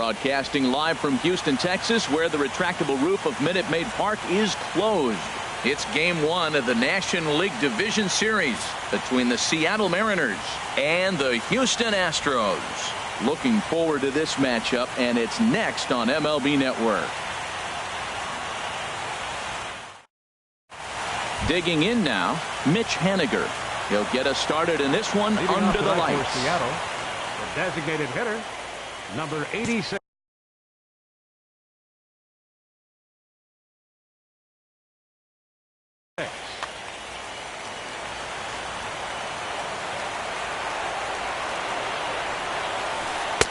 Broadcasting live from Houston, Texas, where the retractable roof of Minute Maid Park is closed. It's Game 1 of the National League Division Series between the Seattle Mariners and the Houston Astros. Looking forward to this matchup, and it's next on MLB Network. Digging in now, Mitch Haniger. He'll get us started in this one under the lights. Seattle, the designated hitter, number 86.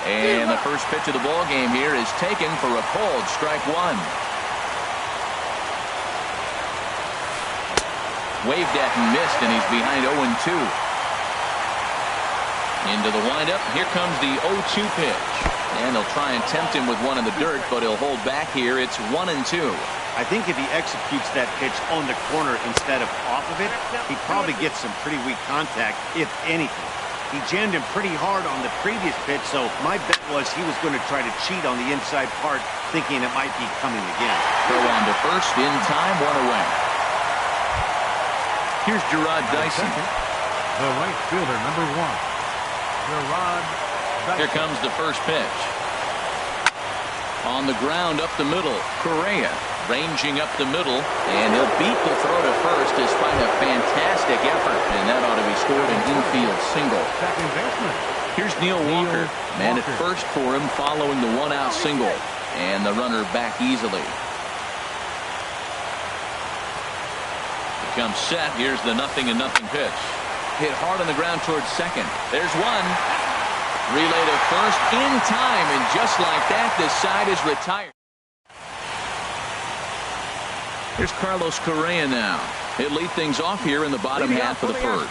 And the first pitch of the ball game here is taken for a called strike one. Waved at and missed, and he's behind 0-2. Into the windup. Here comes the 0-2 pitch. And they'll try and tempt him with one in the dirt, but he'll hold back here. It's 1-2. I think if he executes that pitch on the corner instead of off of it, he probably gets some pretty weak contact, if anything. He jammed him pretty hard on the previous pitch, so my bet was he was going to try to cheat on the inside part, thinking it might be coming again. Throw on to first, in time, one away. Here's Gerard Dyson. The right fielder, number 1. Gerard Dyson. Here comes the first pitch. On the ground up the middle, Correa ranging up the middle, and he'll beat the throw to first despite a fantastic effort, and that ought to be scored an infield single. Second baseman. Here's Neil Walker. Man at first for him following the one-out single, and the runner back easily. Becomes set. Here's the 0-0 pitch. Hit hard on the ground towards second. There's one. Relay to first in time, and just like that, this side is retired. Here's Carlos Correa now. He'll lead things off here in the bottom half of the first.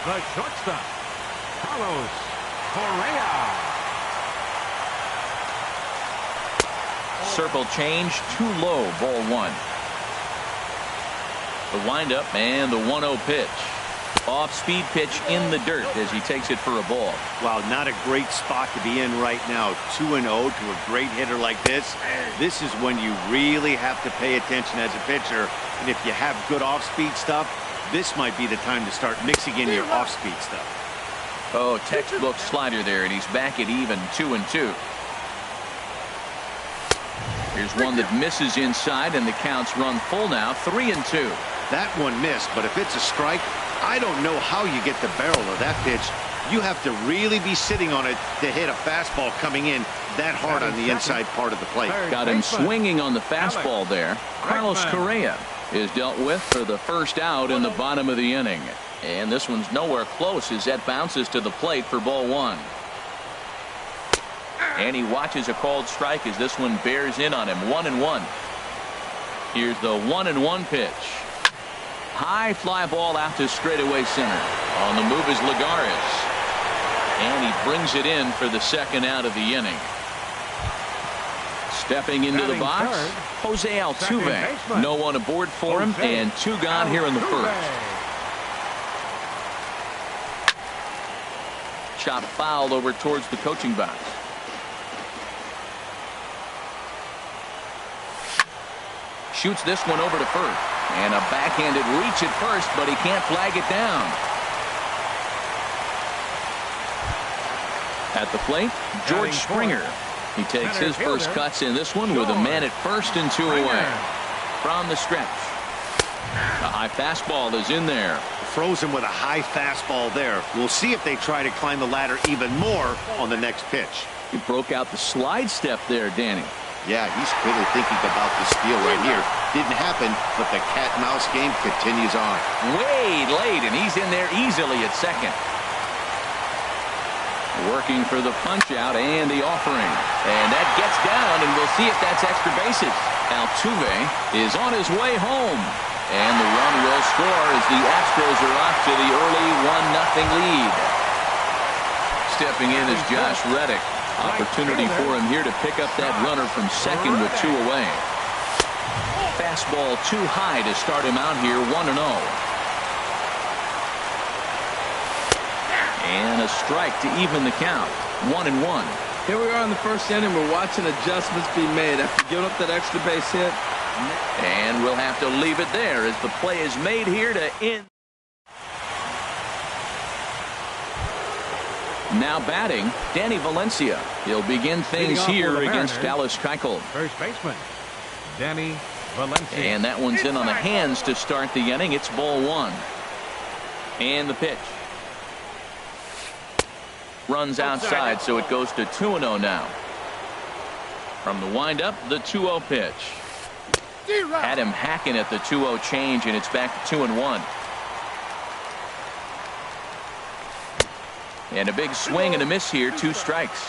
The shortstop, Carlos Correa. Circle change, too low, ball one. The windup and the 1-0 pitch. Off-speed pitch in the dirt as he takes it for a ball. Wow, not a great spot to be in right now. 2-0 to a great hitter like this. This is when you really have to pay attention as a pitcher. And if you have good off-speed stuff, this might be the time to start mixing in your off-speed stuff. Oh, textbook slider there, and he's back at even 2-2. Here's one that misses inside, and the count's run full now, 3-2. That one missed, but if it's a strike, I don't know how you get the barrel of that pitch. You have to really be sitting on it to hit a fastball coming in that hard on the inside part of the plate. Got him swinging on the fastball there. Carlos Correa is dealt with for the first out in the bottom of the inning. And this one's nowhere close as that bounces to the plate for ball one. And he watches a called strike as this one bears in on him. 1-1. Here's the 1-1 pitch. High fly ball out to straightaway center. On the move is Lagares. And he brings it in for the second out of the inning. Stepping into the box, Jose Altuve. No one aboard for him, and two gone here in the first. Chop foul over towards the coaching box. Shoots this one over to first. And a backhanded reach at first, but he can't flag it down. At the plate, George Springer. He takes his first cuts in this one with a man at first and 2 away. From the stretch. A high fastball is in there. Frozen with a high fastball there. We'll see if they try to climb the ladder even more on the next pitch. He broke out the slide step there, Danny. Yeah, he's clearly thinking about the steal right here. Didn't happen, but the cat-mouse game continues on. Way late, and he's in there easily at second. Working for the punch-out and the offering. And that gets down, and we'll see if that's extra bases. Altuve is on his way home. And the run will score as the Astros are off to the early 1-0 lead. Stepping in is Josh Reddick. Opportunity for him here to pick up that runner from second with 2 away. Fastball too high to start him out here, 1-0. And a strike to even the count. 1-1. Here we are in the first inning. We're watching adjustments be made after giving up that extra base hit. And we'll have to leave it there as the play is made here to end. Now batting, Danny Valencia. He'll begin things here against Dallas Keuchel. First baseman, Danny Valencia. And that one's in on the hands to start the inning. It's ball one. And the pitch. Runs outside, so it goes to 2-0 now. From the windup, the 2-0 pitch. Had him hacking at the 2-0 change, and it's back to 2-1. And a big swing and a miss here, 2 strikes.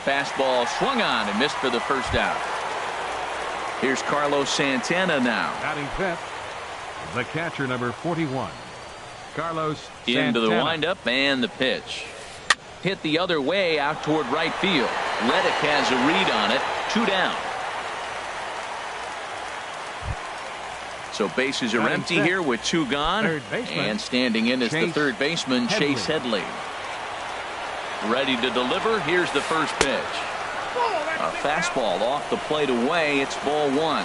Fastball swung on and missed for the first out. Here's Carlos Santana now. Batting fifth, the catcher, number 41, Carlos Santana. Into the windup and the pitch. Hit the other way out toward right field. Reddick has a read on it. 2 down. So bases are empty here with 2 gone. And standing in is the third baseman, Chase Headley. Ready to deliver. Here's the first pitch. A fastball off the plate away. It's ball 1.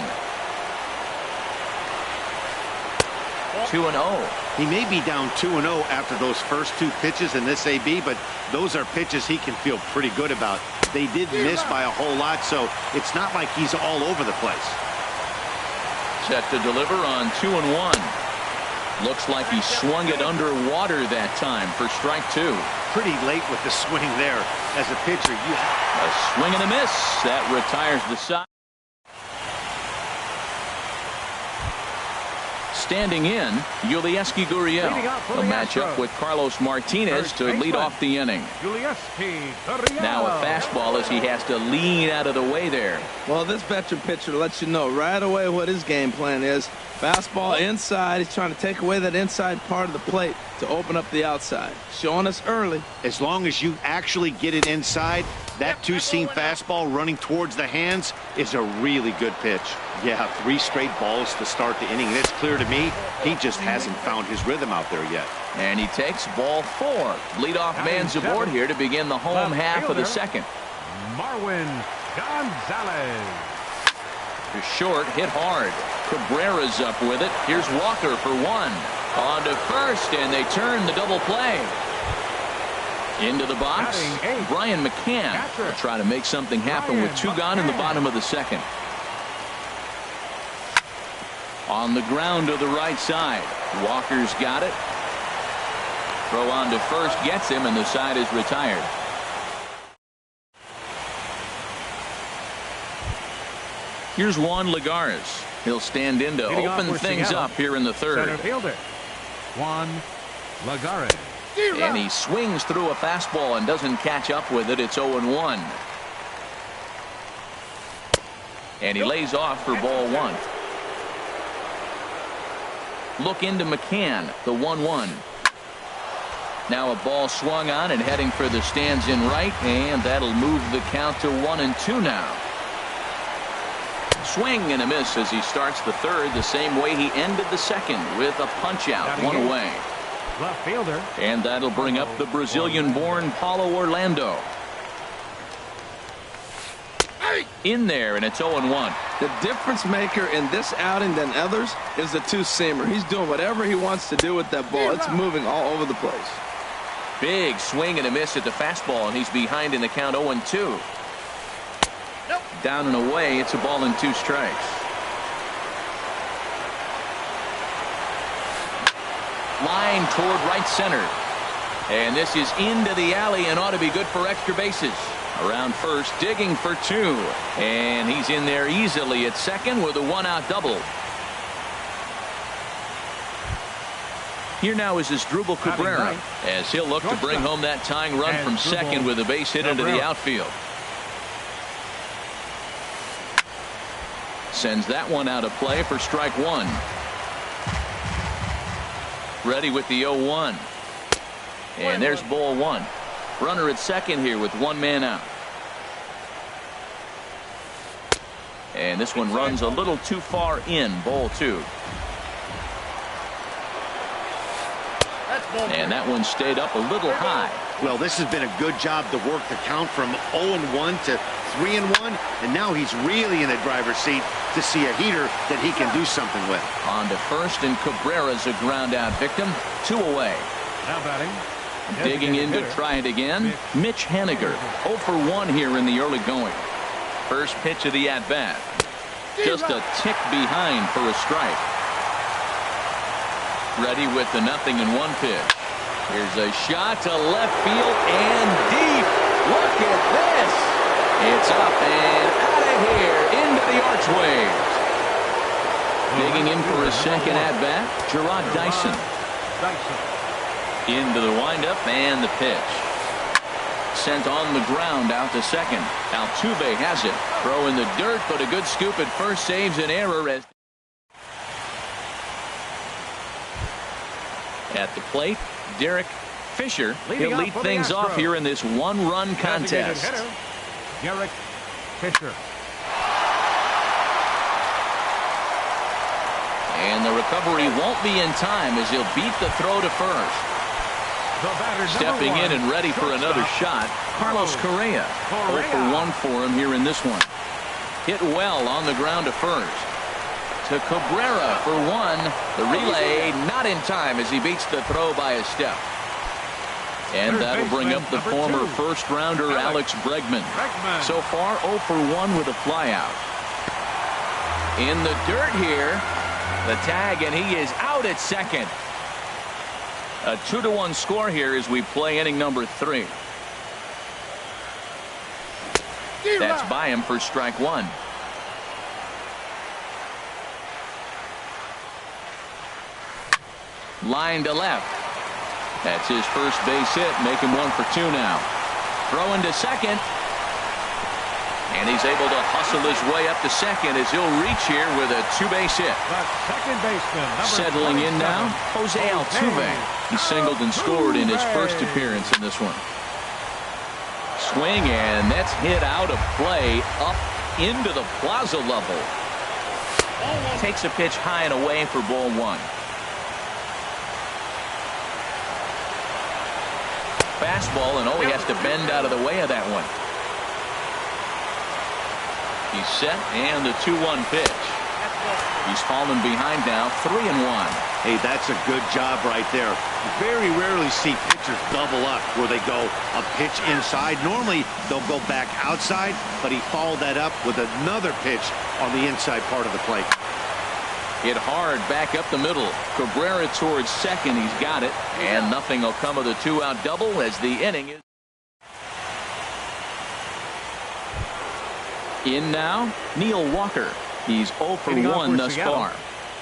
2-0. He may be down 2-0 after those first 2 pitches in this AB, but those are pitches he can feel pretty good about. They did miss by a whole lot, so it's not like he's all over the place. Set to deliver on 2-1. Looks like he swung it underwater that time for strike 2. Pretty late with the swing there. As a pitcher, a swing and a miss. That retires the side. Standing in, Yulieski Gurriel. A matchup with Carlos Martinez to lead off the inning. Now a fastball as he has to lean out of the way there. Well, this veteran pitcher lets you know right away what his game plan is. Fastball inside. He's trying to take away that inside part of the plate to open up the outside. Showing us early. As long as you actually get it inside, that 2-seam fastball running towards the hands is a really good pitch. Yeah, 3 straight balls to start the inning. And it's clear to me he just hasn't found his rhythm out there yet. And he takes ball 4. Leadoff man's aboard here to begin the home half of the second. Marwin Gonzalez. To short, hit hard. Cabrera's up with it. Here's Walker for 1. On to first, and they turn the double play. Into the box, Brian McCann will try to make something happen with 2 gone in the bottom of the second. On the ground to the right side. Walker's got it. Throw on to first gets him, and the side is retired. Here's Juan Lagares. He'll stand in to open things up here in the third. Center fielder, Juan Lagares. And he swings through a fastball and doesn't catch up with it. It's 0-1. And he lays off for ball 1. Look into McCann, the 1-1. Now a ball swung on and heading for the stands in right, and that'll move the count to 1-2 now. Swing and a miss as he starts the third the same way he ended the second with a punch out, 1 away. Left fielder. And that'll bring up the Brazilian-born Paulo Orlando. In there, and it's 0-1. The difference maker in this outing than others is the 2-seamer. He's doing whatever he wants to do with that ball. It's moving all over the place. Big swing and a miss at the fastball, and he's behind in the count 0-2. Down and away, it's a ball and 2 strikes. Line toward right center. And this is into the alley and ought to be good for extra bases. Around first, digging for 2. And he's in there easily at second with a 1-out double. Here now is Asdrubal Cabrera as he'll look to bring home that tying run from second with a base hit into the outfield. Sends that one out of play for strike 1. Ready with the 0-1. And there's ball 1. Runner at second here with 1 man out. And this one runs a little too far in, ball 2. And that one stayed up a little high. Well, this has been a good job to work the count from 0-1 to 3-1, and now he's really in the driver's seat to see a heater that he can do something with. On to first, and Cabrera's a ground-out victim. 2 away. Now batting. Digging in to try it again, Mitch Haniger. 0 for 1 here in the early going. First pitch of the at-bat. Just a tick behind for a strike. Ready with the 0-1 pitch. Here's a shot to left field and deep. Look at this. It's up and out of here into the archways. Digging in for a second at-bat, Gerard Dyson. Into the windup and the pitch. Sent on the ground out to second. Altuve has it. Throw in the dirt, but a good scoop at first saves an error as at the plate, Derek Fisher. He'll lead things off here in this one-run contest. Derek Fisher. And the recovery won't be in time as he'll beat the throw to first. Stepping in and ready for another shot, Carlos Correa. 0 for 1 for him here in this one. Hit well on the ground to first. To Cabrera for 1. The relay not in time as he beats the throw by a step. And that'll bring up the former first-rounder Alex Bregman. So far, 0 for 1 with a flyout. In the dirt here, the tag, and he is out at second. A 2-1 score here as we play inning number 3. That's by him for strike 1. Line to left. That's his first base hit, making 1 for 2 now. Throwing to second. And he's able to hustle his way up to second as he'll reach here with a 2-base hit. The second baseman, settling in now, Jose Altuve. He singled and scored in his first appearance in this one. Swing, and that's hit out of play up into the plaza level. Takes a pitch high and away for ball 1. Fastball, and he has to bend out of the way of that one. He's set, and the 2-1 pitch. He's fallen behind now, 3-1. Hey, that's a good job right there. You very rarely see pitchers double up where they go a pitch inside. Normally, they'll go back outside, but he followed that up with another pitch on the inside part of the plate. Hit hard back up the middle. Cabrera towards second. He's got it. And nothing will come of the 2-out double as the inning is. In now, Neil Walker. He's 0 for 1 thus far.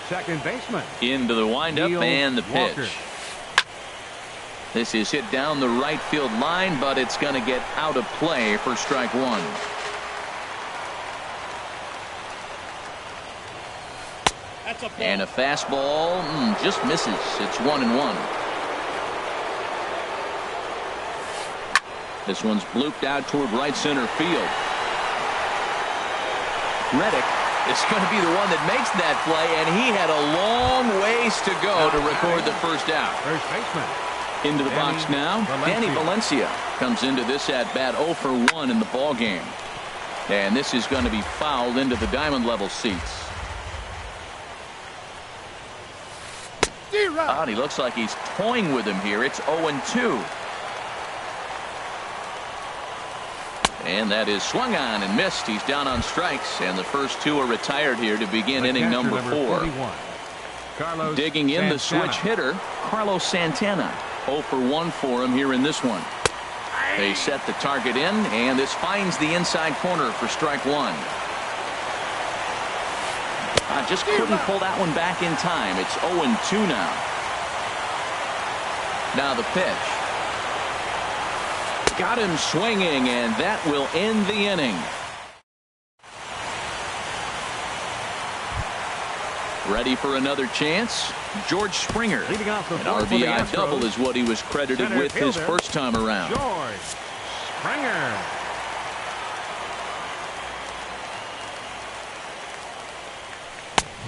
Second baseman. Into the windup and the pitch. Walker. This is hit down the right field line, but it's going to get out of play for strike 1. And a fastball just misses. It's 1-1. This one's blooped out toward right center field. Reddick is going to be the one that makes that play, and he had a long ways to go to record the first out. First baseman. Into the box now, Danny Valencia comes into this at-bat 0 for 1 in the ball game. And this is going to be fouled into the diamond level seats. He looks like he's toying with him here. It's 0-2. And that is swung on and missed. He's down on strikes, and the first 2 are retired here to begin inning number 4. Digging in the switch hitter, Carlos Santana. 0 for 1 for him here in this one. They set the target in, and this finds the inside corner for strike 1. Just couldn't pull that one back in time. It's 0-2 now. Now the pitch. Got him swinging, and that will end the inning. Ready for another chance? George Springer. Leading off the An RBI double is what he was credited with his first time around. George Springer.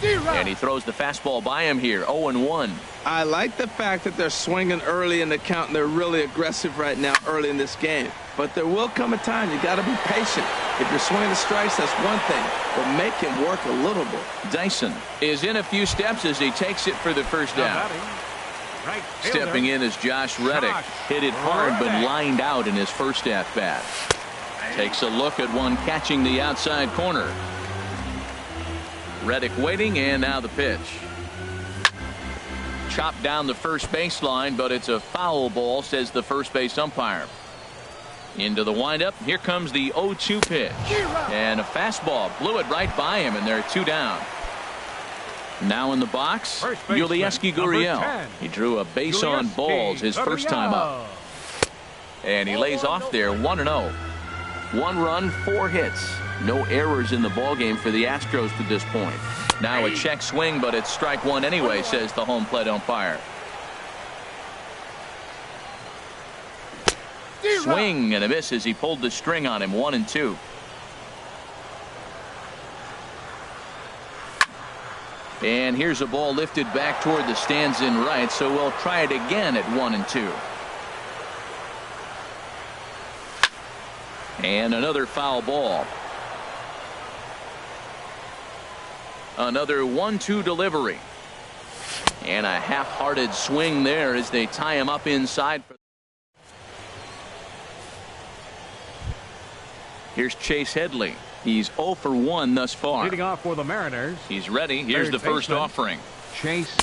And he throws the fastball by him here, 0-1. I like the fact that they're swinging early in the count, and they're really aggressive right now early in this game. But there will come a time you got to be patient. If you're swinging the strikes, that's one thing, but make him work a little bit. Dyson is in a few steps as he takes it for the first down. Right Stepping in is Josh Reddick. Hit it hard but lined out in his first at-bat. Takes a look at one catching the outside corner. Reddick waiting, and now the pitch. Chopped down the first baseline, but it's a foul ball, says the first base umpire. Into the windup. Here comes the 0-2 pitch. And a fastball. Blew it right by him, and they're 2 down. Now in the box, Yulieski Gurriel. He drew a base on balls his first time up. And he lays off there 1-0. 1 run, 4 hits. No errors in the ballgame for the Astros to this point. Now a check swing, but it's strike 1 anyway, says the home plate umpire. Swing and a miss as he pulled the string on him, 1-2. And here's a ball lifted back toward the stands in right, so we'll try it again at 1-2. And another foul ball. Another 1-2 delivery. And a half-hearted swing there as they tie him up inside. Here's Chase Headley. He's 0 for 1 thus far. Leading off for the Mariners. He's ready. Here's the first offering. Chase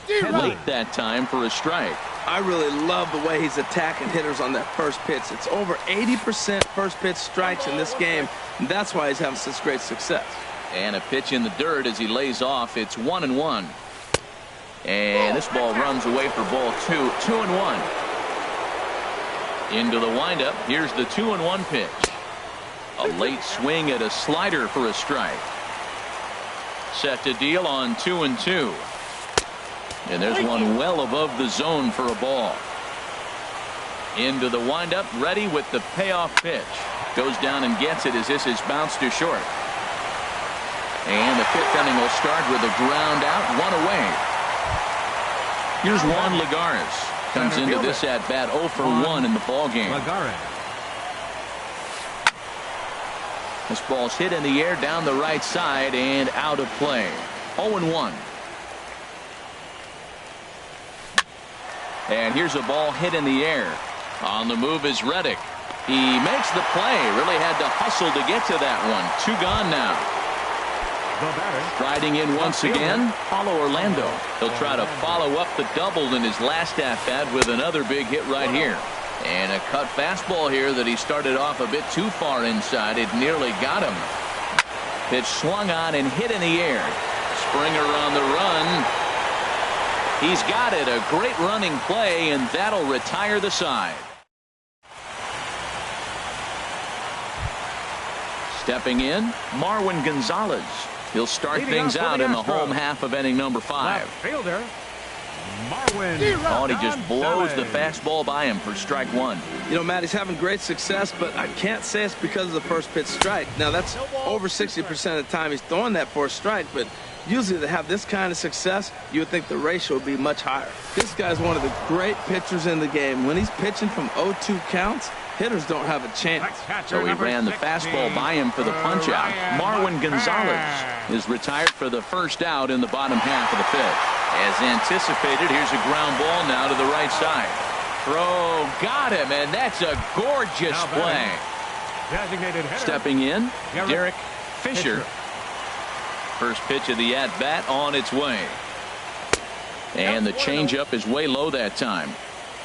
Headley that time for a strike. I really love the way he's attacking hitters on that first pitch. It's over 80% first pitch strikes in this game, and that's why he's having such great success. And a pitch in the dirt as he lays off. It's 1-1. And this ball runs away for ball 2. 2-1. Into the windup. Here's the 2-1 pitch. A late swing at a slider for a strike. Set to deal on 2-2. And there's one well above the zone for a ball. Into the windup, ready with the payoff pitch. Goes down and gets it as this is bounced to short. And the 5th inning will start with a ground out, 1 away. Here's Juan Lagares. Comes into this at bat 0 for 1 in the ball game. This ball's hit in the air down the right side and out of play. 0-1. And here's a ball hit in the air. On the move is Reddick. He makes the play. Really had to hustle to get to that one. 2 gone now. Striding in once again, Paulo Orlando. He'll try to follow up the double in his last at-bat with another big hit right here. And a cut fastball here that he started off a bit too far inside. It nearly got him. Pitch swung on and hit in the air. Springer on the run. He's got it. A great running play, and that'll retire the side. Stepping in, Marwin Gonzalez. He'll start things out in the home half of inning number 5. Fielder Marwin. Oh, and he just blows the fastball by him for strike 1. You know, Matt, he's having great success, but I can't say it's because of the first pitch strike. Now, that's over 60% of the time he's throwing that for a strike, but usually to have this kind of success, you would think the ratio would be much higher. This guy's one of the great pitchers in the game. When he's pitching from 0-2 counts, hitters don't have a chance. So he ran the fastball by him for the punch-out. Marwin Gonzalez is retired for the first out in the bottom half of the 5th. As anticipated, here's a ground ball now to the right side. Throw got him, and that's a gorgeous play. Stepping in, Derek Fisher. First pitch of the at-bat on its way. And the changeup is way low that time.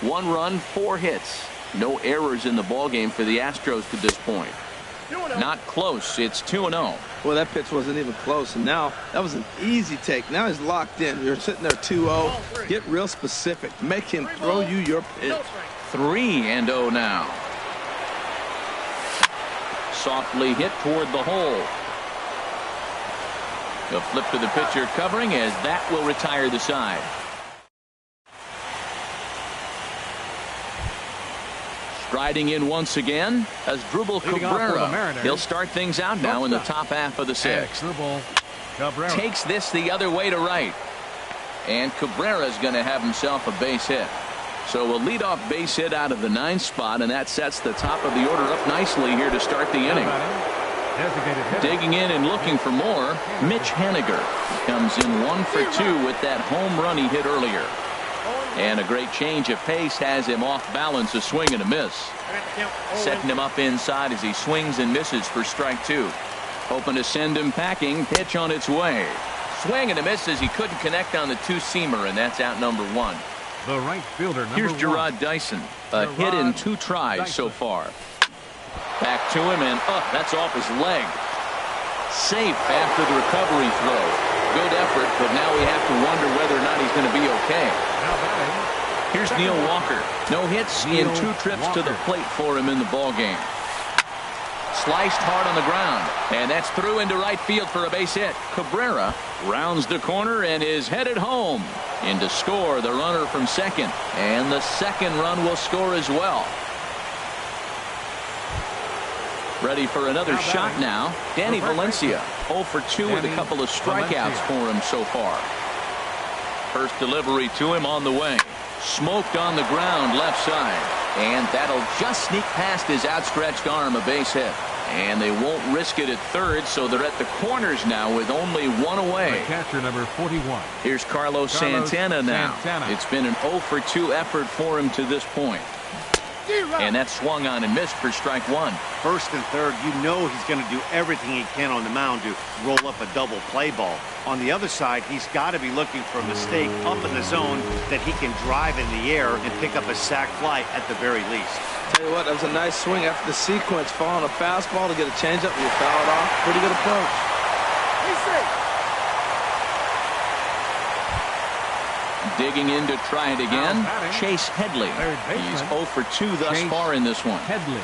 1 run, 4 hits. No errors in the ballgame for the Astros to this point. Not close. It's 2-0. Well, that pitch wasn't even close, and now that was an easy take. Now he's locked in. You're sitting there 2-0. Get real specific. Make him throw you your pitch. 3-0 now. Softly hit toward the hole. A flip to the pitcher covering as that will retire the side. Striding in once again as Drupal Cabrera. He'll start things out now in the top half of the 6th. Cabrera. Takes this the other way to right. And Cabrera's going to have himself a base hit. So a leadoff base hit out of the 9th spot, and that sets the top of the order up nicely here to start the inning. Digging in and looking for more, Mitch Haniger comes in 1 for 2 with that home run he hit earlier. And a great change of pace has him off balance, a swing and a miss. Setting him up inside as he swings and misses for strike 2. Hoping to send him packing. Pitch on its way. Swing and a miss as he couldn't connect on the two-seamer, and that's out number 1. The right fielder, number Here's 1. Gerard Dyson. A hit in 2 tries so far. Back to him, and that's off his leg. Safe after the recovery throw. Good effort, but now we have to wonder whether or not he's going to be okay. Here's Neil Walker. No hits in 2 trips to the plate for him in the ballgame. Sliced hard on the ground, and that's through into right field for a base hit. Cabrera rounds the corner and is headed home. In to score the runner from second, and the second run will score as well. Ready for another shot now. Danny Valencia 0 for 2 with a couple of strikeouts for him so far. First delivery to him on the way. Smoked on the ground left side, and that'll just sneak past his outstretched arm, a base hit. And they won't risk it at third, so they're at the corners now with only 1 away. The catcher, number 41. Here's Carlos Santana now. It's been an 0 for 2 effort for him to this point. And that swung on and missed for strike 1. First and third, you know he's going to do everything he can on the mound to roll up a double play ball. On the other side, he's got to be looking for a mistake up in the zone that he can drive in the air and pick up a sac fly at the very least. Tell you what, that was a nice swing after the sequence. Following a fastball to get a changeup, you foul it off. Pretty good approach. Digging in to try it again, Chase Headley. He's 0 for 2 thus far in this one. Headley.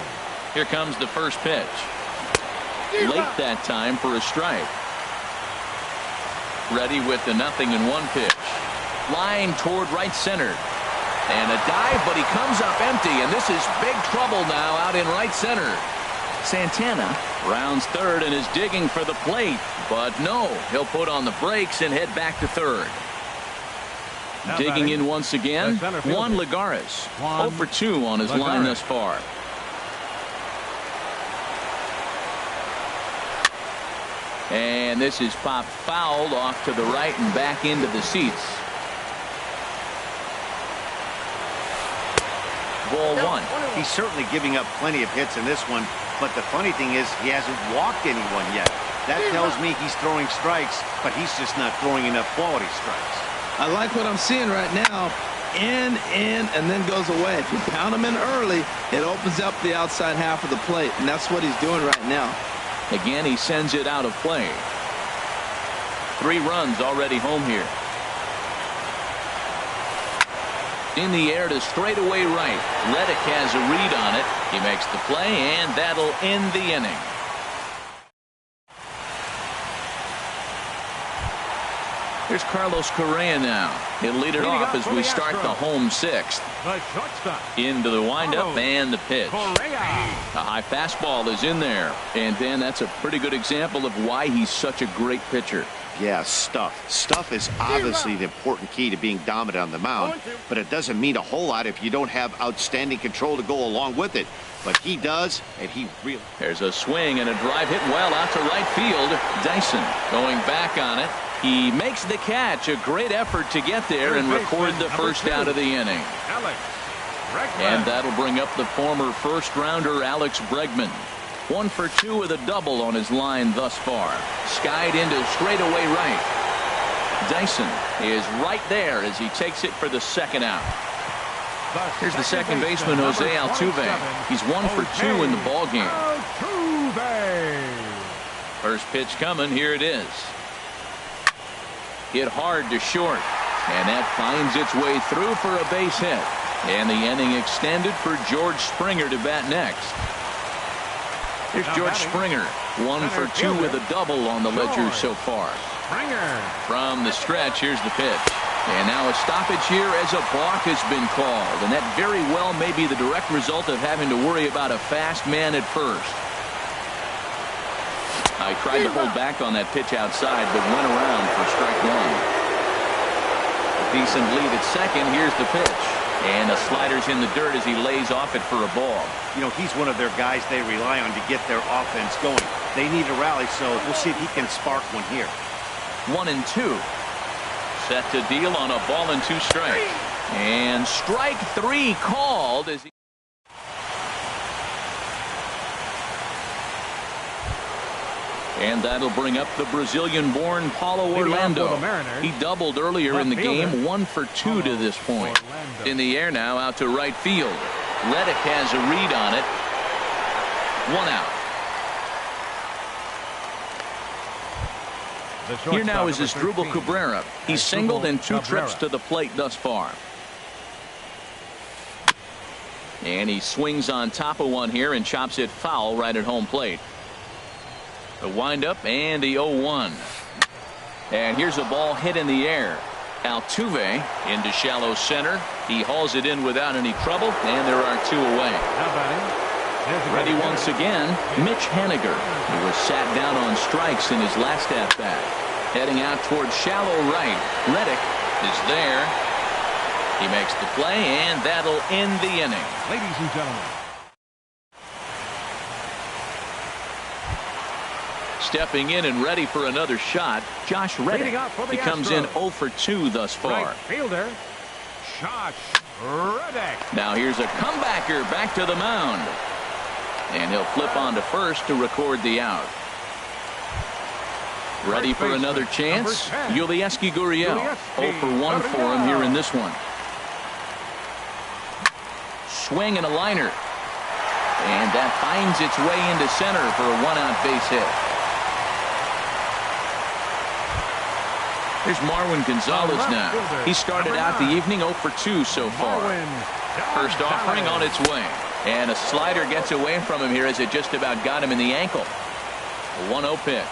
Here comes the first pitch. Late that time for a strike. Ready with the 0-1 pitch. Line toward right center. And a dive, but he comes up empty, and this is big trouble now out in right center. Santana rounds third and is digging for the plate, but no, he'll put on the brakes and head back to third. Digging in once again, Juan Lagares, 0 for 2 on his line thus far. And this is popped fouled off to the right and back into the seats. Ball 1. He's certainly giving up plenty of hits in this one, but the funny thing is he hasn't walked anyone yet. That tells me he's throwing strikes, but he's just not throwing enough quality strikes. I like what I'm seeing right now. In, and then goes away. If you pound him in early, it opens up the outside half of the plate, and that's what he's doing right now. Again, he sends it out of play. 3 runs already home here. In the air to straightaway right. Reddick has a read on it. He makes the play, and that'll end the inning. Here's Carlos Correa now. He'll lead it off as we start the home 6th. The shortstop. Into the windup and the pitch. Correa. A high fastball is in there. And Dan, that's a pretty good example of why he's such a great pitcher. Yeah, stuff. Stuff is obviously the important key to being dominant on the mound, but it doesn't mean a whole lot if you don't have outstanding control to go along with it. But he does, and he really... There's a swing and a drive hit well out to right field. Dyson going back on it. He makes the catch. A great effort to get there and record the first out of the inning. And that'll bring up the former first-rounder Alex Bregman. 1 for 2 with a double on his line thus far. Skied into straightaway right. Dyson is right there as he takes it for the second out. Here's the second baseman, Jose Altuve. He's 1 for 2 in the ballgame. First pitch coming. Here it is. Hit hard to short, and that finds its way through for a base hit. And the inning extended for George Springer to bat next. Here's George Springer, 1 for 2 with a double on the ledger so far. From the stretch, here's the pitch. And now a stoppage here as a balk has been called. And that very well may be the direct result of having to worry about a fast man at first. I tried to hold back on that pitch outside, but went around for strike one. A decent lead at second. Here's the pitch. And the slider's in the dirt as he lays off it for a ball. You know, he's one of their guys they rely on to get their offense going. They need a rally, so we'll see if he can spark one here. 1-2. Set to deal on a ball and 2 strikes. And strike 3 called as he... And that'll bring up the Brazilian-born Paulo Orlando. He doubled earlier in the game, 1 for 2 to this point. In the air now, out to right field. Reddick has a read on it. 1 out. Here now is Asdrubal Cabrera. He's singled in 2 trips to the plate thus far. And he swings on top of one here and chops it foul right at home plate. The windup and the 0-1. And here's a ball hit in the air. Altuve into shallow center. He hauls it in without any trouble, and there are 2 away. Ready once again, Mitch Haniger, who was sat down on strikes in his last at-bat. Heading out towards shallow right. Reddick is there. He makes the play, and that'll end the inning. Ladies and gentlemen. Stepping in and ready for another shot, Josh Reddick. He comes in 0 for 2 thus far. Right fielder, Josh Reddick. Now here's a comebacker back to the mound. And he'll flip on to first to record the out. Ready for another chance? Yulieski Gurriel. 0 for 1 for him here in this one. Swing and a liner. And that finds its way into center for a 1-out base hit. Here's Marwin Gonzalez now. He started out the evening 0 for 2 so far. First offering on its way. And a slider gets away from him here as it just about got him in the ankle. A 1-0 pitch.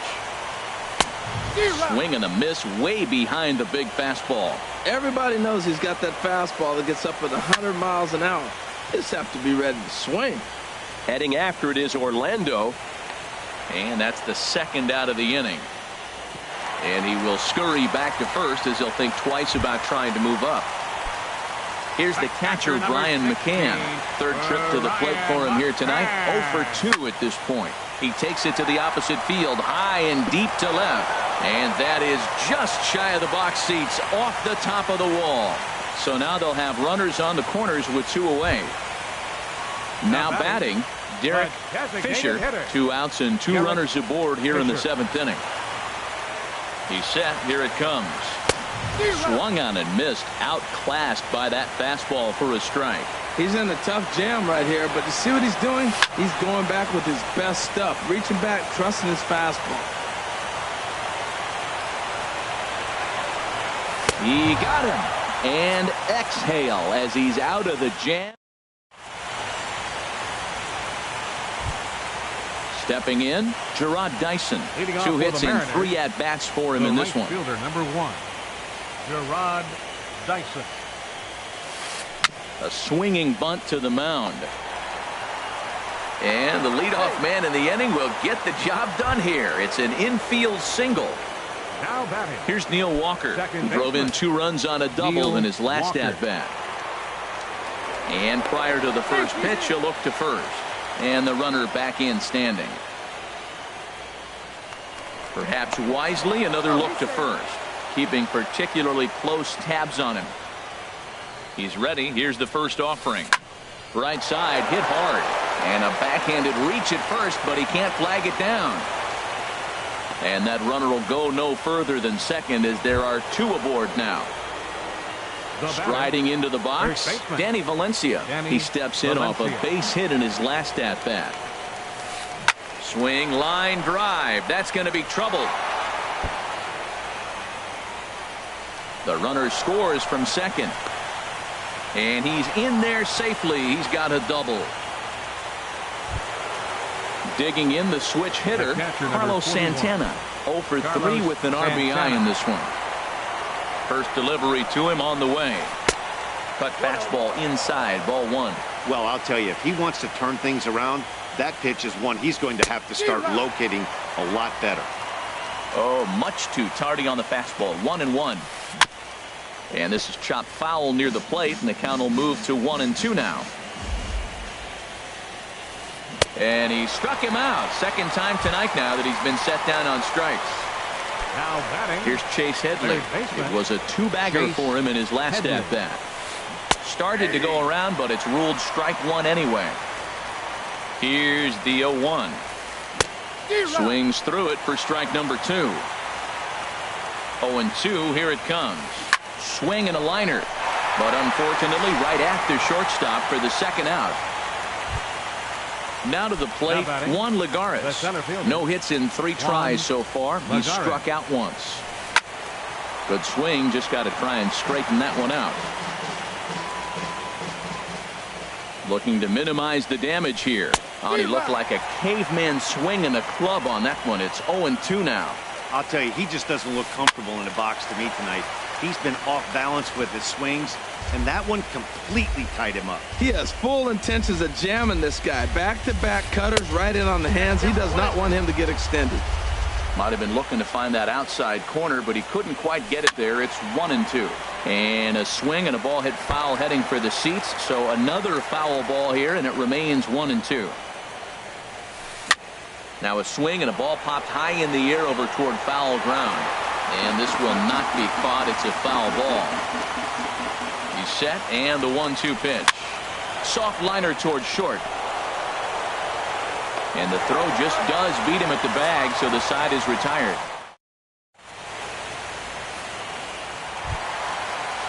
Swing and a miss way behind the big fastball. Everybody knows he's got that fastball that gets up at 100 miles an hour. Just have to be ready to swing. Heading after it is Orlando. And that's the 2nd out of the inning. And he will scurry back to first as he'll think twice about trying to move up. Here's the catcher, Brian McCann. 3rd trip to the plate for him here tonight. 0 for 2 at this point. He takes it to the opposite field, high and deep to left. And that is just shy of the box seats, off the top of the wall. So now they'll have runners on the corners with 2 away. Now batting, Derek Fisher. 2 outs and 2 runners aboard here in the 7th inning. He's set. Here it comes. Swung on and missed. Outclassed by that fastball for a strike. He's in a tough jam right here, but you see what he's doing? He's going back with his best stuff. Reaching back, trusting his fastball. He got him. And exhale as he's out of the jam. Stepping in, Gerard Dyson. 2 hits and 3 at-bats for him in this one. Fielder number 1, Gerard Dyson. A swinging bunt to the mound. And the leadoff man in the inning will get the job done here. It's an infield single. Now batting. Here's Neil Walker, who drove in 2 runs on a double in his last at-bat. And prior to the first pitch, he'll look to first. And the runner back in standing. Perhaps wisely, another look to first, keeping particularly close tabs on him. He's ready. Here's the first offering. Right side, hit hard. And a backhanded reach at first, but he can't flag it down. And that runner will go no further than second as there are 2 aboard now. Striding into the box, Danny Valencia. He steps in off a base hit in his last at-bat. Swing, line drive. That's going to be trouble. The runner scores from second. And he's in there safely. He's got a double. Digging in the switch hitter, Carlos Santana. 0 for 3 with an RBI in this one. First delivery to him on the way. Cut fastball inside, ball 1. Well, I'll tell you, if he wants to turn things around, That pitch is one he's going to have to start locating a lot better. Oh, much too tardy on the fastball. 1-1. And this is chopped foul near the plate, and the count will move to 1-2 now. And he struck him out. Second time tonight now that he's been set down on strikes. Now batting. Here's Chase Headley. It was a two-bagger for him in his last at-bat. Started to go around, but it's ruled strike one anyway. Here's the 0-1. Swings through it for strike number 2. 0-2, here it comes. Swing and a liner, but unfortunately right after shortstop for the second out. Now to the plate, Juan Lagares. No hits in 3 tries so far. He's struck out once. Good swing, just got to try and straighten that one out. Looking to minimize the damage here. He looked like a caveman swinging a club on that one. It's 0-2 now. I'll tell you, he just doesn't look comfortable in the box to me tonight. He's been off balance with his swings, and that one completely tied him up. He has full intentions of jamming this guy. Back-to-back cutters right in on the hands. He does not want him to get extended. Might have been looking to find that outside corner, but he couldn't quite get it there. It's 1-2. And a swing and a ball hit foul heading for the seats. So another foul ball here, and it remains 1-2. Now a swing and a ball popped high in the air over toward foul ground. And this will not be caught. It's a foul ball. He's set, and the 1-2 pitch. Soft liner toward short. And the throw just does beat him at the bag, so the side is retired.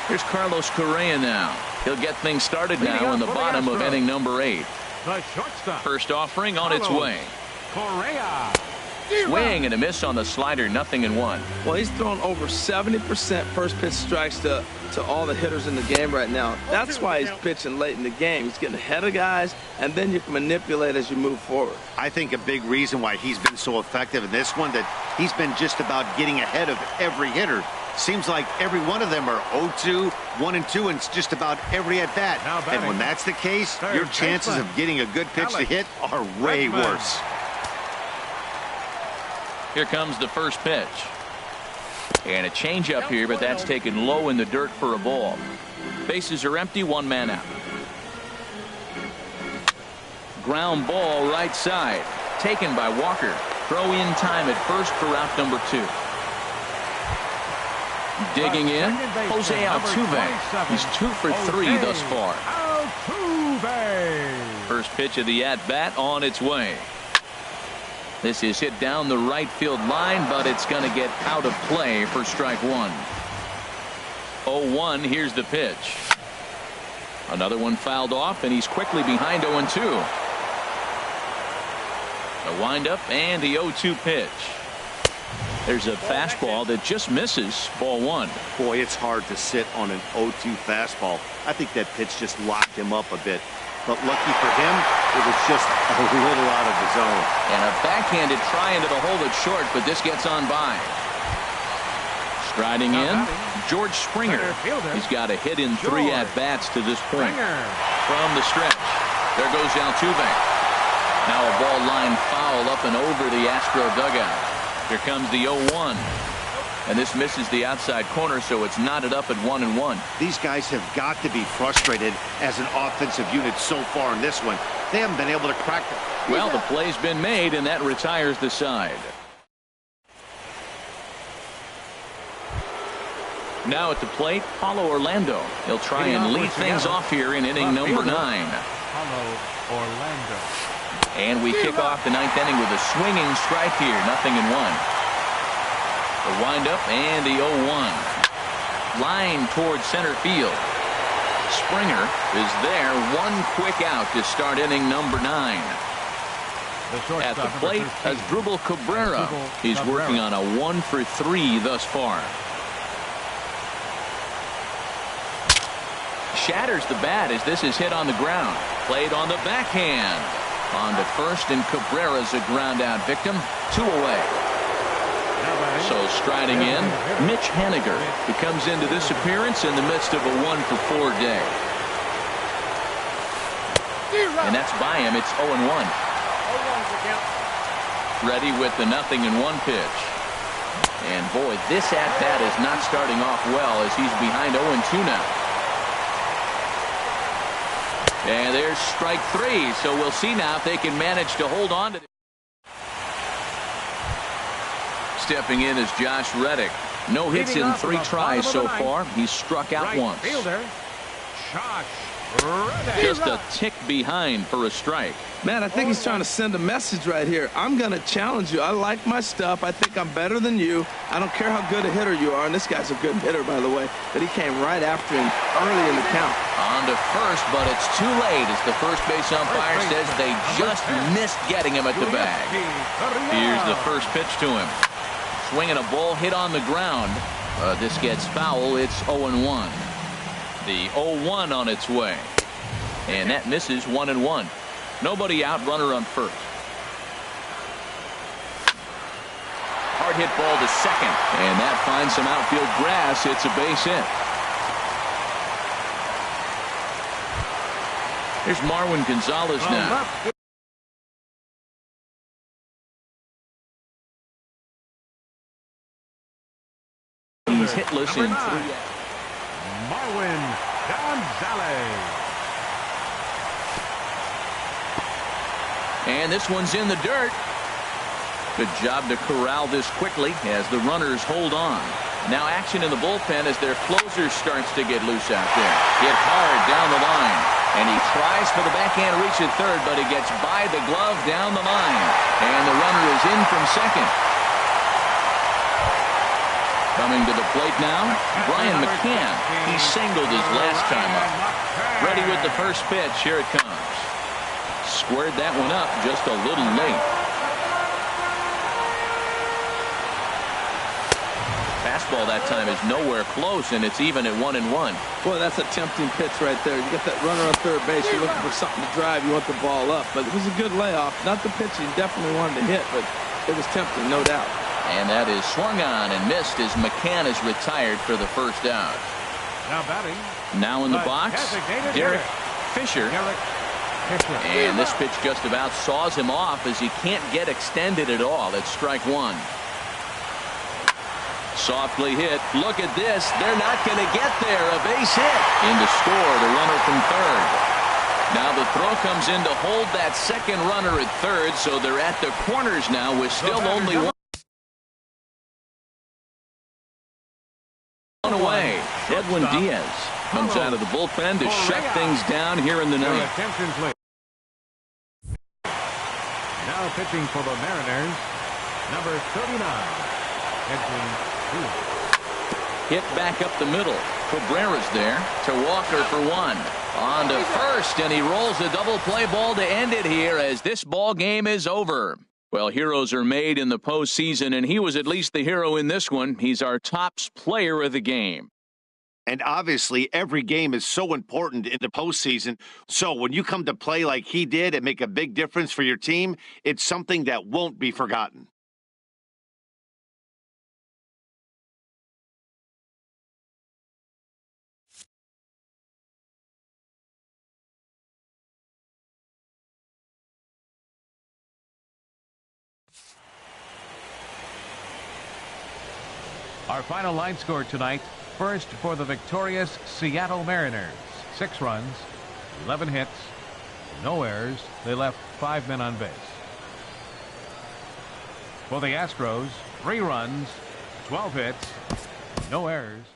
Here's Carlos Correa now. He'll get things started now in the bottom of inning number 8. The shortstop. First offering on its way. Correa. Swing and a miss on the slider, 0-1. Well, he's thrown over 70% first pitch strikes to all the hitters in the game right now. That's why he's pitching late in the game. He's getting ahead of guys, and then you can manipulate as you move forward. I think a big reason why he's been so effective in this one, that he's been just about getting ahead of every hitter. Seems like every one of them are 0-2, 1-2, and it's just about every at-bat. And when that's the case, your chances of getting a good pitch to hit are way worse. Here comes the first pitch. And a changeup here, but that's taken low in the dirt for a ball. Bases are empty, 1 man out. Ground ball right side. Taken by Walker. Throw in time at first for out number 2. Digging in, Jose Altuve. He's 2 for 3 thus far. First pitch of the at-bat on its way. This is hit down the right field line, but it's going to get out of play for strike 1. 0-1, here's the pitch. Another one fouled off, and he's quickly behind 0-2. A windup and the 0-2 pitch. There's a fastball that just misses, ball 1. Boy, it's hard to sit on an 0-2 fastball. I think that pitch just locked him up a bit. But lucky for him, it was just a little out of the zone. And a backhanded try into the hole that's short, but this gets on by. Striding in, George Springer. He's got a hit in 3 at-bats to this point. From the stretch, there goes Altuve. Now a ball line foul up and over the Astro dugout. Here comes the 0-1. And this misses the outside corner, so it's knotted up at 1-1. These guys have got to be frustrated as an offensive unit so far in this one. They haven't been able to crack it. Well, the play's been made, and that retires the side. Now at the plate, Paulo Orlando. He'll try and lead things off here in inning number 9. Paulo Orlando. And we kick off the 9th inning with a swinging strike here, 0-1. The windup and the 0-1. Line towards center field. Springer is there. 1 quick out to start inning number 9. At the plate, Asdrubal Cabrera. He's working on a 1 for 3 thus far. Shatters the bat as this is hit on the ground. Played on the backhand. On to first, and Cabrera's a ground out victim. 2 away. So striding in, Mitch Haniger, who comes into this appearance in the midst of a 1 for 4 day. And that's by him. It's 0-1. Ready with the 0-1 pitch. And boy, this at-bat is not starting off well as he's behind 0-2 now. And there's strike 3, so we'll see now if they can manage to hold on to it. Stepping in is Josh Reddick. No hits in 3 tries so far. He's struck out once. Fielder, Josh Reddick. Just a tick behind for a strike. Man, I think he's trying to send a message right here. I'm going to challenge you. I like my stuff. I think I'm better than you. I don't care how good a hitter you are. And this guy's a good hitter, by the way. But he came right after him early in the count. On to first, but it's too late as the first base umpire says they just missed getting him at the bag. Here's the first pitch to him. Swinging a ball hit on the ground. This gets foul. It's 0-1. The 0-1 on its way. And that misses 1-1. Nobody out, runner on first. Hard hit ball to second. And that finds some outfield grass. It's a base hit. Here's Marwin Gonzalez now. He's hitless in 3. Marwin Gonzalez. And this one's in the dirt. Good job to corral this quickly as the runners hold on. Now action in the bullpen as their closer starts to get loose out there. Hit hard down the line. And he tries for the backhand reach at third, but he gets by the glove down the line. And the runner is in from second. Coming to the plate now, Brian McCann. He singled his last time up. Ready with the first pitch. Here it comes. Squared that one up just a little late. Fastball that time is nowhere close, and it's even at 1-1. Boy, that's a tempting pitch right there. You get that runner on third base. You're looking for something to drive. You want the ball up. But it was a good layoff. Not the pitch he definitely wanted to hit, but it was tempting, no doubt. And that is swung on and missed as McCann is retired for the first out. Now batting. Now in the box, Derek Fisher. And this pitch just about saws him off as he can't get extended at all. It's strike 1. Softly hit. Look at this. They're not going to get there. A base hit. In to score the runner from third. Now the throw comes in to hold that second runner at third, so they're at the corners now with still only one away. Edwin Diaz comes out of the bullpen to shut things down here in the ninth. Now pitching for the Mariners, number 39, Edwin Diaz. Hit back up the middle. Cabrera's there to Walker for 1. On to first, and he rolls a double play ball to end it here as this ball game is over. Well, heroes are made in the postseason, and he was at least the hero in this one. He's our top player of the game. And obviously, every game is so important in the postseason. So when you come to play like he did and make a big difference for your team, it's something that won't be forgotten. Our final line score tonight. First for the victorious Seattle Mariners. 6 runs, 11 hits, no errors. They left 5 men on base. For the Astros, 3 runs, 12 hits, no errors.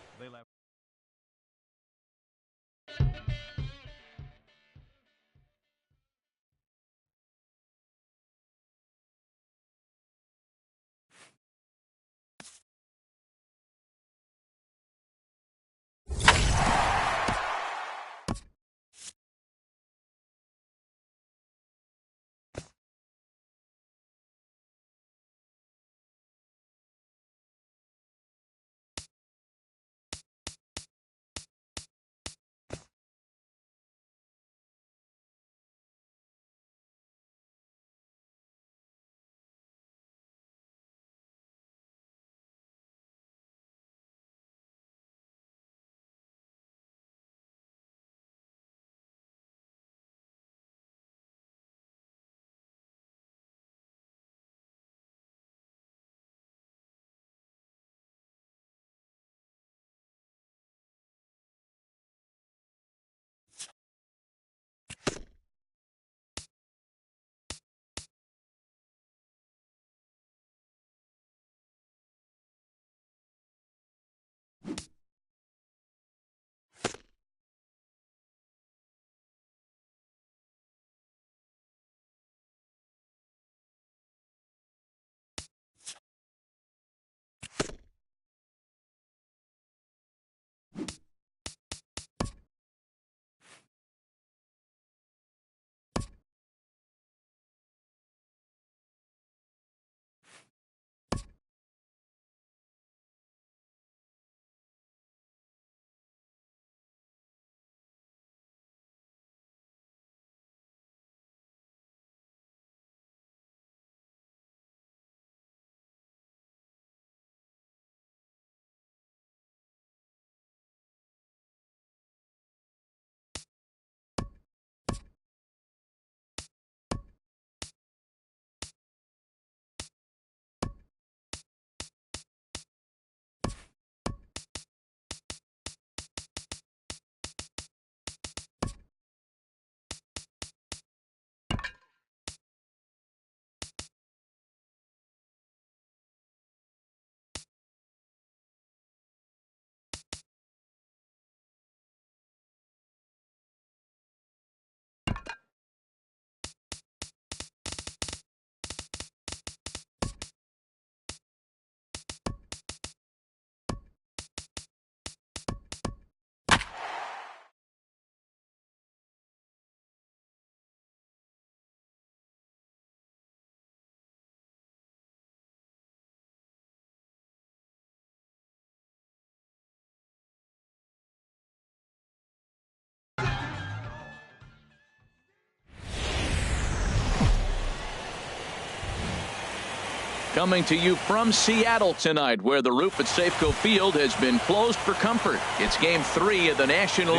Coming to you from Seattle tonight, where the roof at Safeco Field has been closed for comfort. It's Game 3 of the National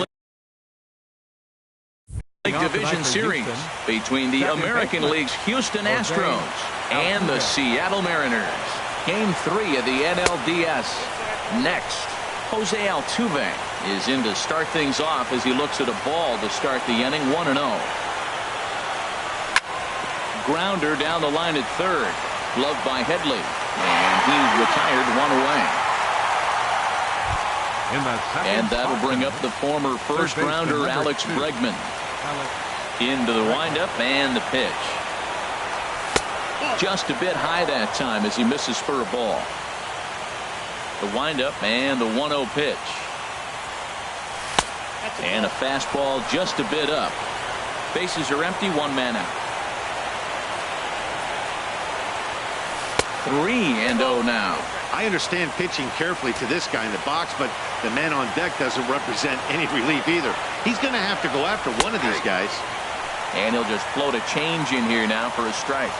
League Division Series between the American League's Houston Astros and the Seattle Mariners. Game 3 of the NLDS. Next, Jose Altuve is in to start things off as he looks at a ball to start the inning. 1-0. Grounder down the line at third. Gloved by Headley, and he's retired, one away. And that'll bring up the former first rounder Alex Bregman. Into the windup and the pitch. Just a bit high that time as he misses for a ball. The windup and the 1-0 pitch. And a fastball just a bit up. Bases are empty, one man out. 3-0 now. I understand pitching carefully to this guy in the box, but the man on deck doesn't represent any relief either. He's going to have to go after one of these guys. And he'll just float a change in here now for a strike.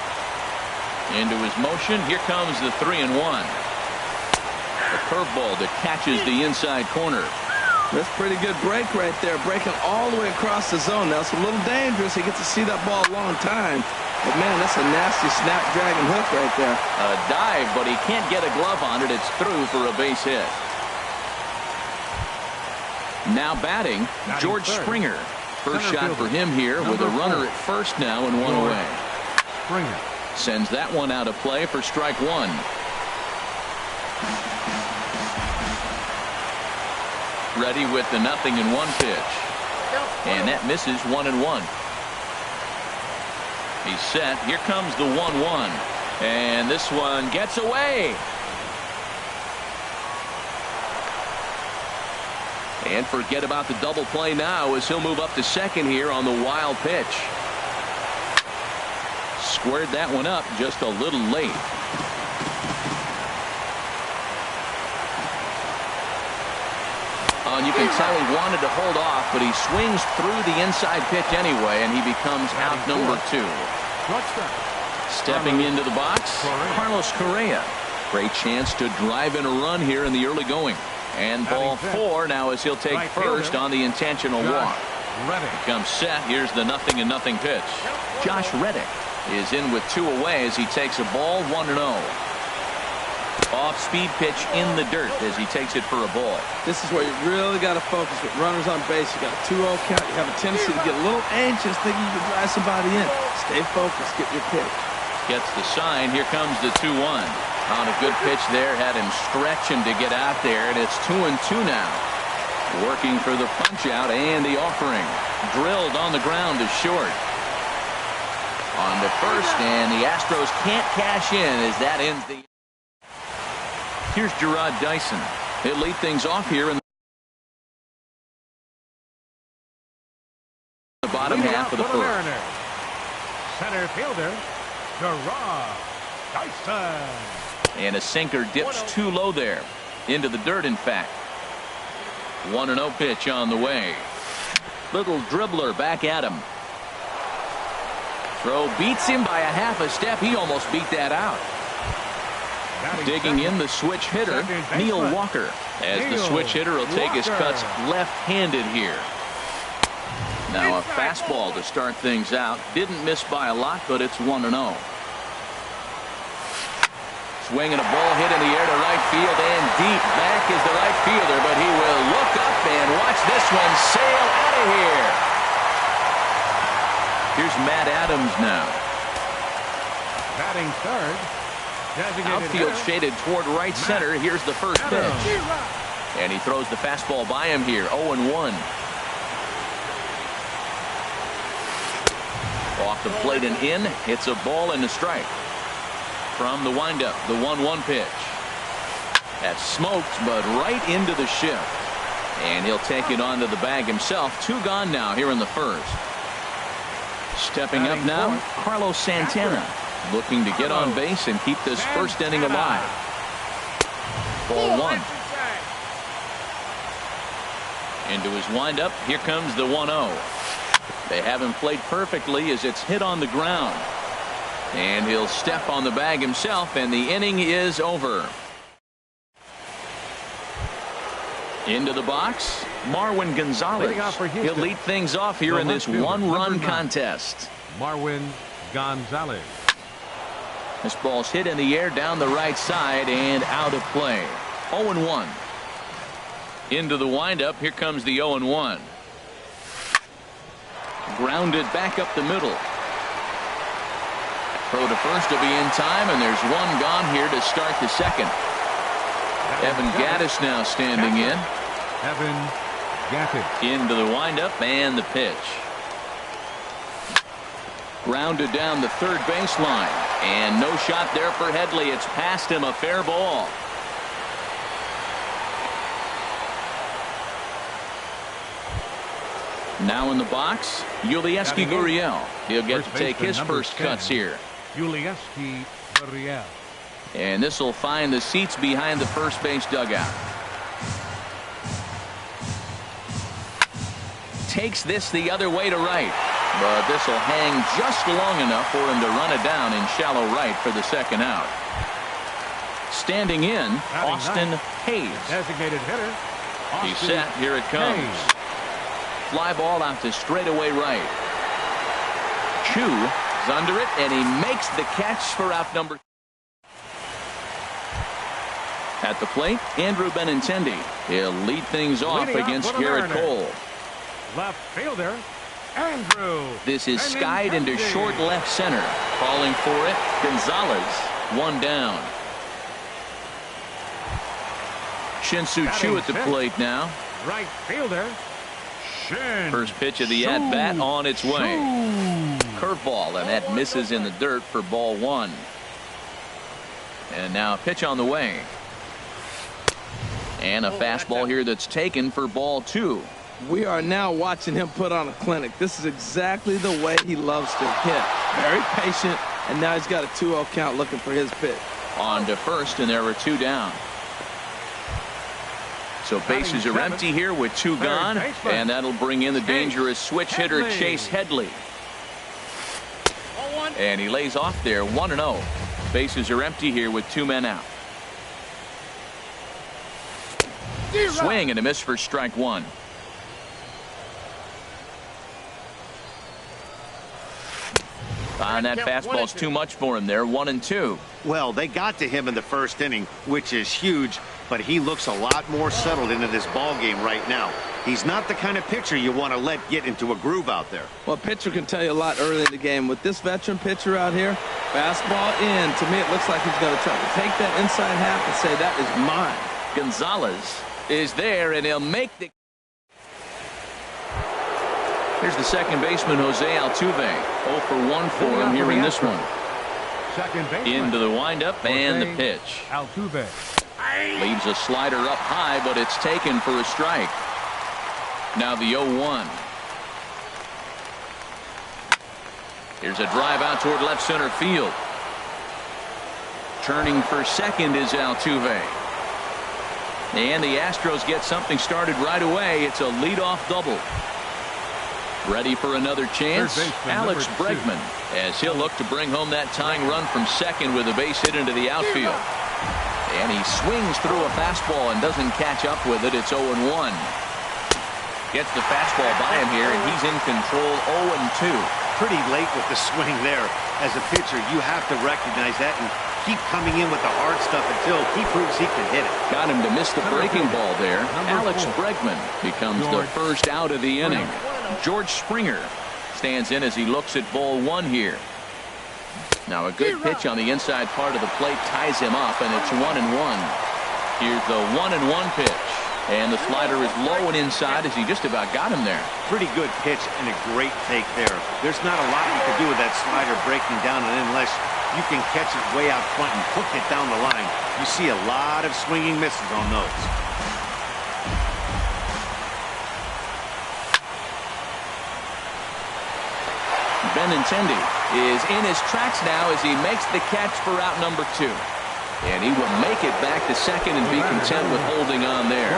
Into his motion. Here comes the 3-1. A curveball that catches the inside corner. That's pretty good break right there. Breaking all the way across the zone. Now it's a little dangerous. He gets to see that ball a long time. But, man, that's a nasty snapdragon hook right there. A dive, but he can't get a glove on it. It's through for a base hit. Now batting, George Springer. First shot for him here with a runner at first now and one away. Springer sends that one out of play for strike one. Ready with the 0-1 pitch. And that misses 1-1. He's set. Here comes the 1-1. And this one gets away. And forget about the double play now as he'll move up to second here on the wild pitch. Squared that one up just a little late. And you can tell he wanted to hold off, but he swings through the inside pitch anyway, and he becomes out number 2. Stepping into the box, Carlos Correa. Great chance to drive in a run here in the early going. And ball 4 now as he'll take first on the intentional walk. Comes set. Here's the 0-0 pitch. Josh Reddick is in with 2 away as he takes a ball. 1-0. Off-speed pitch in the dirt as he takes it for a ball. This is where you really got to focus with runners on base. You got a 2-0 count. You have a tendency to get a little anxious thinking you can drive somebody in. Stay focused. Get your pitch. Gets the sign. Here comes the 2-1. On a good pitch there. Had him stretching to get out there, and it's 2-2 now. Working for the punch out and the offering. Drilled on the ground to short. On to first, and the Astros can't cash in as that ends the... Here's Gerard Dyson. He'll lead things off here in the bottom half of the first. Center fielder, Gerard Dyson. And a sinker dips too low there. Into the dirt, in fact. 1-0 pitch on the way. Little dribbler back at him. Throw beats him by a half a step. He almost beat that out. Digging in the switch hitter, Neil Walker, as the switch hitter will take his cuts left-handed here. Now a fastball to start things out. Didn't miss by a lot, but it's 1-0. Swinging a ball hit in the air to right field, and deep back is the right fielder, but he will look up and watch this one sail out of here. Here's Matt Adams now. Batting third. Outfield shaded toward right center. Here's the first pitch. And he throws the fastball by him here. 0-1. Off the plate and in. It's a ball and a strike. From the windup, the 1-1 pitch. That's smoked, but right into the shift. And he'll take it onto the bag himself. 2 gone now here in the first. Stepping up now, Carlos Santana. Looking to get on base and keep this first inning alive. Ball 1. Into his windup. Here comes the 1-0. They have him played perfectly as it's hit on the ground. And he'll step on the bag himself, and the inning is over. Into the box, Marwin Gonzalez. He'll lead things off here in this one-run contest. Marwin Gonzalez. This ball's hit in the air down the right side and out of play. 0-1. Into the windup. Here comes the 0-1. Grounded back up the middle. Throw to first will be in time, and there's one gone here to start the second. Evan Gattis now standing in. Evan Gattis. Into the windup and the pitch. Grounded down the third baseline. And no shot there for Headley. It's past him, a fair ball. Now in the box, Yulieski Gurriel. He'll get to take his first cuts here. Yulieski Gurriel. And this will find the seats behind the first base dugout. Takes this the other way to right. But this will hang just long enough for him to run it down in shallow right for the second out. Standing in, Austin Hayes. Designated hitter. He's set. Here it comes. Fly ball out to straightaway right. Chu is under it, and he makes the catch for out number. At the plate, Andrew Benintendi. He'll lead things off against Garrett Cole. Left fielder, Andrew. This is skied into short left center. Calling for it, Gonzalez. One down. Shin-Soo Choo at the plate now. Right fielder, Shin. First pitch of the at-bat on its way. Curveball, and that misses in the dirt for ball one. And now a pitch on the way. And a fastball here that's taken for ball two. We are now watching him put on a clinic. This is exactly the way he loves to hit. Very patient, and now he's got a 2-0 count looking for his pitch. On to first, and there were two down. So bases are empty here with two gone, and that'll bring in the dangerous switch hitter Chase Headley. And he lays off there, 1-0. Bases are empty here with two men out. Swing and a miss for strike one. And that fastball's too much for him there. 1-2. Well, they got to him in the first inning, which is huge, but he looks a lot more settled into this ball game right now. He's not the kind of pitcher you want to let get into a groove out there. Well, a pitcher can tell you a lot early in the game. With this veteran pitcher out here, fastball in. To me, it looks like he's going to try to take that inside half and say, that is mine. Gonzalez is there, and he'll make the. Here's the second baseman, Jose Altuve. 0 for 1 for him here in this one. Second baseman. Into the windup and the pitch. Altuve. Leaves a slider up high, but it's taken for a strike. Now the 0-1. Here's a drive out toward left center field. Turning for second is Altuve. And the Astros get something started right away. It's a leadoff double. Ready for another chance, Alex Bregman, as he'll look to bring home that tying run from second with a base hit into the outfield. And he swings through a fastball and doesn't catch up with it. It's 0-1. Gets the fastball by him here, and he's in control. 0-2. Pretty late with the swing there. As a pitcher, you have to recognize that and keep coming in with the hard stuff until he proves he can hit it. Got him to miss the breaking ball there. Alex Bregman becomes the first out of the inning. George Springer stands in as he looks at ball one here. Now a good pitch on the inside part of the plate ties him up, and it's 1-1. Here's the 1-1 pitch. And the slider is low and inside as he just about got him there. Pretty good pitch and a great take there. There's not a lot you can do with that slider breaking down, and unless you can catch it way out front and hook it down the line, you see a lot of swinging misses on those. Benintendi is in his tracks now as he makes the catch for out number 2. And he will make it back to second and be content with holding on there.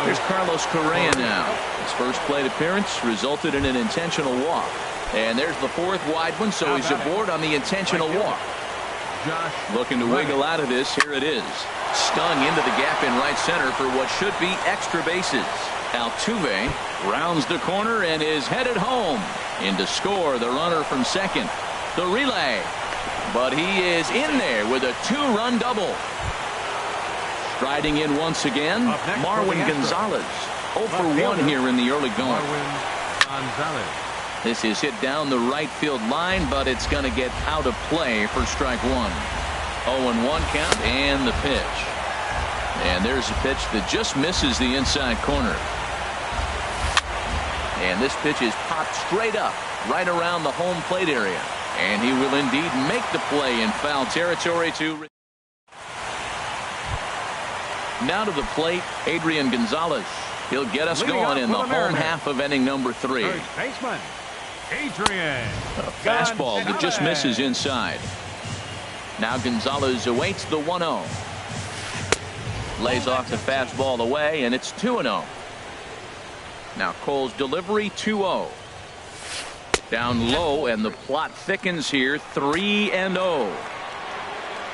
Here's Carlos Correa now. His first plate appearance resulted in an intentional walk. And there's the fourth wide one, so he's aboard on the intentional walk. Looking to wiggle out of this. Here it is. Stung into the gap in right center for what should be extra bases. Altuve rounds the corner and is headed home. In to score the runner from second. The relay. But he is in there with a two-run double. Striding in once again, Marwin Gonzalez. 0 for 1 here in the early going. This is hit down the right field line, but it's going to get out of play for strike one. 0-1 count and the pitch. And there's a pitch that just misses the inside corner. And this pitch is popped straight up right around the home plate area. And he will indeed make the play in foul territory to. Now to the plate, Adrian Gonzalez. He'll get us going in the home half of inning number 3. Third baseman, Adrian. A fastball that just misses inside. Now Gonzalez awaits the 1-0. Lays off the fastball away, and it's 2-0. Now Cole's delivery, 2-0. Down low, and the plot thickens here, 3-0.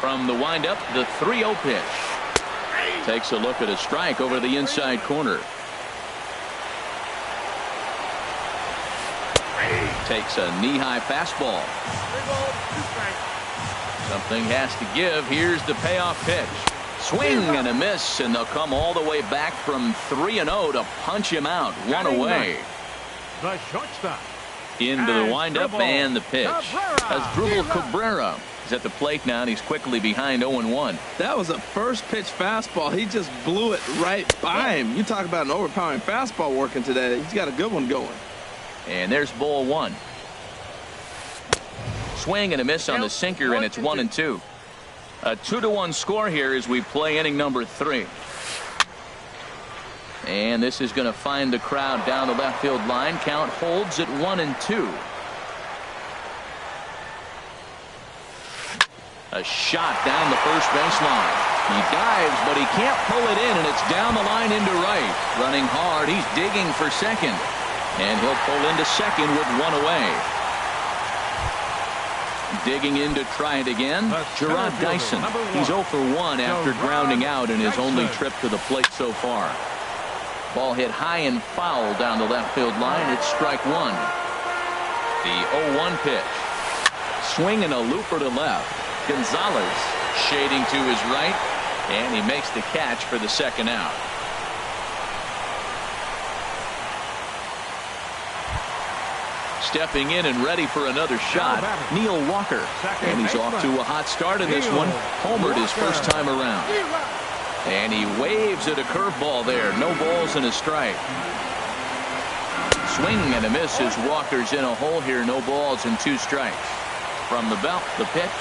From the windup, the 3-0 pitch. Takes a look at a strike over the inside corner. Takes a knee-high fastball. Something has to give. Here's the payoff pitch. Swing and a miss, and they'll come all the way back from 3-0 to punch him out. One away. The shortstop. Into the windup and the pitch. Asdrubal Cabrera is at the plate now, and he's quickly behind 0-1. That was a first pitch fastball. He just blew it right by him. You talk about an overpowering fastball working today. He's got a good one going. And there's ball 1. Swing and a miss on the sinker, and it's 1-2. A 2-1 score here as we play inning number 3. And this is going to find the crowd down the left field line. Count holds at 1-2. A shot down the first baseline. He dives, but he can't pull it in, and it's down the line into right. Running hard, he's digging for second. And he'll pull into second with 1 away. Digging in to try it again, Gerard Dyson. He's 0 for 1 after grounding out in his only trip to the plate so far. Ball hit high and foul down the left field line. It's strike 1. The 0-1 pitch. Swing and a looper to left. Gonzalez shading to his right, and he makes the catch for the second out. Stepping in and ready for another shot, Neil Walker. And he's off to a hot start in this one. Homered his first time around. And he waves at a curveball there. No balls and a strike. Swing and a miss as Walker's in a hole here. No balls and 2 strikes. From the belt, the pitch.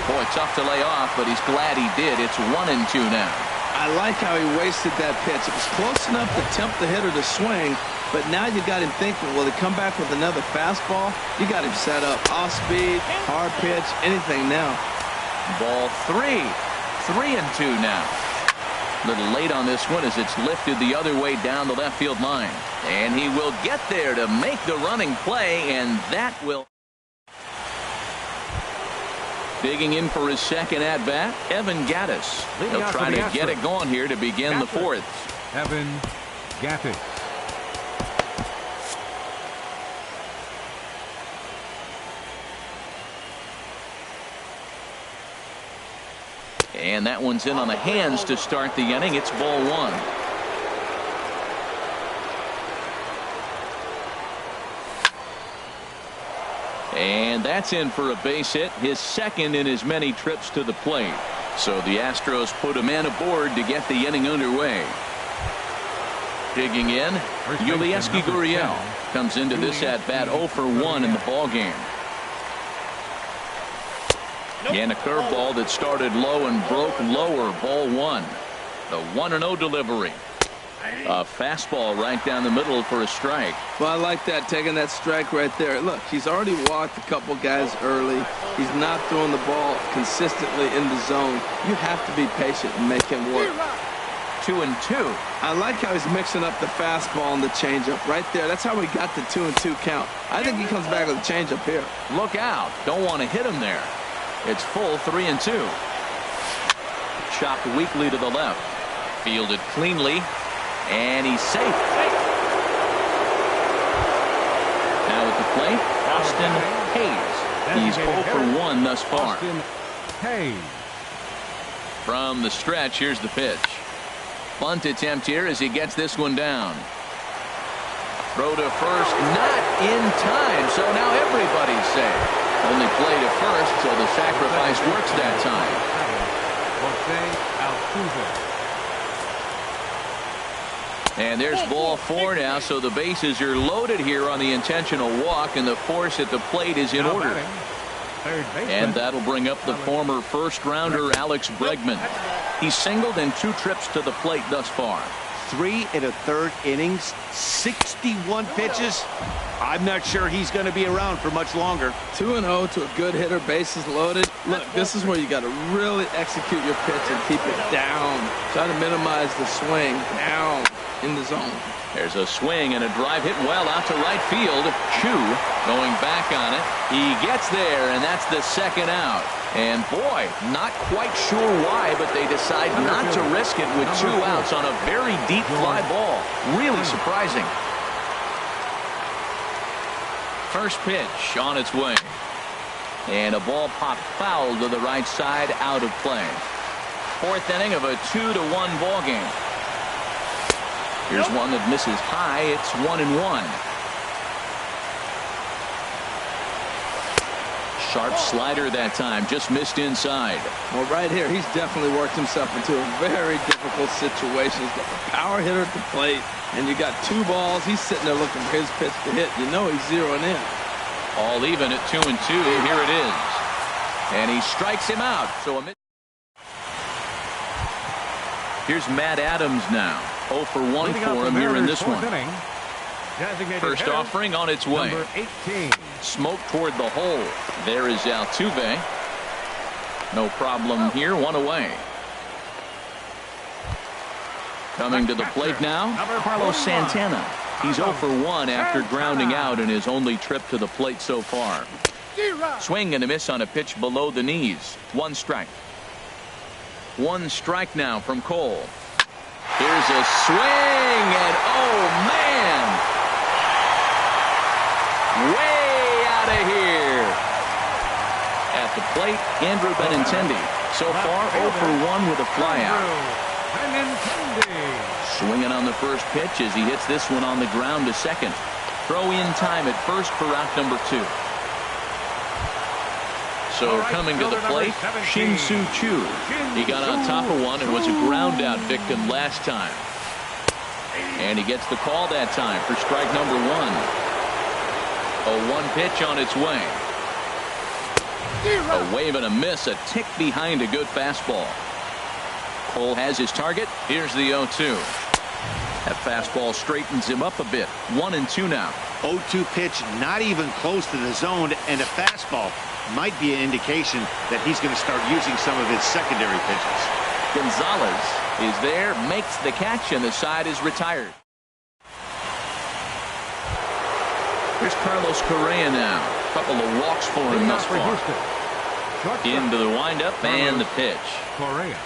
Boy, tough to lay off, but he's glad he did. It's 1-2 now. I like how he wasted that pitch. It was close enough to tempt the hitter to swing, but now you got him thinking, will he come back with another fastball? You got him set up. Off speed, hard pitch, anything now. Ball 3. 3-2 now. A little late on this one as it's lifted the other way down the left field line. And he will get there to make the running play, and that will. Digging in for his second at-bat, Evan Gattis. He'll try to get it going here to begin the 4th. Evan Gattis. And that one's in on the hands to start the inning. It's ball 1. And that's in for a base hit, his second in as many trips to the plate. So the Astros put a man aboard to get the inning underway. Digging in, Yulieski Gurriel comes into this at-bat 0 for 1 in the ballgame. And a curveball that started low and broke lower, ball 1. The 1-0 delivery. A fastball right down the middle for a strike. Well, I like that, taking that strike right there. Look, he's already walked a couple guys early. He's not throwing the ball consistently in the zone. You have to be patient and make him work. 2-2. I like how he's mixing up the fastball and the changeup right there. That's how we got the 2-2 count. I think he comes back with a changeup here. Look out. Don't want to hit him there. It's full 3-2. Chopped weakly to the left. Fielded cleanly. And he's safe. Now at the plate, Austin Hayes. He's 0 for 1 thus far. Hayes. From the stretch, here's the pitch. Bunt attempt here as he gets this one down. Throw to first, not in time, so now everybody's safe. Only play to first, so the sacrifice works that time. And there's ball 4 now, so the bases are loaded here on the intentional walk, and the force at the plate is in order. And that'll bring up the former first-rounder Alex Bregman. He's singled in 2 trips to the plate thus far. 3 1/3 innings, 61 pitches. I'm not sure he's going to be around for much longer. 2-0 to a good hitter, bases loaded. Look, this is where you got to really execute your pitch and keep it down. Try to minimize the swing down in the zone. There's a swing and a drive hit well out to right field. Chu going back on it. He gets there, and that's the second out. And boy, not quite sure why, but they decide not to risk it with 2 outs on a very deep fly ball. Really surprising. First pitch on its way. And a ball popped foul to the right side, out of play. 4th inning of a 2-1 ball game. Here's one that misses high. It's 1-1. Sharp slider that time, just missed inside. Well, right here, he's definitely worked himself into a very difficult situation. He's got the power hitter at the plate, and you got 2 balls. He's sitting there looking for his pitch to hit. You know he's zeroing in. All even at 2-2. Here it is. And he strikes him out. So here's Matt Adams now. 0 for 1 for him here in this one. First offering on its way. Smoke toward the hole. There is Altuve. No problem here. 1 away. Coming to the plate now, Carlos Santana. He's 0 for 1 after grounding out in his only trip to the plate so far. Swing and a miss on a pitch below the knees. 1 strike. 1 strike now from Cole. Here's a swing, and oh man, way out of here. At the plate, Andrew Benintendi. So far 0 for 1 with a flyout. Swinging on the first pitch as he hits this one on the ground to second. Throw in time at first for out number 2. So coming to the plate, Shin-Soo Choo. He got on top of one and was a ground out victim last time. And he gets the call that time for strike number 1. A 1 pitch on its way. A wave and a miss, a tick behind a good fastball. Cole has his target. Here's the 0-2. That fastball straightens him up a bit. 1-2 now. 0-2 pitch, not even close to the zone, and a fastball might be an indication that he's going to start using some of his secondary pitches. Gonzalez is there, makes the catch, and the side is retired. Here's Carlos Correa now. A couple of walks for him thus far. Into the windup and the pitch. Correa.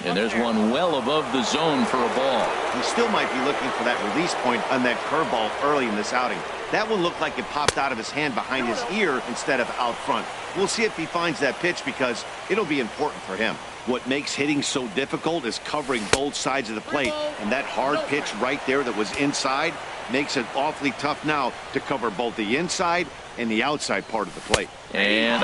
And there's one well above the zone for a ball. He still might be looking for that release point on that curveball early in this outing. That one looked like it popped out of his hand behind his ear instead of out front. We'll see if he finds that pitch because it'll be important for him. What makes hitting so difficult is covering both sides of the plate. And that hard pitch right there that was inside makes it awfully tough now to cover both the inside and the outside part of the plate. And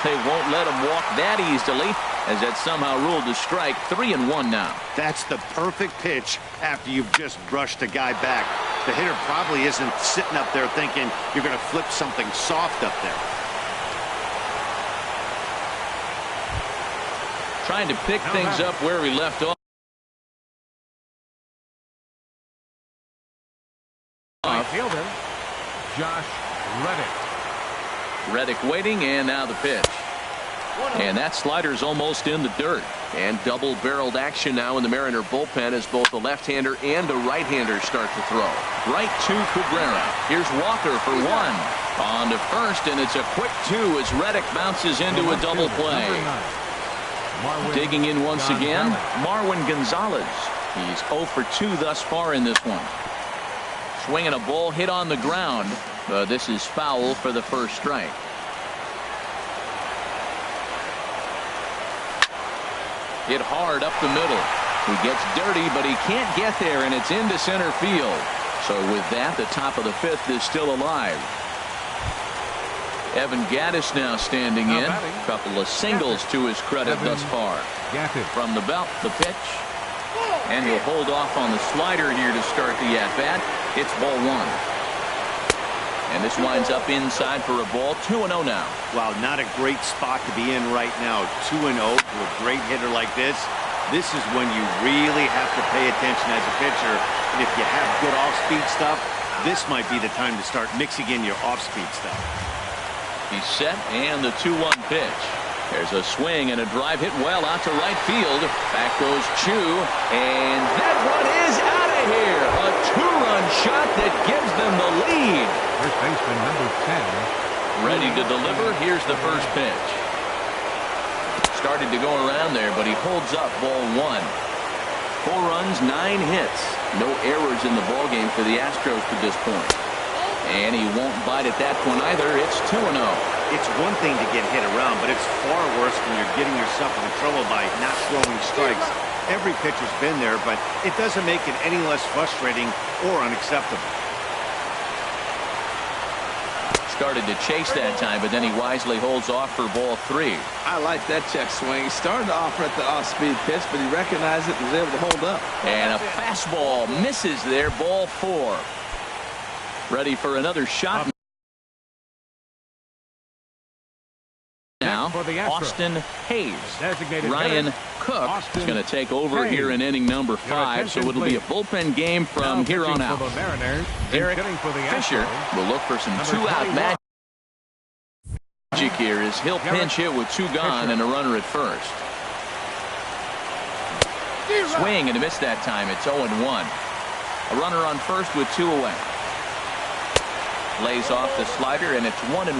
they won't let him walk that easily, as that somehow ruled a strike. 3-1 now. That's the perfect pitch after you've just brushed a guy back. The hitter probably isn't sitting up there thinking you're going to flip something soft up there. Trying to pick things up where we left off. Fielder, Josh Reddick. Reddick waiting, and now the pitch. And that slider's almost in the dirt. And double-barreled action now in the Mariner bullpen as both a left-hander and a right-hander start to throw. Right to Cabrera. Here's Walker for one. On to first, and it's a quick two as Reddick bounces into a double play. Digging in once again, Marwin Gonzalez. He's 0 for 2 thus far in this one. Swinging a ball hit on the ground. This is foul for the first strike. Hit hard up the middle. He gets dirty, but he can't get there, and it's into center field. So with that, the top of the 5th is still alive. Evan Gattis now standing in. A couple of singles to his credit thus far. From the belt, the pitch. And he'll hold off on the slider here to start the at-bat. It's ball 1. And this winds up inside for a ball. 2-0 now. Wow, not a great spot to be in right now. 2-0 to a great hitter like this. This is when you really have to pay attention as a pitcher. And if you have good off-speed stuff, this might be the time to start mixing in your off-speed stuff. He's set, and the 2-1 pitch. There's a swing and a drive hit well out to right field. Back goes Chu, and that one is out of here. A 2-run shot that gives them the lead. First baseman number 10. Ready to deliver. Here's the first pitch. Started to go around there, but he holds up ball 1. 4 runs, 9 hits. No errors in the ballgame for the Astros to this point. And he won't bite at that one either. It's 2-0. It's one thing to get hit around, but it's far worse when you're getting yourself into trouble by not throwing strikes. Every pitcher's been there, but it doesn't make it any less frustrating or unacceptable. Started to chase that time, but then he wisely holds off for ball 3. I like that check swing. He started off at the off-speed pitch, but he recognized it and was able to hold up. And a fastball misses there, ball 4. Ready for another shot. Now, Austin Hayes. Ryan Cook is going to take over here in inning number 5, so it'll be a bullpen game from here on out. Eric Fisher will look for some 2-out magic here as he'll pinch hit with 2 gone and a runner at first. Swing and a miss that time. It's 0-1. A runner on first with 2 away. Lays off the slider, and it's 1-1.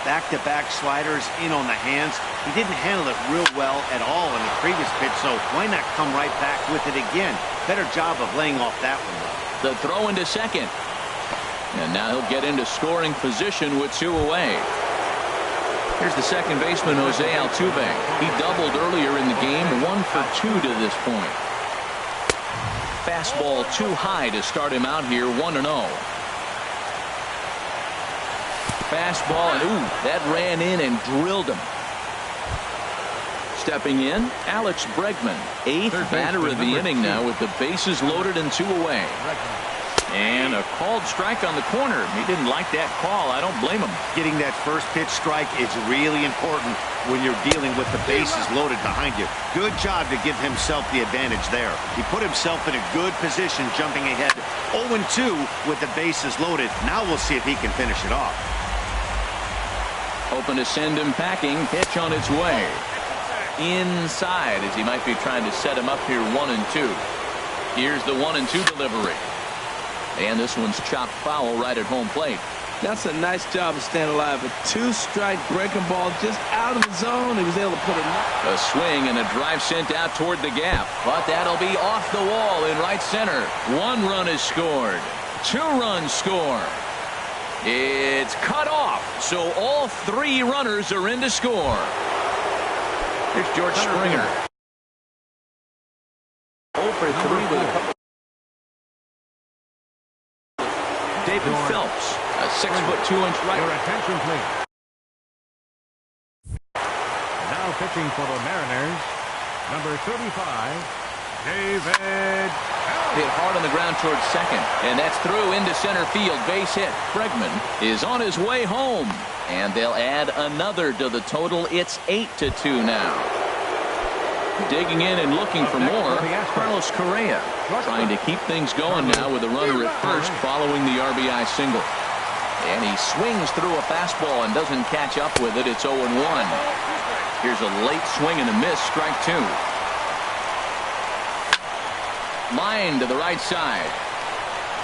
Back-to-back sliders in on the hands. He didn't handle it real well at all in the previous pitch, so why not come right back with it again? Better job of laying off that one. The throw into second. And now he'll get into scoring position with 2 away. Here's the second baseman, Jose Altuve. He doubled earlier in the game, 1 for 2 to this point. Fastball too high to start him out here, 1-0. Fastball, and ooh, that ran in and drilled him. Stepping in, Alex Bregman, 8th batter of the inning now with the bases loaded and 2 away. And a called strike on the corner. He didn't like that call. I don't blame him. Getting that first pitch strike is really important when you're dealing with the bases loaded behind you. Good job to give himself the advantage there. He put himself in a good position jumping ahead 0-2 with the bases loaded. Now we'll see if he can finish it off. Hoping to send him packing. Pitch on its way. Inside as he might be trying to set him up here 1-2. Here's the 1-2 delivery. And this one's chopped foul right at home plate. That's a nice job of staying alive. A 2-strike breaking ball just out of the zone. He was able to put it in. A swing and a drive sent out toward the gap. But that'll be off the wall in right center. 1 run is scored. 2 runs score. It's cut off. So all 3 runners are in to score. Here's George Springer. 0 for 3 with a couple. David Phelps, a 6'2" right. Your attention, please. Now pitching for the Mariners, number 35, David. Hit hard on the ground towards second, and that's through into center field. Base hit. Bregman is on his way home, and they'll add another to the total. It's 8-2 now. Digging in and looking for more, Carlos Correa trying to keep things going now with a runner at first following the RBI single. And he swings through a fastball and doesn't catch up with it. It's 0-1. Here's a late swing and a miss, strike 2. Line to the right side.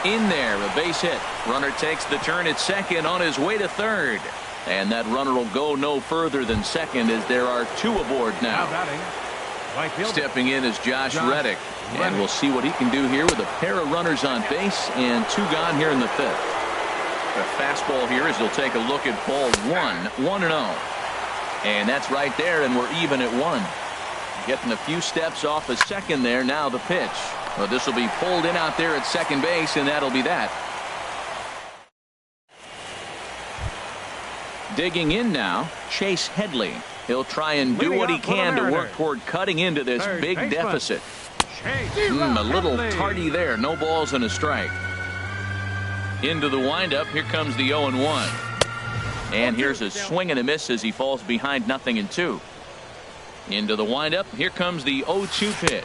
In there, a base hit. Runner takes the turn at second on his way to third. And that runner will go no further than second as there are two aboard now. Stepping in is Josh Reddick. And we'll see what he can do here with a pair of runners on base and two gone here in the fifth. The fastball here as he'll take a look at ball 1-0. And that's right there, and we're even at 1. Getting a few steps off a second there. Now the pitch. Well, this will be pulled in out there at second base, and that'll be that. Digging in now, Chase Headley. He'll try and do what he can to work toward cutting into this big deficit. A little tardy there. No balls and a strike. Into the windup. Here comes the 0-1. And here's a swing and a miss as he falls behind 0-2. Into the windup. Here comes the 0-2 pitch.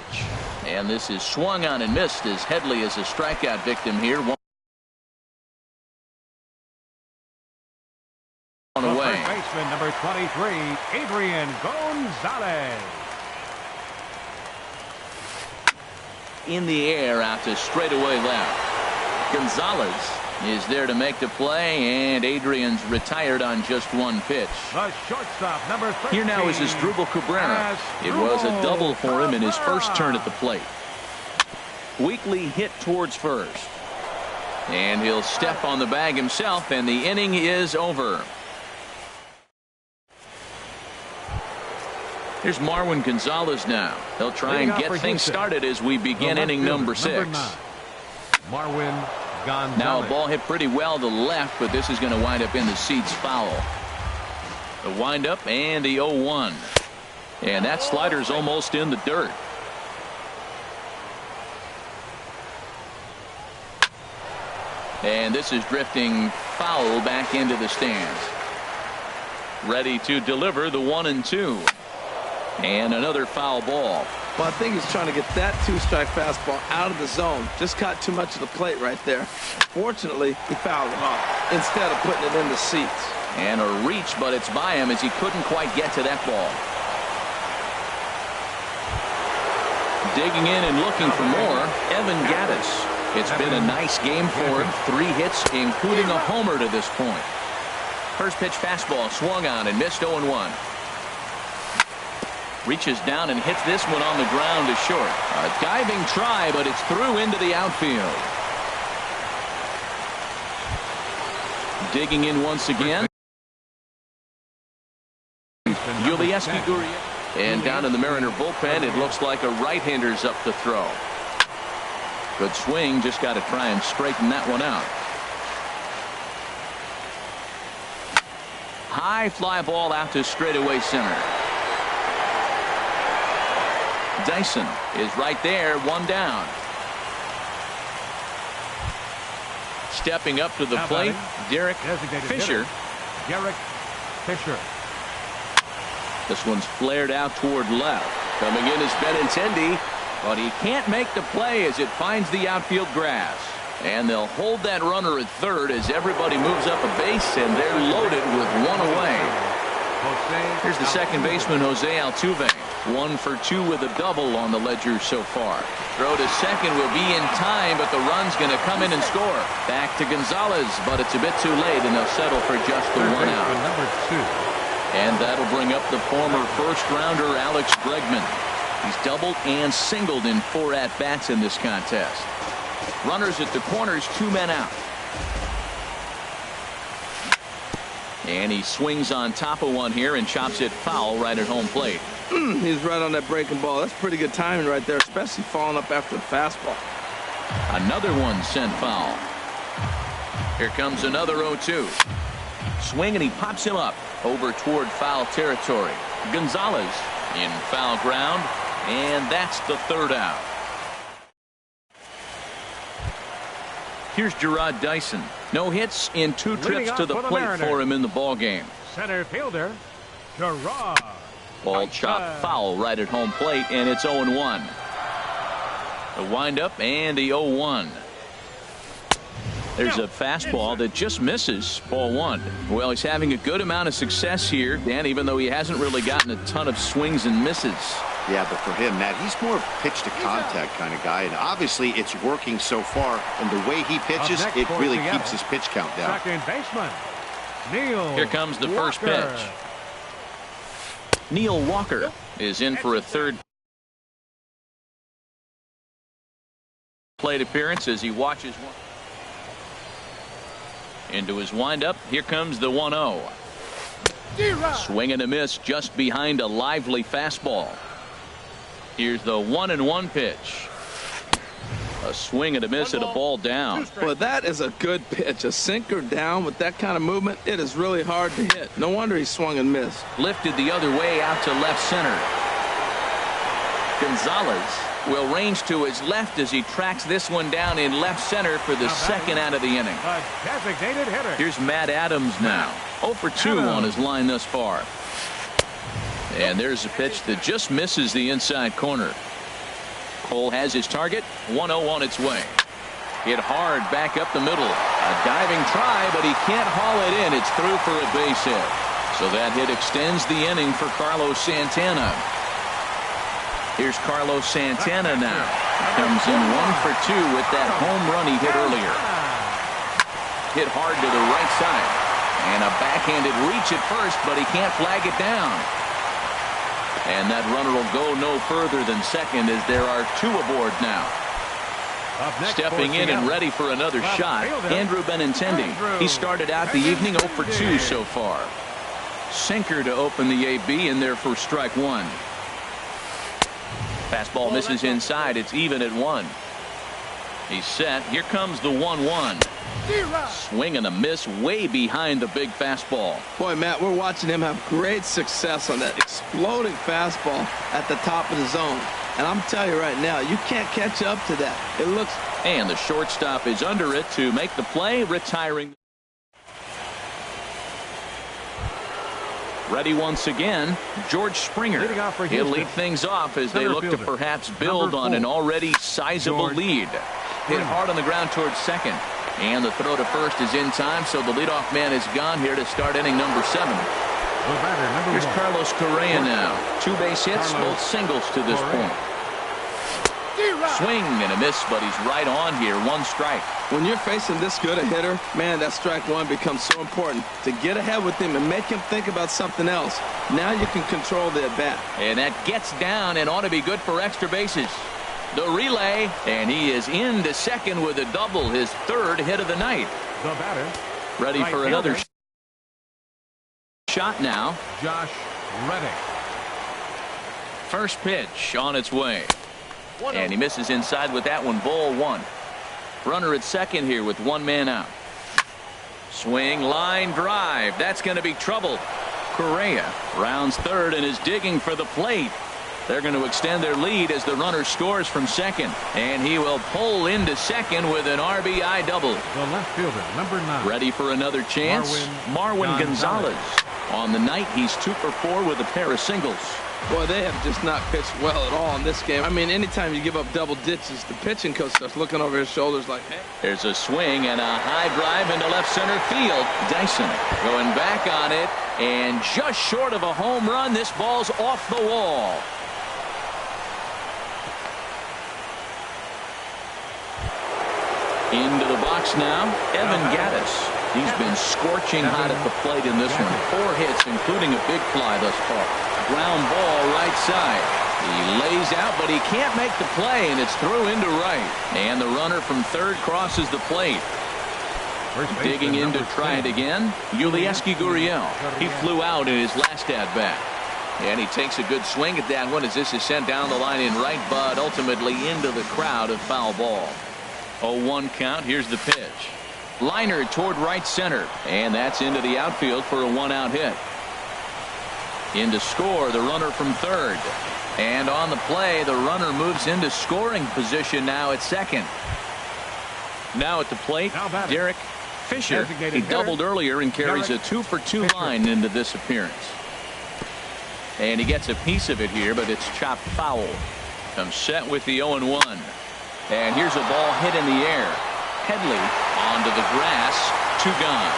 And this is swung on and missed as Headley is a strikeout victim here. One away. First baseman number 23, Adrian Gonzalez. In the air out to straightaway left. Gonzalez is there to make the play, and Adrian's retired on just one pitch. The shortstop, number 13. Here now is Asdrubal Cabrera. It was a double for him in his first turn at the plate. Weakly hit towards first. And he'll step on the bag himself, and the inning is over. Here's Marwin Gonzalez now. He'll try and get things started as we begin inning number 6. Marwin Gonzalez. Now a ball hit pretty well to left, but this is going to wind up in the seats foul. The windup and the 0-1. And that slider's almost in the dirt. And this is drifting foul back into the stands. Ready to deliver the 1-2. And another foul ball. Well, I think he's trying to get that two-strike fastball out of the zone. Just caught too much of the plate right there. Fortunately, he fouled it off instead of putting it in the seats. And a reach, but it's by him as he couldn't quite get to that ball. Digging in and looking for more, Evan Gattis. It's been a nice game for him. 3 hits, including a homer to this point. First pitch fastball swung on and missed 0-1. Reaches down and hits this one on the ground to short. A diving try, but it's through into the outfield. Digging in once again. Yulieski Gurriel. And down in the Mariner bullpen, it looks like a right-hander's up to throw. Good swing, just got to try and straighten that one out. High fly ball out to straightaway center. Dyson is right there, 1 down. Stepping up to the plate, Derek Fisher. Derek Fisher. This one's flared out toward left. Coming in is Benintendi, but he can't make the play as it finds the outfield grass. And they'll hold that runner at third as everybody moves up a base, and they're loaded with 1 away. Here's the second baseman, Jose Altuve. 1 for 2 with a double on the ledger so far. Throw to second will be in time, but the run's going to come in and score. Back to Gonzalez, but it's a bit too late, and they'll settle for just the 1 out. Number 2. And that'll bring up the former first-rounder Alex Bregman. He's doubled and singled in 4 at-bats in this contest. Runners at the corners, 2 men out. And he swings on top of one here and chops it foul right at home plate. He's right on that breaking ball. That's pretty good timing right there, especially falling up after the fastball. Another one sent foul. Here comes another 0-2. Swing, and he pops him up over toward foul territory. Gonzalez in foul ground, and that's the 3rd out. Here's Gerard Dyson. No hits in 2 trips to the plate for him in the ball game. Center fielder, Gerard. Ball chopped foul right at home plate, and it's 0-1. The windup and the 0-1. There's a fastball that just misses. Ball 1. Well, he's having a good amount of success here, Dan, even though he hasn't really gotten a ton of swings and misses. Yeah, but for him, Matt, he's more of a pitch-to-contact kind of guy, and obviously it's working so far, and the way he pitches, it really keeps his pitch count down. Second baseman, Neil Here comes the first pitch. Neil Walker is in for a third plate appearance as he watches one. Into his windup. Here comes the 1-0. Swing and a miss just behind a lively fastball. Here's the 1-1 pitch. A swing and a miss at a ball down. Well, that is a good pitch. A sinker down with that kind of movement, it is really hard to hit. No wonder he swung and missed. Lifted the other way out to left center. Gonzalez will range to his left as he tracks this one down in left center for the second out of the inning. A designated hitter. Here's Matt Adams now. 0 for 2 on his line thus far. And there's a pitch that just misses the inside corner. Cole has his target. 1-0 on its way. Hit hard back up the middle. A diving try, but he can't haul it in. It's through for a base hit. So that hit extends the inning for Carlos Santana. Here's Carlos Santana now. Comes in 1 for 2 with that home run he hit earlier. Hit hard to the right side. And a backhanded reach at first, but he can't flag it down. And that runner will go no further than second as there are 2 aboard now. Stepping in and ready for another shot, Andrew Benintendi. He started out the evening 0 for 2 so far. Sinker to open the AB in there for strike 1. Fastball misses inside. It's even at 1. He's set. Here comes the 1-1. Swing and a miss way behind the big fastball. Boy, Matt, we're watching him have great success on that exploding fastball at the top of the zone. And I'm telling you right now, you can't catch up to that. It looks... And the shortstop is under it to make the play, retiring. Ready once again, George Springer. He'll lead things off as they look to perhaps build on an already sizable lead. Hit hard on the ground towards second. And the throw to first is in time, so the leadoff man is gone here to start inning number 7. Here's Carlos Correa now. 2 base hits, both singles to this point. Swing and a miss, but he's right on here. 1 strike. When you're facing this good a hitter, man, that strike 1 becomes so important to get ahead with him and make him think about something else. Now you can control the at-bat. And that gets down and ought to be good for extra bases. The relay, and he is into second with a double, his 3rd hit of the night. The batter. Ready for another shot now. Josh Reddick. First pitch on its way. And he misses inside with that one. Ball 1. Runner at second here with 1 man out. Swing, line drive. That's going to be trouble. Correa rounds third and is digging for the plate. They're going to extend their lead as the runner scores from second. And he will pull into second with an RBI double. The left fielder, number 9. Ready for another chance. Marwin Gonzalez. On the night, he's 2 for 4 with a pair of singles. Boy, they have just not pitched well at all in this game. I mean, anytime you give up double digits, the pitching coach starts looking over his shoulders like, hey. There's a swing and a high drive into left center field. Dyson going back on it, and just short of a home run, this ball's off the wall. Into the box now, Evan Gattis. He's been scorching hot at the plate in this one. 4 hits, including a big fly thus far. Ground ball right side. He lays out, but he can't make the play, and it's through into right. And the runner from third crosses the plate. Digging in to try it again, Yulieski Gurriel. He flew out in his last at-bat. And he takes a good swing at that one as this is sent down the line in right, but ultimately into the crowd of foul ball. 0-1 count. Here's the pitch. Liner toward right center, and that's into the outfield for a 1-out hit. In to score, the runner from third. And on the play, the runner moves into scoring position now at second. Now at the plate, Derek Fisher. He doubled earlier and carries a 2 for 2 line into this appearance. And he gets a piece of it here, but it's chopped foul. Comes set with the 0-1. And here's a ball hit in the air. Headley onto the grass, 2 gone.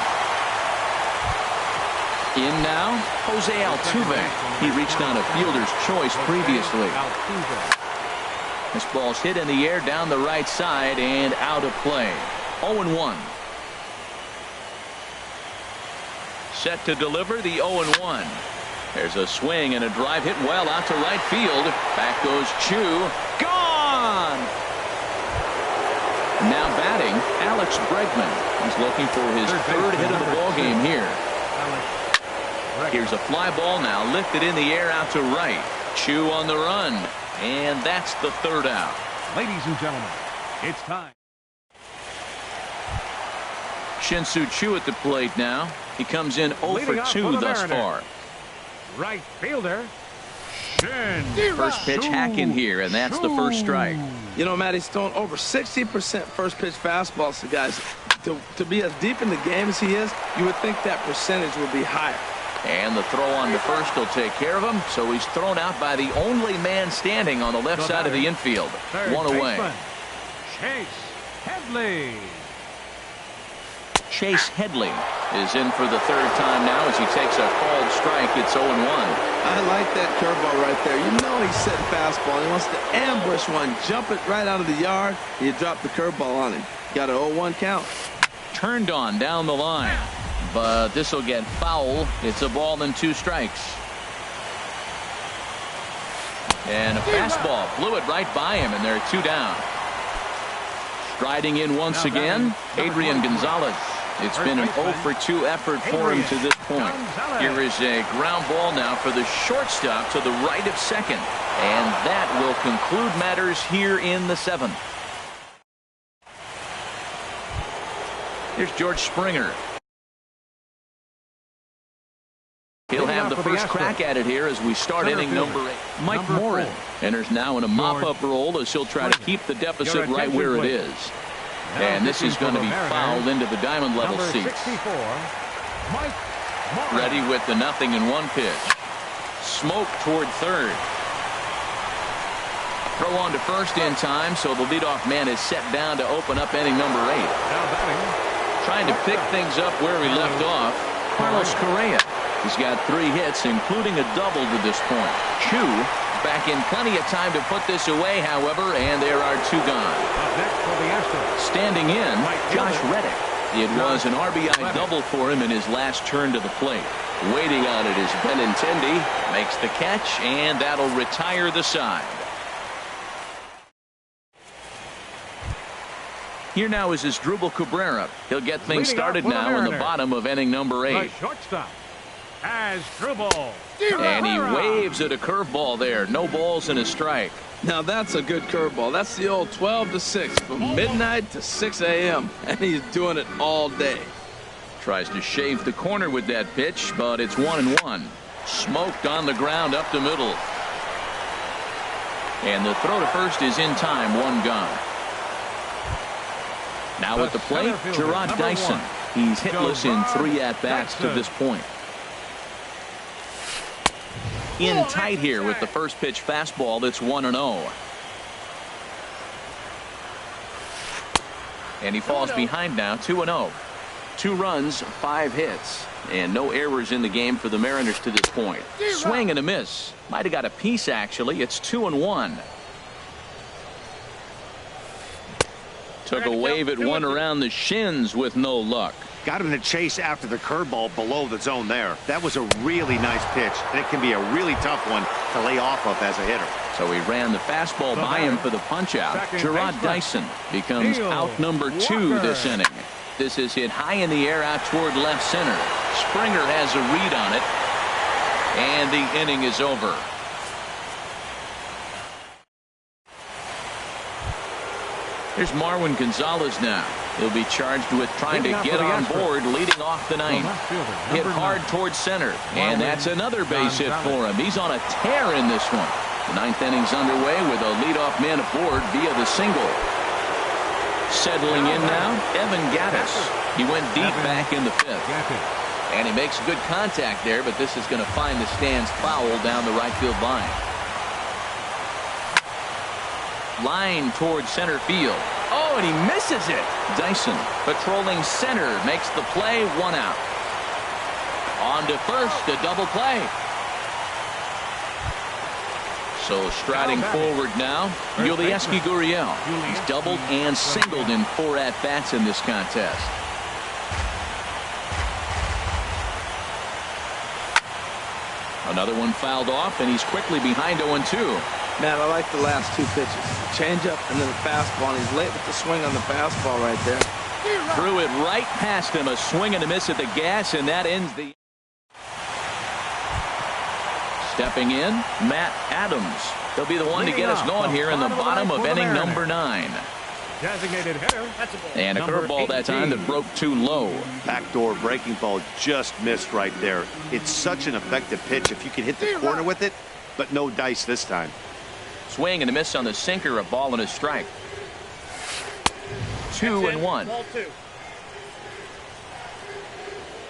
In now, Jose Altuve. He reached on a fielder's choice previously. This ball's hit in the air down the right side and out of play. 0-1. Set to deliver the 0-1. There's a swing and a drive hit well out to right field. Back goes Chu. Gone! Now batting, Alex Bregman. He's looking for his third hit of the ball game here. Here's a fly ball now lifted in the air out to right. Chu on the run. And that's the third out. Ladies and gentlemen, it's time. Shin-Soo Choo at the plate now. He comes in 0 for 2 thus far. Right fielder. First pitch hack in here, and that's the first strike. You know, Matt, he's thrown over 60% first pitch fastballs to guys. To be as deep in the game as he is, you would think that percentage would be higher. And the throw on to first will take care of him, so he's thrown out by the only man standing on the left side of the infield. One away. Chase Headley. Chase Headley is in for the third time now as he takes a called strike. It's 0-1. I like that curveball right there. You know he's setting fastball. He wants to ambush one, jump it right out of the yard. You drop the curveball on him. Got an 0-1 count. Turned on down the line, but this will get foul. It's a ball and 2 strikes. And a fastball blew it right by him, and there are 2 down. Striding in once again, Adrian Gonzalez. It's been an 0 for 2 effort for him to this point. Here is a ground ball now for the shortstop to the right of second. And that will conclude matters here in the 7th. Here's George Springer. He'll have the first crack at it here as we start inning number 8. Mike Morin enters now in a mop-up role as he'll try to keep the deficit right where it is. And this is going to be fouled into the diamond level seats. Ready with the 0-1 pitch. Smoke toward third. Throw on to first in time, so the leadoff man is set down to open up inning number 8. Trying to pick things up where we left off, Carlos Correa. He's got 3 hits, including a double to this point. Chu back in plenty of time to put this away, however, and there are 2 gone. Standing in, Josh Reddick. It was an RBI double for him in his last turn to the plate. Waiting on it is Benintendi. Makes the catch, and that'll retire the side. Here now is Asdrubal Cabrera. He'll get things started now in the bottom of inning number 8. Shortstop, Asdrubal. And he waves at a curveball there. No balls and a strike. Now that's a good curveball. That's the old 12 to 6 from midnight to 6 a.m. and he's doing it all day. Tries to shave the corner with that pitch, but it's 1-1. Smoked on the ground up the middle. And the throw to first is in time. 1 gone. Now at the plate, Gerard Dyson. He's hitless in 3 at-bats to this point. In tight here with the first pitch fastball. That's 1-0. And he falls behind now, 2-0. 2 runs, 5 hits, and no errors in the game for the Mariners to this point. Swing and a miss. Might have got a piece, actually. It's 2-1. Took a wave at one around the shins with no luck. Got him to chase after the curveball below the zone there. That was a really nice pitch, and it can be a really tough one to lay off of as a hitter. So he ran the fastball by him for the punch-out. Gerard Dyson becomes out number 2 this inning. This is hit high in the air out toward left center. Springer has a read on it, and the inning is over. Here's Marwin Gonzalez now. He'll be charged with trying to get on board leading off the 9th. Hit hard towards center, and that's another base hit for him. He's on a tear in this one. The 9th inning's underway with a leadoff man aboard via the single. Settling in now, Evan Gattis. He went deep back in the 5th. And he makes good contact there, but this is going to find the stands foul down the right field line. Line towards center field. Oh, and he misses it. Dyson patrolling center makes the play. 1 out. On to first, a double play. So striding forward now, Yulieski Gurriel. He's doubled and singled in 4 at-bats in this contest. Another one fouled off, and he's quickly behind 0-2. Man, I like the last 2 pitches. Change-up and then the fastball, and he's late with the swing on the fastball right there. Threw it right past him, a swing and a miss at the gas, and that ends the... Stepping in, Matt Adams. He'll be the one to get us going here in the bottom of inning number 9. Designated hitter. And a curveball that time that broke too low. Backdoor breaking ball just missed right there. It's such an effective pitch if you can hit the corner with it, but no dice this time. Swing and a miss on the sinker, a ball and a strike. 2-1.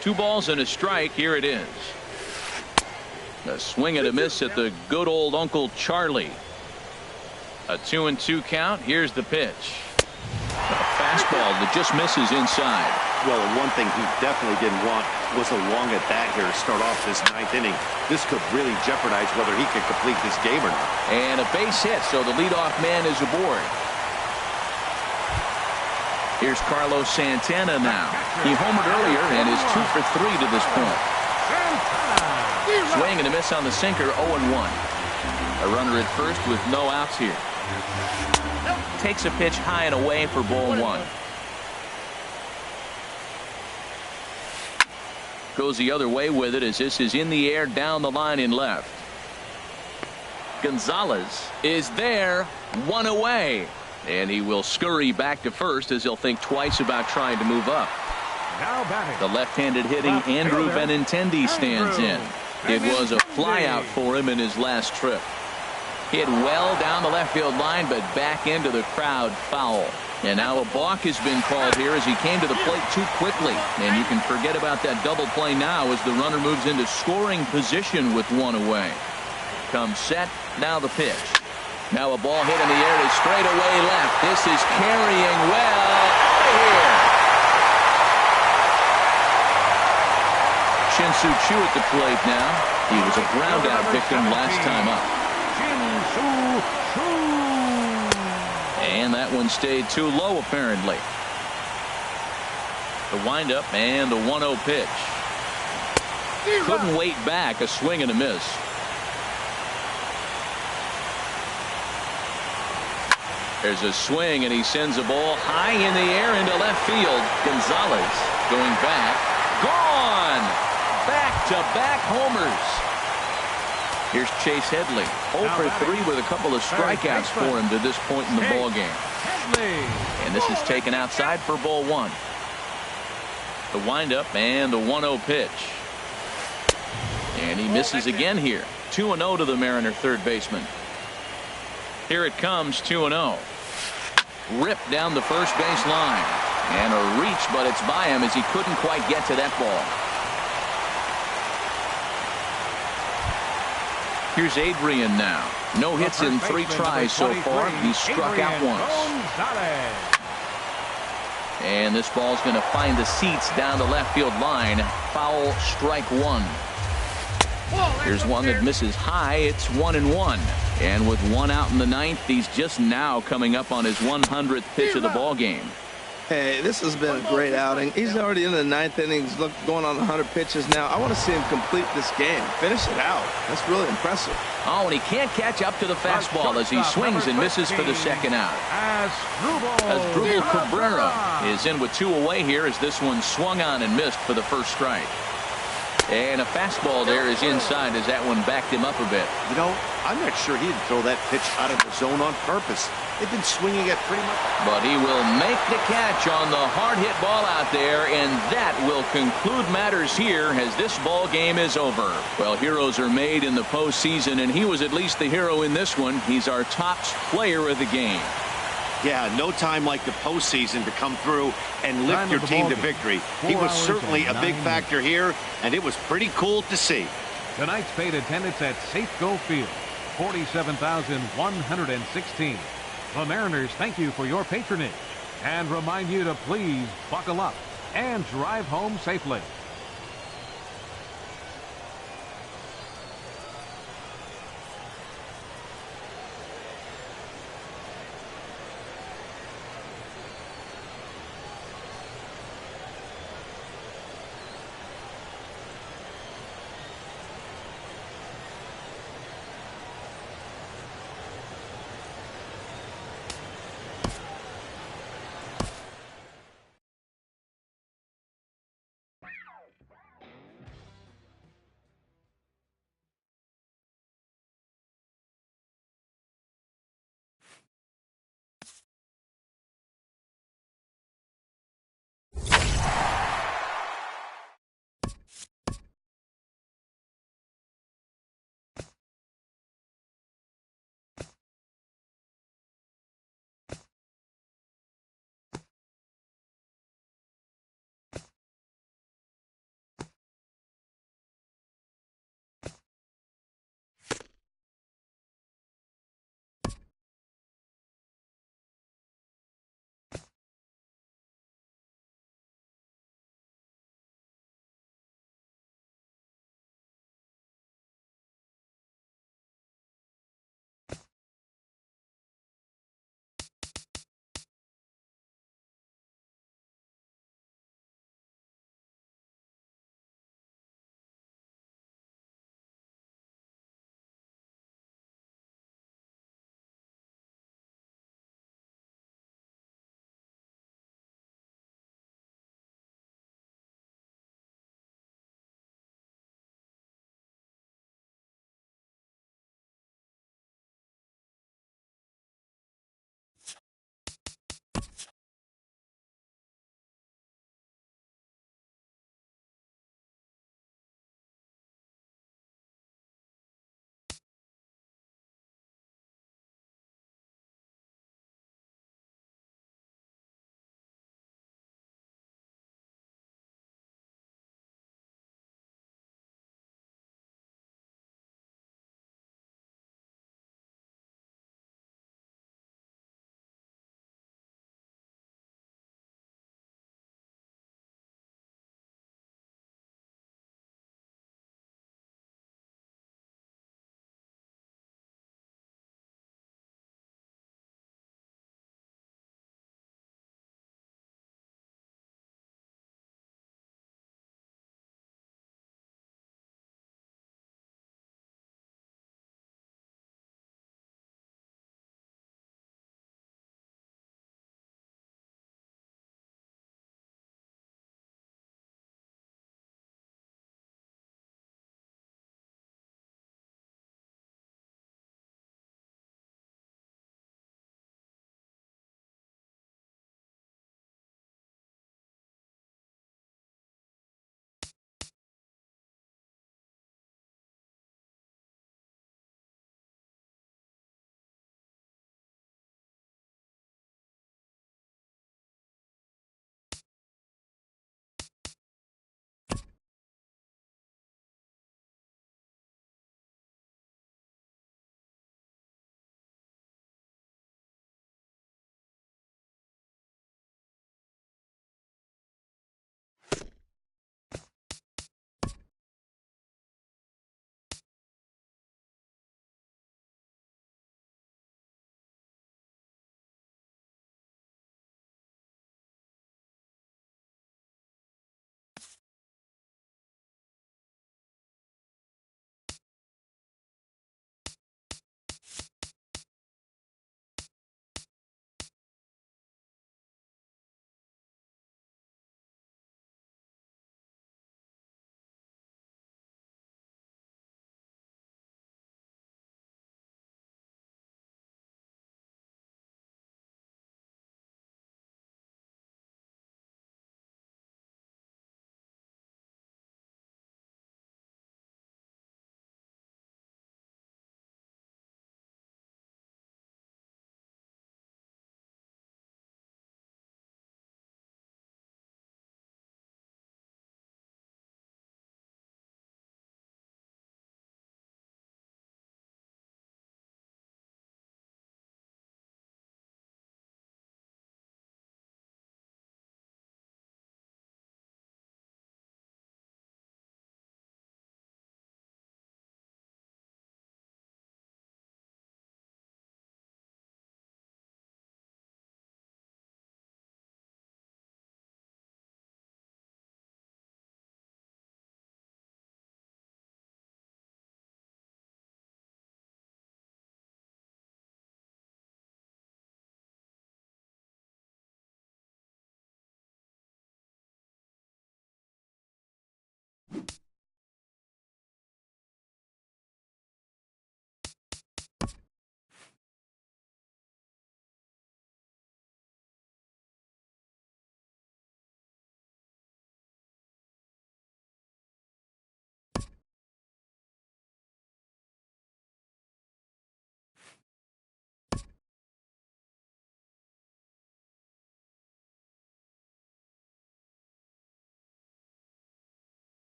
2 balls and a strike. Here it is. A swing and a miss at the good old Uncle Charlie. A 2-2 count. Here's the pitch. A fastball that just misses inside. Well, and one thing he definitely didn't want was a long at bat here to start off this 9th inning. This could really jeopardize whether he could complete this game or not. And a base hit, so the leadoff man is aboard. Here's Carlos Santana now. He homered earlier and is 2 for 3 to this point. Swing and a miss on the sinker, 0-1. A runner at first with no outs here. Takes a pitch high and away for ball 1. Goes the other way with it as this is in the air down the line in left. Gonzalez is there, 1 away. And he will scurry back to first as he'll think twice about trying to move up. Now batting. The left-handed hitting Andrew Benintendi stands in. It was a flyout for him in his last trip. Hit well down the left field line, but back into the crowd foul. And now a balk has been called here as he came to the plate too quickly. And you can forget about that double play now as the runner moves into scoring position with 1 away. Comes set, now the pitch. Now a ball hit in the air to straightaway left. This is carrying well here. Shin-Soo Choo at the plate now. He was a ground out victim last time up. And that one stayed too low apparently. The windup and the 1-0 pitch. Couldn't wait back, a swing and a miss. There's a swing and he sends a ball high in the air into left field. Gonzalez going back. Gone! Back-to-back homers. Here's Chase Headley. 0 for 3 with a couple of strikeouts for him to this point in the ball game. And this is taken outside for ball 1. The windup and the 1-0 pitch. And he misses again here. 2-0 to the Mariner third baseman. Here it comes, 2-0. Ripped down the first base line. And a reach, but it's by him as he couldn't quite get to that ball. Here's Adrian now. No hits in 3 tries so far. He struck out once. And this ball's going to find the seats down the left field line. Foul, strike 1. Here's one that misses high. It's 1-1. And with 1 out in the 9th, he's just now coming up on his 100th pitch of the ball game. Hey, this has been a great outing. He's already in the 9th inning. He's going on 100 pitches now. I want to see him complete this game. Finish it out. That's really impressive. Oh, and he can't catch up to the fastball as he swings and misses for the second out. Asdrubal Cabrera is in with 2 away here as this one swung on and missed for the first strike. And a fastball there is inside as that one backed him up a bit. You know, I'm not sure he'd throw that pitch out of the zone on purpose. They've been swinging it pretty much. But he will make the catch on the hard hit ball out there, and that will conclude matters here as this ball game is over. Well, heroes are made in the postseason, and he was at least the hero in this one. He's our top player of the game. Yeah, no time like the postseason to come through and lift your team to victory. He was certainly a big factor here, and it was pretty cool to see. Tonight's paid attendance at Safeco Field, 47,116. The Mariners thank you for your patronage and remind you to please buckle up and drive home safely.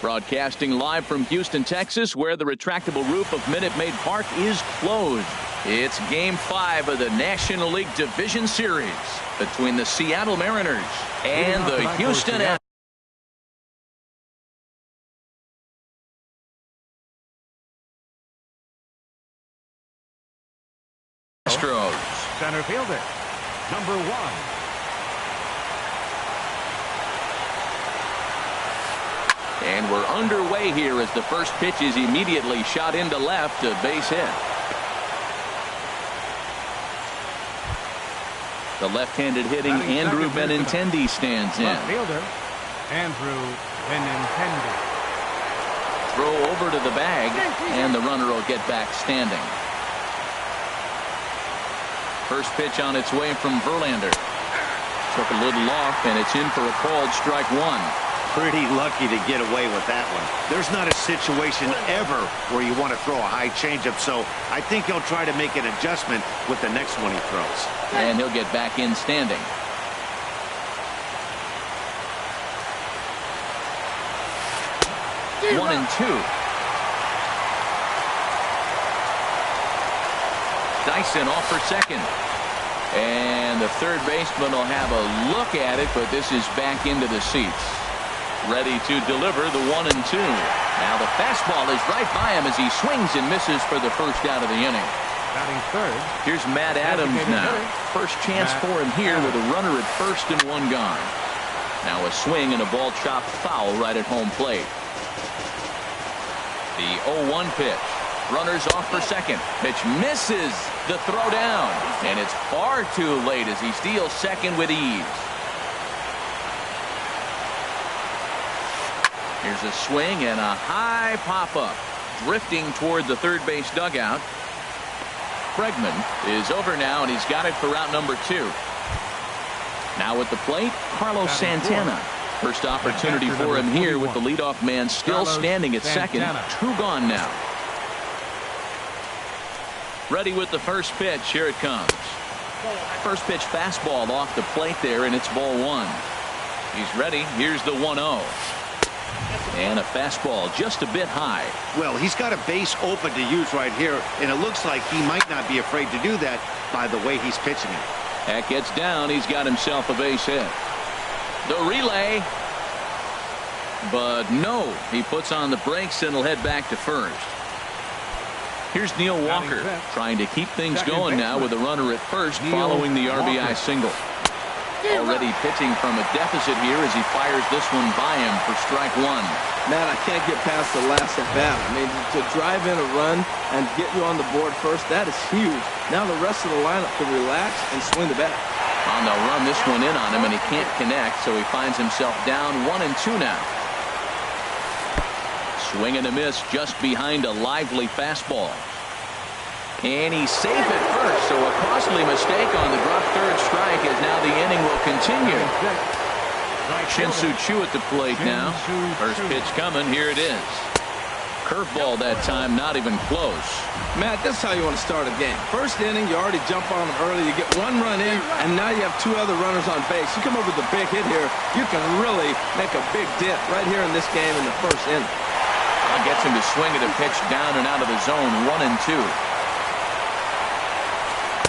Broadcasting live from Houston, Texas, where the retractable roof of Minute Maid Park is closed. It's Game 5 of the National League Division Series between the Seattle Mariners and the Houston Astros. Center fielder, number 1. And we're underway here as the first pitch is immediately shot into left, a base hit. The left-handed hitting Andrew Benintendi stands in. Left fielder, Andrew Benintendi. Throw over to the bag, and the runner will get back standing. First pitch on its way from Verlander. Took a little off, and it's in for a called strike 1. Pretty lucky to get away with that one. There's not a situation ever where you want to throw a high changeup, so I think he'll try to make an adjustment with the next one he throws. And he'll get back in standing. One and two. Dyson off for second. And the third baseman will have a look at it, but this is back into the seats. Ready to deliver the 1 and 2. Now the fastball is right by him as he swings and misses for the first out of the inning. Batting third. Here's Matt Adams now. First chance for him here with a runner at first and one gone. Now a swing and a ball chopped foul right at home plate. The 0-1 pitch. Runners off for second. Pitch misses the throw down. And it's far too late as he steals second with ease. Here's a swing and a high pop-up. Drifting toward the third base dugout. Bregman is over now, and he's got it for route number 2. Now at the plate, Carlos Santana. First opportunity for him here with the leadoff man still standing at second. 2 gone now. Ready with the first pitch. Here it comes. First pitch fastball off the plate there, and it's ball 1. He's ready. Here's the 1-0. And a fastball just a bit high. Well, he's got a base open to use right here, and it looks like he might not be afraid to do that by the way he's pitching it. That gets down. He's got himself a base hit. The relay. But no, he puts on the brakes and will head back to first. Here's Neil Walker trying to keep things going now with a runner at first following the RBI single. Already pitching from a deficit here as he fires this one by him for strike 1. Man, I can't get past the last at bat. I mean, to drive in a run and get you on the board first, that is huge. Now the rest of the lineup can relax and swing the bat. And they'll run this one in on him, and he can't connect, so he finds himself down 1 and 2 now. Swing and a miss just behind a lively fastball. And he's safe at first, so a costly mistake on the drop third strike as now the inning will continue. Shin-Soo Choo at the plate now. First pitch coming. Here it is. Curveball that time, not even close. Matt, this is how you want to start a game. First inning, you already jump on them early. You get 1 run in, and now you have 2 other runners on base. You come up with a big hit here, you can really make a big dent right here in this game in the first inning. That gets him to swing at a pitch down and out of the zone, 1 and 2.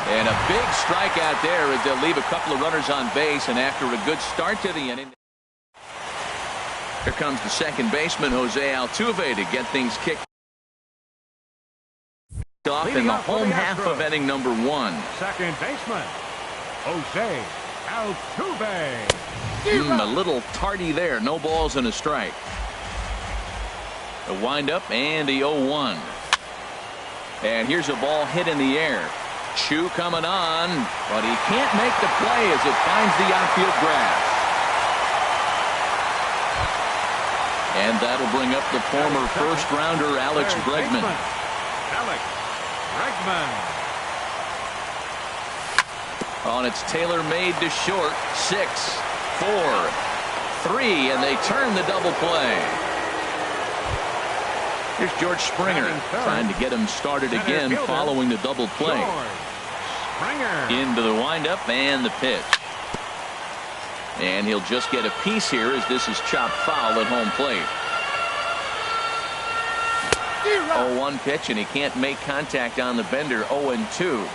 And a big strikeout there as they'll leave a couple of runners on base, and after a good start to the inning. Here comes the second baseman, Jose Altuve, to get things kicked off in the home half of inning number 1. Second baseman, Jose Altuve. A little tardy there. No balls and a strike. A windup and the 0-1. And here's a ball hit in the air. Choo coming on, but he can't make the play as it finds the outfield grass. And that'll bring up the former first-rounder Alex Bregman. Alex Bregman. On its tailor-made to short. 6, 4, 3, and they turn the double play. Here's George Springer trying to get him started again following the double play. Into the windup and the pitch. And he'll just get a piece here as this is chopped foul at home plate. 0-1 pitch, and he can't make contact on the bender. 0-2.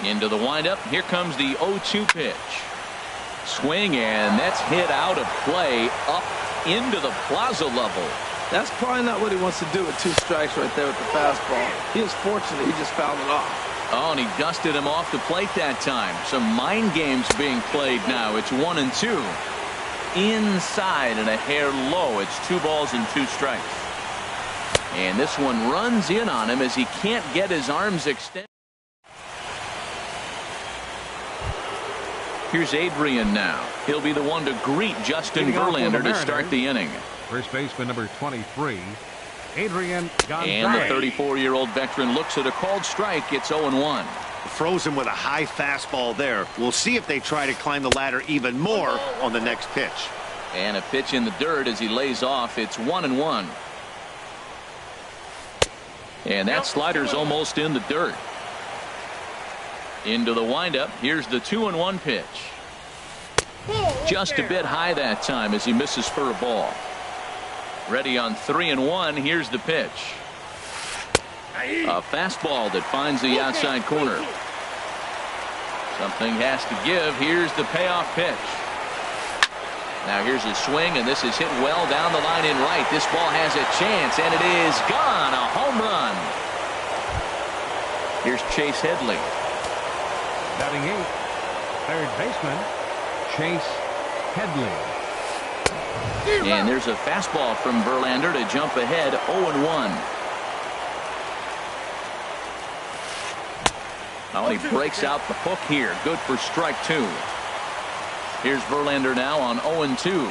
Into the windup. Here comes the 0-2 pitch. Swing, and that's hit out of play up into the plaza level. That's probably not what he wants to do with 2 strikes right there with the fastball. He is fortunate he just fouled it off. Oh, and he dusted him off the plate that time. Some mind games being played now. It's 1-2. Inside and a hair low. It's 2 balls and 2 strikes. And this one runs in on him as he can't get his arms extended. Here's Adrian now. He'll be the one to greet Justin Verlander to start the inning. First baseman number 23, Adrian Gonzalez. And the 34-year-old veteran looks at a called strike. It's 0-1. Froze him with a high fastball there. We'll see if they try to climb the ladder even more on the next pitch. And a pitch in the dirt as he lays off. It's 1-1. And that slider's almost in the dirt. Into the windup. Here's the 2-1 pitch. Just a bit high that time as he misses for a ball. Ready on 3-1. Here's the pitch. A fastball that finds the outside corner. Something has to give. Here's the payoff pitch. Now here's a swing, and this is hit well down the line in right. This ball has a chance, and it is gone. A home run. Here's Chase Headley. Batting 8th, third baseman, Chase Headley. And there's a fastball from Verlander to jump ahead 0-1. Now he breaks out the hook here. Good for strike 2. Here's Verlander now on 0-2.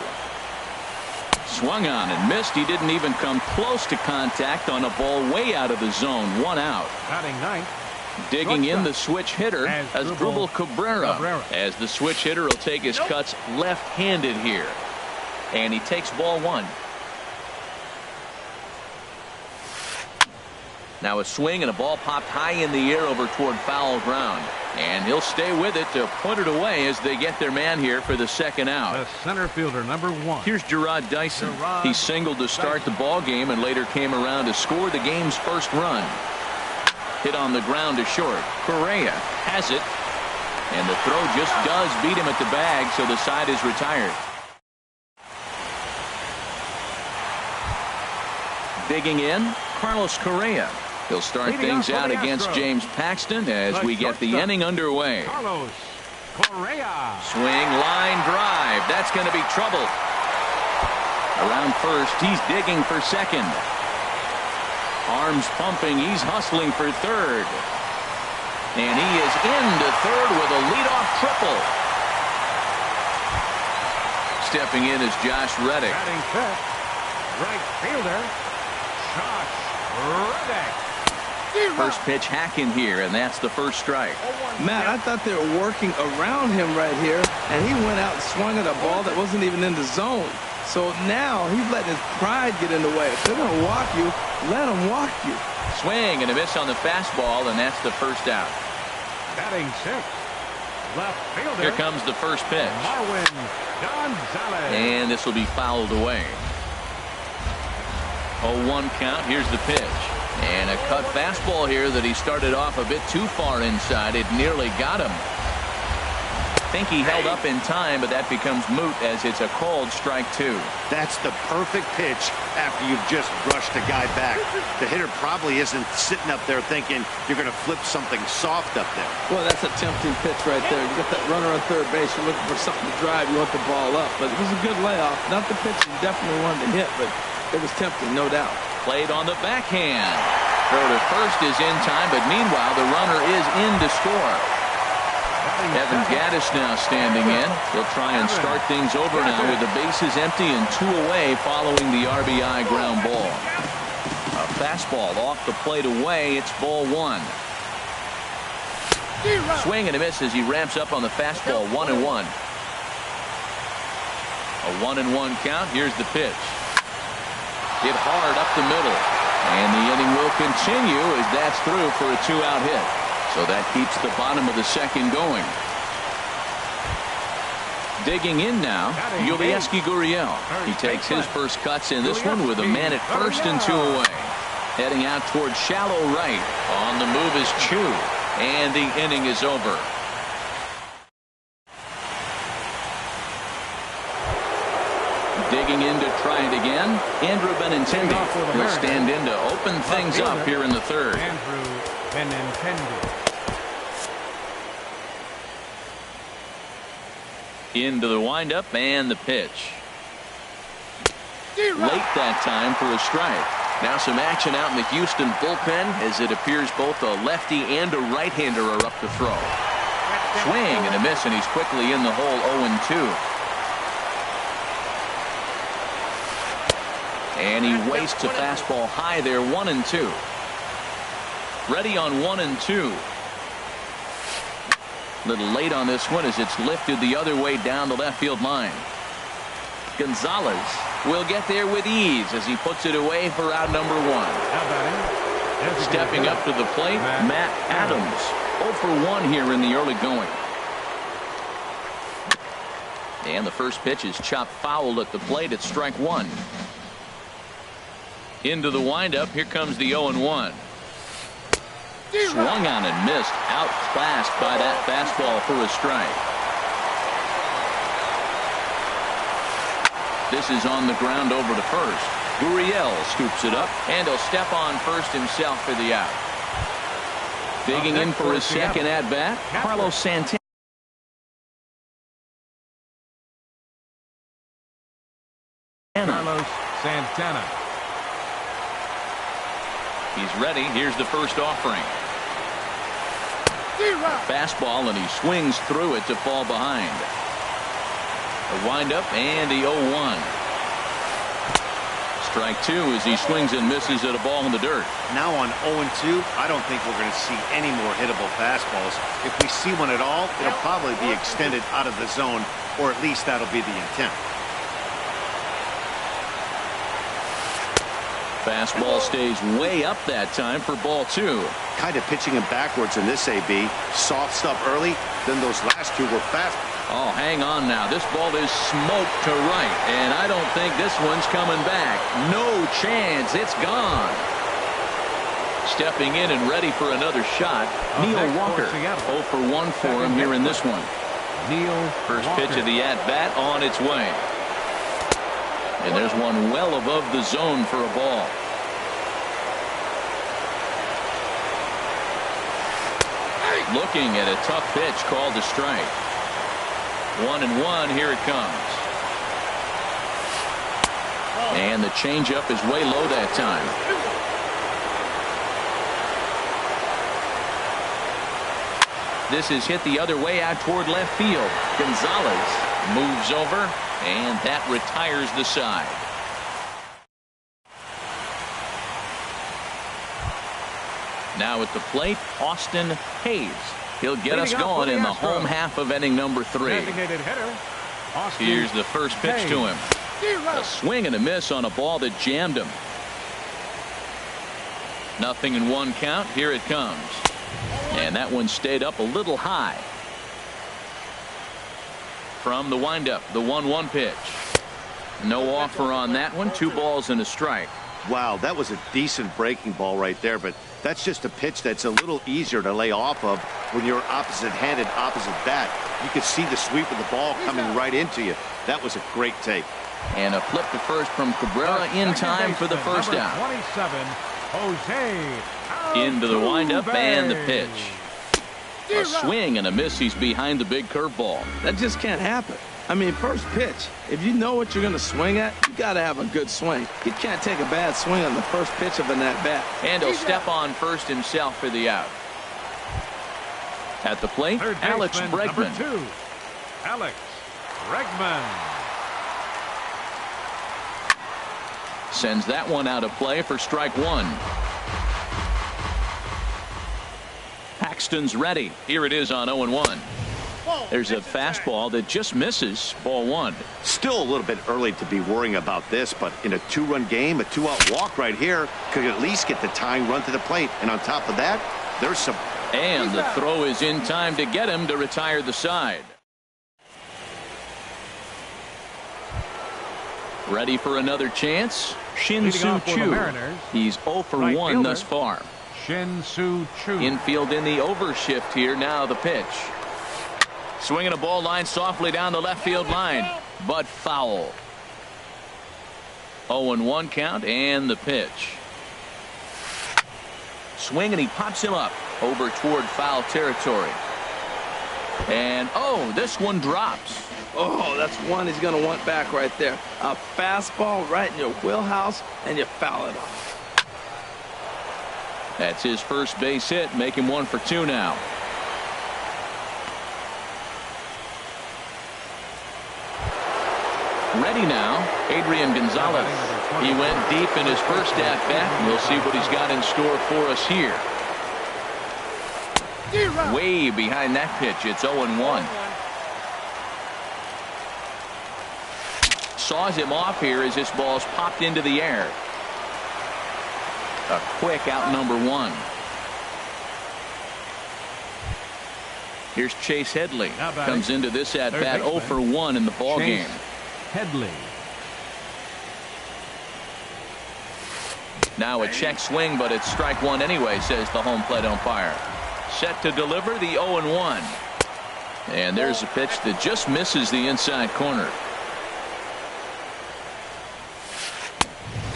Swung on and missed. He didn't even come close to contact on a ball way out of the zone. 1 out. Batting 9th. Digging in the switch hitter as Drupal Cabrera. As the switch hitter will take his cuts left-handed here. And he takes ball 1. Now a swing and a ball popped high in the air over toward foul ground. And he'll stay with it to put it away as they get their man here for the second out. The center fielder, number 1. Here's Gerard Dyson. He singled to start the ball game and later came around to score the game's first run. Hit on the ground to short. Correa has it. And the throw just does beat him at the bag, so the side is retired. Digging in, Carlos Correa. He'll start things out against James Paxton as we get the inning underway. Carlos Correa. Swing, line drive. That's going to be trouble. Around first, he's digging for second. Arms pumping, he's hustling for third. And he is into third with a leadoff triple. Stepping in is Josh Reddick. Batting 5th, right fielder, Josh Reddick. First pitch hacking here, and that's the first strike. Matt, I thought they were working around him right here, and he went out and swung at a ball that wasn't even in the zone. So now he's letting his pride get in the way. If they're going to walk you, let them walk you. Swing and a miss on the fastball, and that's the first out. Batting 6th, left fielder. Here comes the first pitch. Marwin Gonzalez. And this will be fouled away. 0-1 count. Here's the pitch. And a cut fastball here that he started off a bit too far inside. It nearly got him. I think he held up in time, but that becomes moot as it's a called strike 2. That's the perfect pitch after you've just brushed a guy back. The hitter probably isn't sitting up there thinking you're going to flip something soft up there. Well, that's a tempting pitch right there. You got that runner on third base. You're looking for something to drive. You want the ball up. But it was a good layoff. Not the pitch he definitely wanted to hit, but it was tempting, no doubt. Played on the backhand. Throw to first is in time, but meanwhile the runner is in to score. Evan Gaddis now standing in. He'll try and start things over now with the bases empty and 2 away following the RBI ground ball. A fastball off the plate away. It's ball 1. Swing and a miss as he ramps up on the fastball. 1-1. A 1-1 count. Here's the pitch. Hit hard up the middle. And the inning will continue as that's through for a 2-out hit. So that keeps the bottom of the second going. Digging in now, Yulieski Gurriel. He takes his first cuts in this one with a man at first and 2 away. Heading out towards shallow right. On the move is Chu. And the inning is over. Digging in to try it again. Andrew Benintendi will stand in to open things up here in the third. Andrew Benintendi. Into the windup and the pitch. Late that time for a strike. Now some action out in the Houston bullpen as it appears both a lefty and a right-hander are up to throw. Swing and a miss, and he's quickly in the hole 0-2. And he wastes a fastball high there, 1-2. Ready on 1-2. Little late on this one as it's lifted the other way down the left field line. Gonzalez will get there with ease as he puts it away for out number 1. Stepping up to the plate, Matt Adams. 0 for 1 here in the early going. And the first pitch is chopped foul at the plate at strike 1. Into the windup. Here comes the 0-1. Swung on and missed. Outclassed by that fastball for a strike. This is on the ground over to first. Gurriel scoops it up, and he'll step on first himself for the out. Digging in for his second at-bat, Carlos Santana. Carlos Santana. He's ready. Here's the first offering. Fastball, and he swings through it to fall behind. A windup and the 0-1. Strike 2 as he swings and misses at a ball in the dirt. Now on 0-2, I don't think we're going to see any more hittable fastballs. If we see one at all, it'll probably be extended out of the zone, or at least that'll be the intent. Fastball stays way up that time for ball 2. Kind of pitching him backwards in this AB. Soft stuff early, then those last two were fast. Oh, hang on now. This ball is smoked to right, and I don't think this one's coming back. No chance. It's gone. Stepping in and ready for another shot, Neil Walker. 0 for 1 for him here in this one. First pitch of the at-bat on its way. And there's one well above the zone for a ball. Looking at a tough pitch called a strike. 1-1. Here it comes. And the changeup is way low that time. This is hit the other way out toward left field. Gonzalez moves over, and that retires the side. Now at the plate, Austin Hayes. He'll get us going in the home half of inning number 3. Here's the first pitch to him. A swing and a miss on a ball that jammed him. 0-1 count. Here it comes. And that one stayed up a little high. From the windup, the 1-1 pitch. No offer on that one. 2 balls and a strike. Wow, that was a decent breaking ball right there, but that's just a pitch that's a little easier to lay off of when you're opposite-handed, opposite bat. You could see the sweep of the ball coming right into you. That was a great take. And a flip to first from Cabrera in time for the first out. 27, Jose Into the windup and the pitch. A swing and a miss. He's behind the big curveball. That just can't happen. I mean, first pitch, if you know what you're going to swing at, you got to have a good swing. You can't take a bad swing on the first pitch of an at-bat. And he'll step on first himself for the out. At the plate, Alex Bregman. #2, Alex Bregman. Sends that one out of play for strike 1. Paxton's ready. Here it is on 0-1. There's a fastball that just misses. Ball 1. Still a little bit early to be worrying about this, but in a 2-run game, a 2-out walk right here could at least get the tying run to the plate. And on top of that, there's some. And the throw is in time to get him to retire the side. Ready for another chance? Shin Leading Soo off for the Choo. Mariners, He's 0 for right 1 fielder. thus far. Shin Soo Choo. Infield in the overshift here. Now the pitch. Swinging a ball line softly down the left field line, but foul. 0-1 count and the pitch. Swing and he pops him up over toward foul territory. And oh, this one drops. Oh, that's one he's going to want back right there. A fastball right in your wheelhouse, and you foul it off. That's his first base hit, make him 1 for 2 now. Ready now, Adrian Gonzalez. He went deep in his first at-bat. We'll see what he's got in store for us here. Way behind that pitch, it's 0-1. Saws him off here as this ball's popped into the air. A quick out number 1. Here's Chase Headley. Comes into this at-bat 0 for 1 in the ball game. Headley. Now a check swing, but it's strike 1 anyway, says the home plate umpire. Set to deliver the 0-1. And there's a pitch that just misses the inside corner.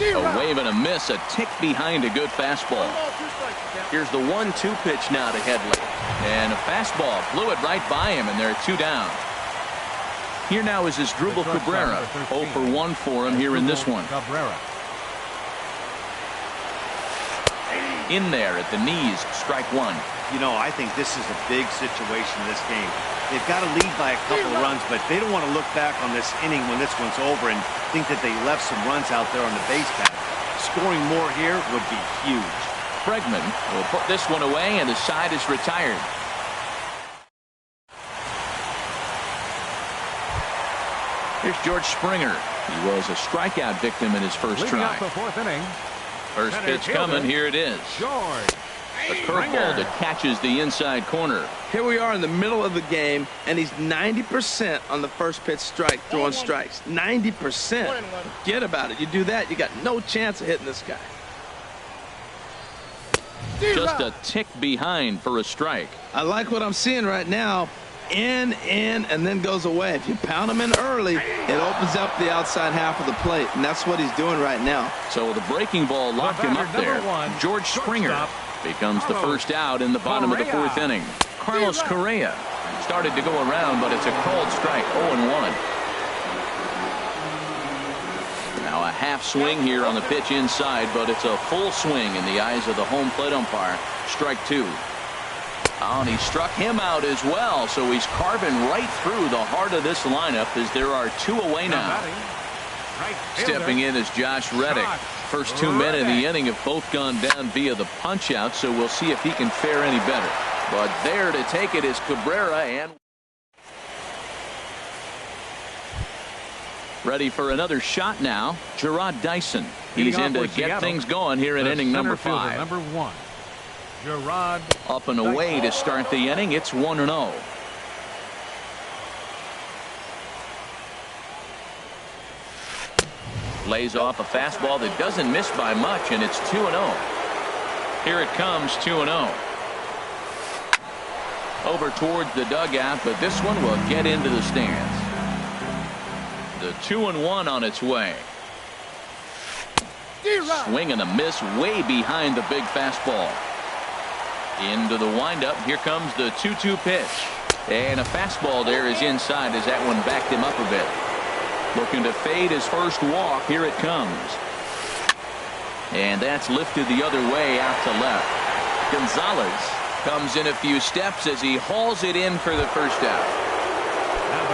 A wave and a miss, a tick behind a good fastball. Here's the 1-2 pitch now to Headley. And a fastball blew it right by him, and there are 2 down. Here now is Asdrubal Cabrera. 0 for 1 for him here in this one. Cabrera. In there at the knees, strike 1. You know, I think this is a big situation in this game. They've got to lead by a couple of runs, but they don't want to look back on this inning when this one's over and think that they left some runs out there on the base path. Scoring more here would be huge. Bregman will put this one away, and the side is retired. Here's George Springer. He was a strikeout victim in his first Leading try. up the 4th inning. First Center pitch fielder, coming. Here it is. George. A curveball that catches the inside corner. Here we are in the middle of the game, and he's 90% on the first pitch strike, throwing strikes. 90%. Forget about it. You do that, you got no chance of hitting this guy. Just a tick behind for a strike. I like what I'm seeing right now. In, and then goes away. If you pound him in early, it opens up the outside half of the plate, and that's what he's doing right now. So the breaking ball locked him up there. George Springer becomes the first out in the bottom of the 4th inning. Carlos Correa started to go around, but it's a called strike. 0-1. Now a half swing here on the pitch inside, but it's a full swing in the eyes of the home plate umpire. Strike 2. Oh, and he struck him out as well, so he's carving right through the heart of this lineup as there are 2 away now. Stepping in is Josh Reddick. First 2 men in the inning have both gone down via the punch out, so we'll see if he can fare any better. But there to take it is Cabrera, and ready for another shot now, Gerard Dyson. He's in to get things going here in inning number 5. Number 1. Gerard. Up and away to start the inning. It's 1-0. Lays off a fastball that doesn't miss by much, and it's 2-0. Here it comes, 2-0. Over towards the dugout, but this one will get into the stands. The 2-1 on its way. Swing and a miss way behind the big fastball. Into the windup. Here comes the 2-2 pitch. And a fastball there is inside as that one backed him up a bit. Looking to fade his first walk. Here it comes. And that's lifted the other way out to left. Gonzalez comes in a few steps as he hauls it in for the first out.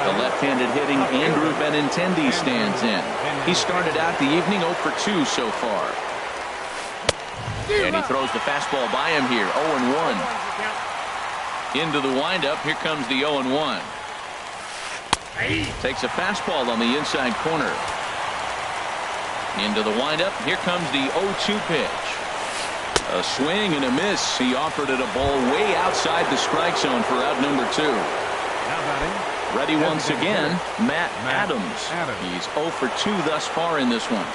The left-handed hitting Andrew Benintendi stands in. He started out the evening 0 for 2 so far. And he throws the fastball by him here. 0-1. Into the windup. Here comes the 0-1. Takes a fastball on the inside corner. Into the windup. Here comes the 0-2 pitch. A swing and a miss. He offered it a ball way outside the strike zone for out number 2. Now batting, Ready once again, Matt Adams. He's 0 for 2 thus far in this one.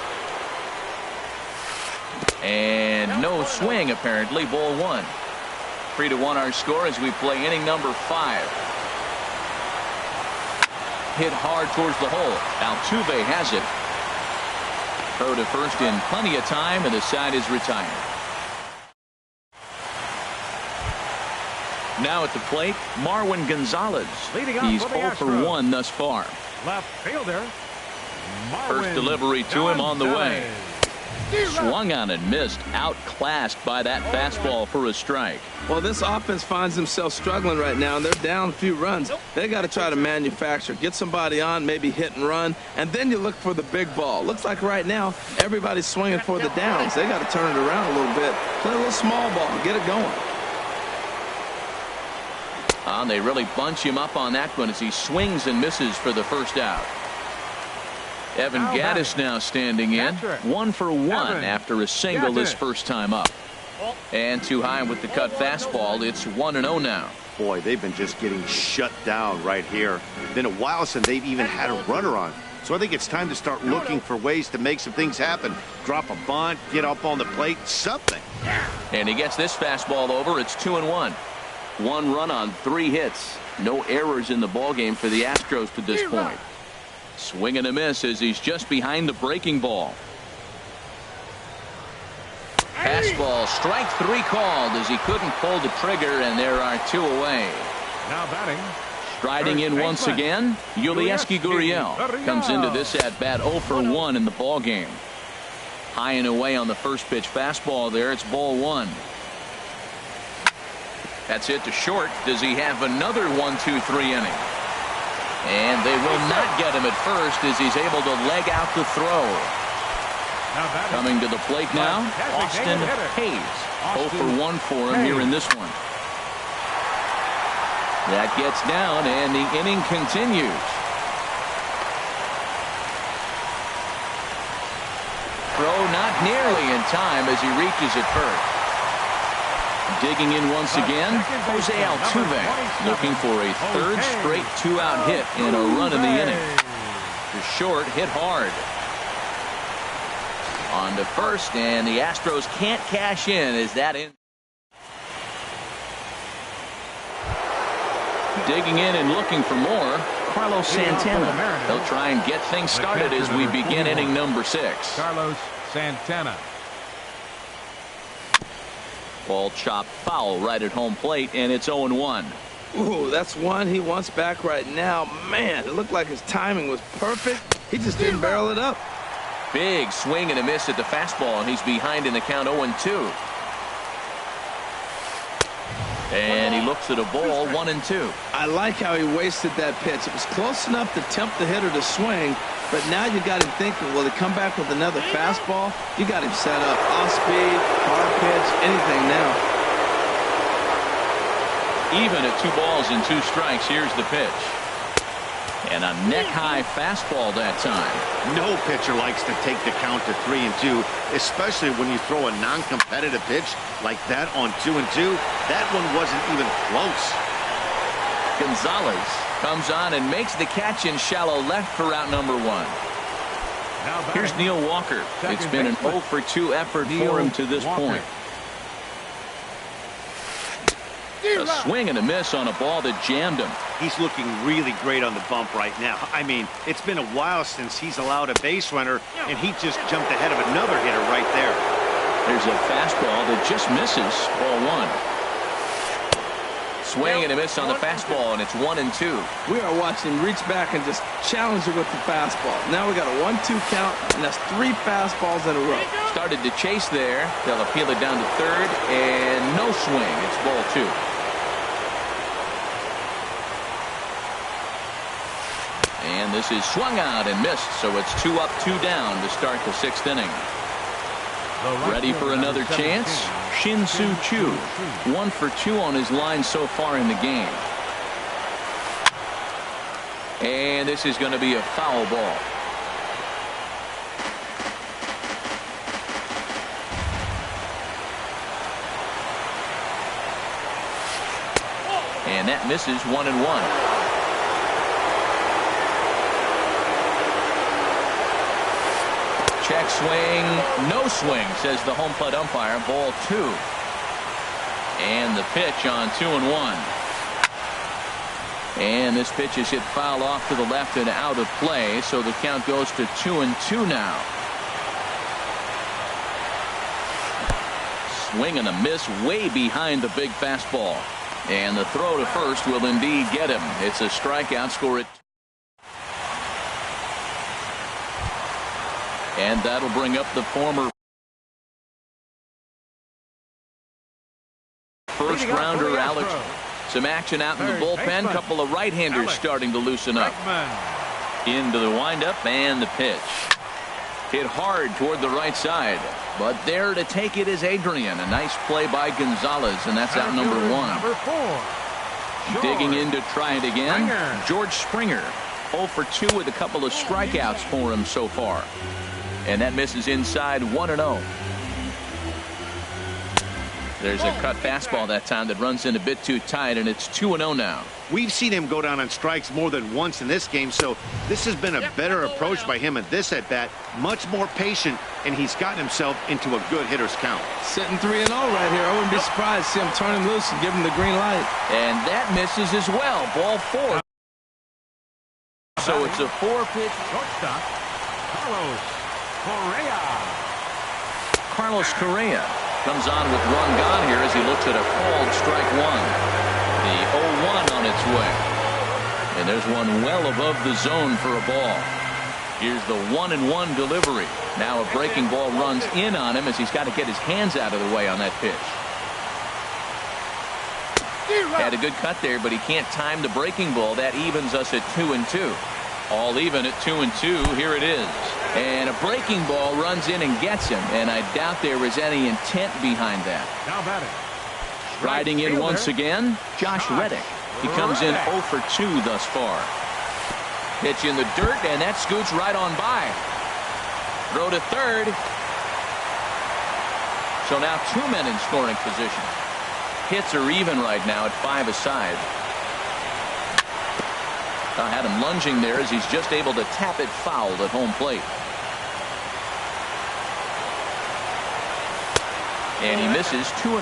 And no swing, apparently. Ball 1. 3-1 our score as we play inning number 5. Hit hard towards the hole. Altuve has it. Throw to first in plenty of time, and the side is retired. Now at the plate, Marwin Gonzalez. He's 0 for 1 thus far. Left fielder. First delivery to him on the way. Swung on and missed. Outclassed by that fastball for a strike. Well, this offense finds themselves struggling right now, and they're down a few runs. They got to try to manufacture, get somebody on, maybe hit and run, and then you look for the big ball. Looks like right now everybody's swinging for the downs. They got to turn it around a little bit, play a little small ball, get it going. They really bunch him up on that one as he swings and misses for the first out. Evan Gattis now standing in. 1 for 1 after a single this first time up. And too high with the cut fastball. It's 1-0 now. Boy, they've been just getting shut down right here. Been a while since they've even had a runner on. So I think it's time to start looking for ways to make some things happen. Drop a bunt, get up on the plate, something. And he gets this fastball over. It's 2-1. 1 run on 3 hits. No errors in the ballgame for the Astros to this point. Swing and a miss as he's just behind the breaking ball. Fastball, strike 3 called as he couldn't pull the trigger, and there are 2 away. Now batting. Striding in once again, Yulieski Gurriel comes into this at bat 0 for 1 in the ballgame. High and away on the first pitch fastball there. It's ball 1. That's hit to short. Does he have another 1-2-3 inning? And they will not get him at first as he's able to leg out the throw. Coming to the plate now, Austin Hayes. 0 for 1 for him here in this one. That gets down, and the inning continues. Throw not nearly in time as he reaches it first. Digging in once again, Jose Altuve looking for a third straight 2-out hit and a run in the inning. The short hit hard. On to first, and the Astros can't cash in as that in. Digging in and looking for more, Carlos Santana. They'll try and get things started as we begin inning number 6. Carlos Santana. Ball chopped foul right at home plate, and it's 0-1. Ooh, that's one he wants back right now. Man, it looked like his timing was perfect. He just didn't barrel it up. Big swing and a miss at the fastball, and he's behind in the count 0-2. And he looks at a ball 1-2. I like how he wasted that pitch. It was close enough to tempt the hitter to swing, but now you got him thinking, will he come back with another fastball? You got him set up. Off speed, hard pitch, anything now. Even at 2 balls and 2 strikes, here's the pitch. And a neck-high fastball that time. No pitcher likes to take the count to 3-2, especially when you throw a non-competitive pitch like that on 2-2. That one wasn't even close. Gonzalez comes on and makes the catch in shallow left for out number 1. Here's Neil Walker. It's been an 0 for 2 effort for him to this point. A swing and a miss on a ball that jammed him. He's looking really great on the bump right now. I mean, it's been a while since he's allowed a base runner, and he just jumped ahead of another hitter right there. There's a fastball that just misses. Ball 1. Swing and a miss on the fastball, and it's 1-2. We are watching him reach back and just challenge it with the fastball. Now we got a 1-2 count, and that's 3 fastballs in a row. Started to chase there. They'll appeal it down to third, and no swing. It's ball 2. And this is swung out and missed, so it's 2 up, 2 down to start the 6th inning. Ready for another chance? Shin-Soo Choo. 1 for 2 on his line so far in the game. And this is going to be a foul ball. And that misses 1-1. Check swing, no swing, says the home plate umpire. Ball 2. And the pitch on 2-1. And this pitch is hit foul off to the left and out of play, so the count goes to 2-2 now. Swing and a miss way behind the big fastball. And the throw to first will indeed get him. It's a strikeout. Score it. And that'll bring up the former first rounder Alex. Some action out in the bullpen. Couple of right-handers starting to loosen up. Into the windup and the pitch. Hit hard toward the right side. But there to take it is Adrian. A nice play by Gonzalez, and that's out number 1. Digging in to try it again. George Springer. 0 for 2 with a couple of strikeouts for him so far. And that misses inside 1-0. There's a cut fastball that time that runs in a bit too tight, and it's 2-0 now. We've seen him go down on strikes more than once in this game, so this has been a better approach by him at this at-bat. Much more patient, and he's gotten himself into a good hitter's count. Sitting 3-0 right here. I wouldn't be surprised to see him turn him loose and give him the green light. And that misses as well. Ball 4. So it's a 4-pitch. Shortstop, Carlos Correa comes on with one gone here as he looks at a called strike 1. The 0-1 on its way. And there's one well above the zone for a ball. Here's the 1-1 delivery. Now a breaking ball runs in on him as he's got to get his hands out of the way on that pitch. Had a good cut there, but he can't time the breaking ball. That evens us at 2-2. All even at 2-2. Here it is. And a breaking ball runs in and gets him, and I doubt there was any intent behind that. Now batting. Riding in once again, Josh Reddick. He comes in 0 for 2 thus far. Pitch in the dirt, and that scoots right on by. Throw to third. So now 2 men in scoring position. Hits are even right now at 5 aside. I had him lunging there as he's just able to tap it foul at home plate. And he misses 2-1.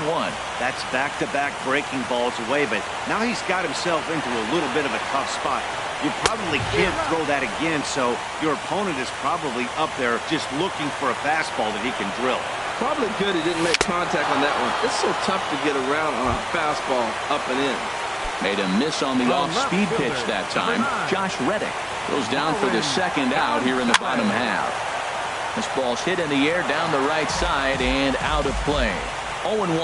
That's back-to-back breaking balls away, but now he's got himself into a little bit of a tough spot. You probably can't throw that again, so your opponent is probably up there just looking for a fastball that he can drill. Probably good he didn't make contact on that one. It's so tough to get around on a fastball up and in. Made a miss on the off-speed pitch that time. Josh Reddick goes down for the second out here in the bottom half. This ball's hit in the air down the right side and out of play. 0-1.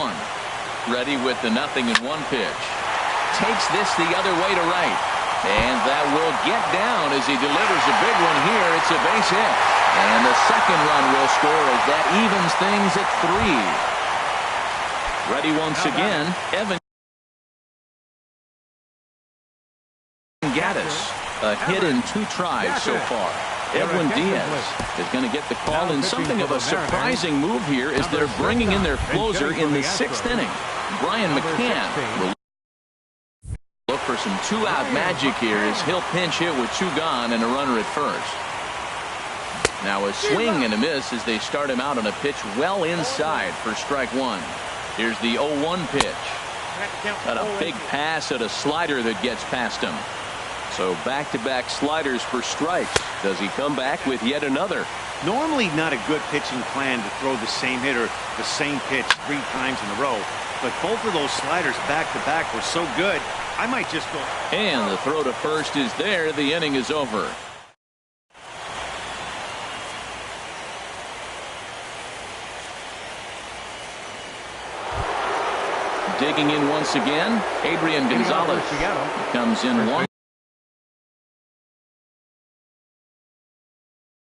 Ready with the 0-1 pitch. Takes this the other way to right. And that will get down as he delivers a big one here. It's a base hit. And the second run will score as that evens things at 3. Ready once again, Evan Gaddis. A hit in 2 tries so far. Edwin Diaz is going to get the call, and something of a surprising move here is they're bringing in their closer in the 6th inning. Brian McCann will look for some 2-out magic here as he'll pinch hit with 2 gone and a runner at first. Now a swing and a miss as they start him out on a pitch well inside for strike 1. Here's the 0-1 pitch. Got a big pass at a slider that gets past him. So back-to-back sliders for strikes. Does he come back with yet another? Normally not a good pitching plan to throw the same hitter the same pitch 3 times in a row. But both of those sliders back-to-back were so good, I might just go. And the throw to first is there. The inning is over. Digging in once again, Adrian Gonzalez comes in 1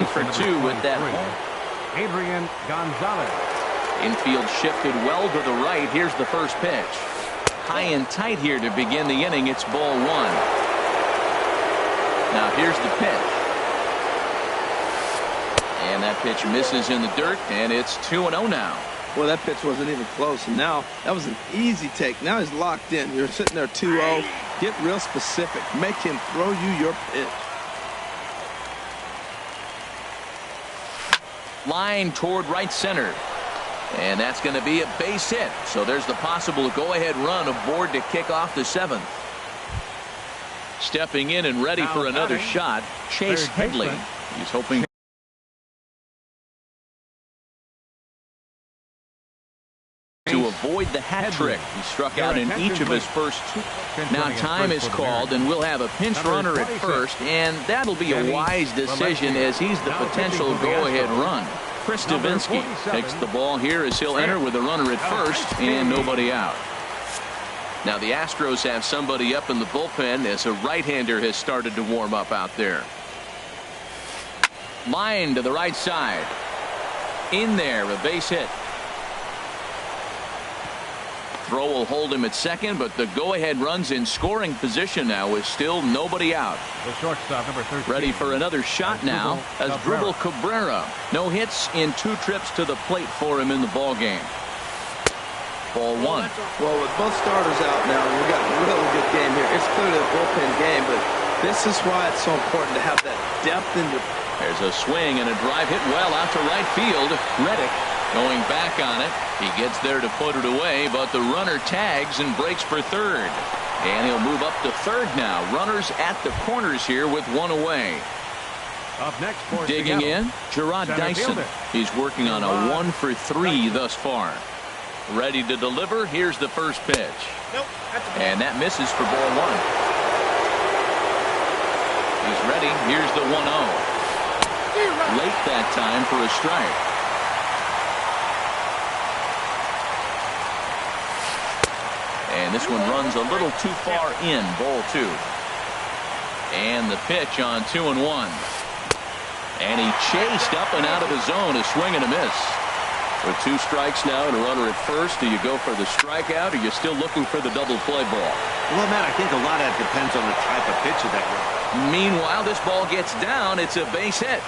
for 2 with that home. Adrian Gonzalez. Infield shifted well to the right. Here's the first pitch. High and tight here to begin the inning. It's ball 1. Now here's the pitch. And that pitch misses in the dirt, and it's 2-0 now. Well, that pitch wasn't even close, and now that was an easy take. Now he's locked in. You're sitting there 2-0. Get real specific. Make him throw you your pitch. Line toward right center. And that's going to be a base hit. So there's the possible go-ahead run aboard to kick off the 7th. Stepping in and ready for another shot, Chase Headley. He's hoping to avoid the hat trick. He struck out in each of his first two. Now time is called, and we'll have a pinch runner at first, and that'll be a wise decision as he's the potential go-ahead run. Chris Davinsky takes the ball here as he'll enter with a runner at first and nobody out. Now the Astros have somebody up in the bullpen as a right-hander has started to warm up out there. Line to the right side. In there, a base hit. Throw will hold him at second, but the go-ahead runs in scoring position now with still nobody out. The shortstop, number 13. Ready for another shot now as Dribble Cabrera. No hits in 2 trips to the plate for him in the ball game. Ball 1. Well, with both starters out now, we got a really good game here. It's clearly a bullpen game, but this is why it's so important to have that depth in the. There's a swing and a drive hit well out to right field. Reddick going back on it. He gets there to put it away, but the runner tags and breaks for third. And he'll move up to third now. Runners at the corners here with 1 away. Up next for Digging Seattle, in, Gerard center Dyson. fielder. He's working on a 1 for 3 thus far. Ready to deliver. Here's the first pitch. And that misses for ball 1. He's ready. Here's the 1-0. Late that time for a strike. And this one runs a little too far in. Ball 2. And the pitch on 2-1. And he chased up and out of the zone. A swing and a miss. With 2 strikes now and a runner at first, do you go for the strikeout or are you still looking for the double play ball? Well, Matt, I think a lot of that depends on the type of pitch of that run. Meanwhile, this ball gets down. It's a base hit.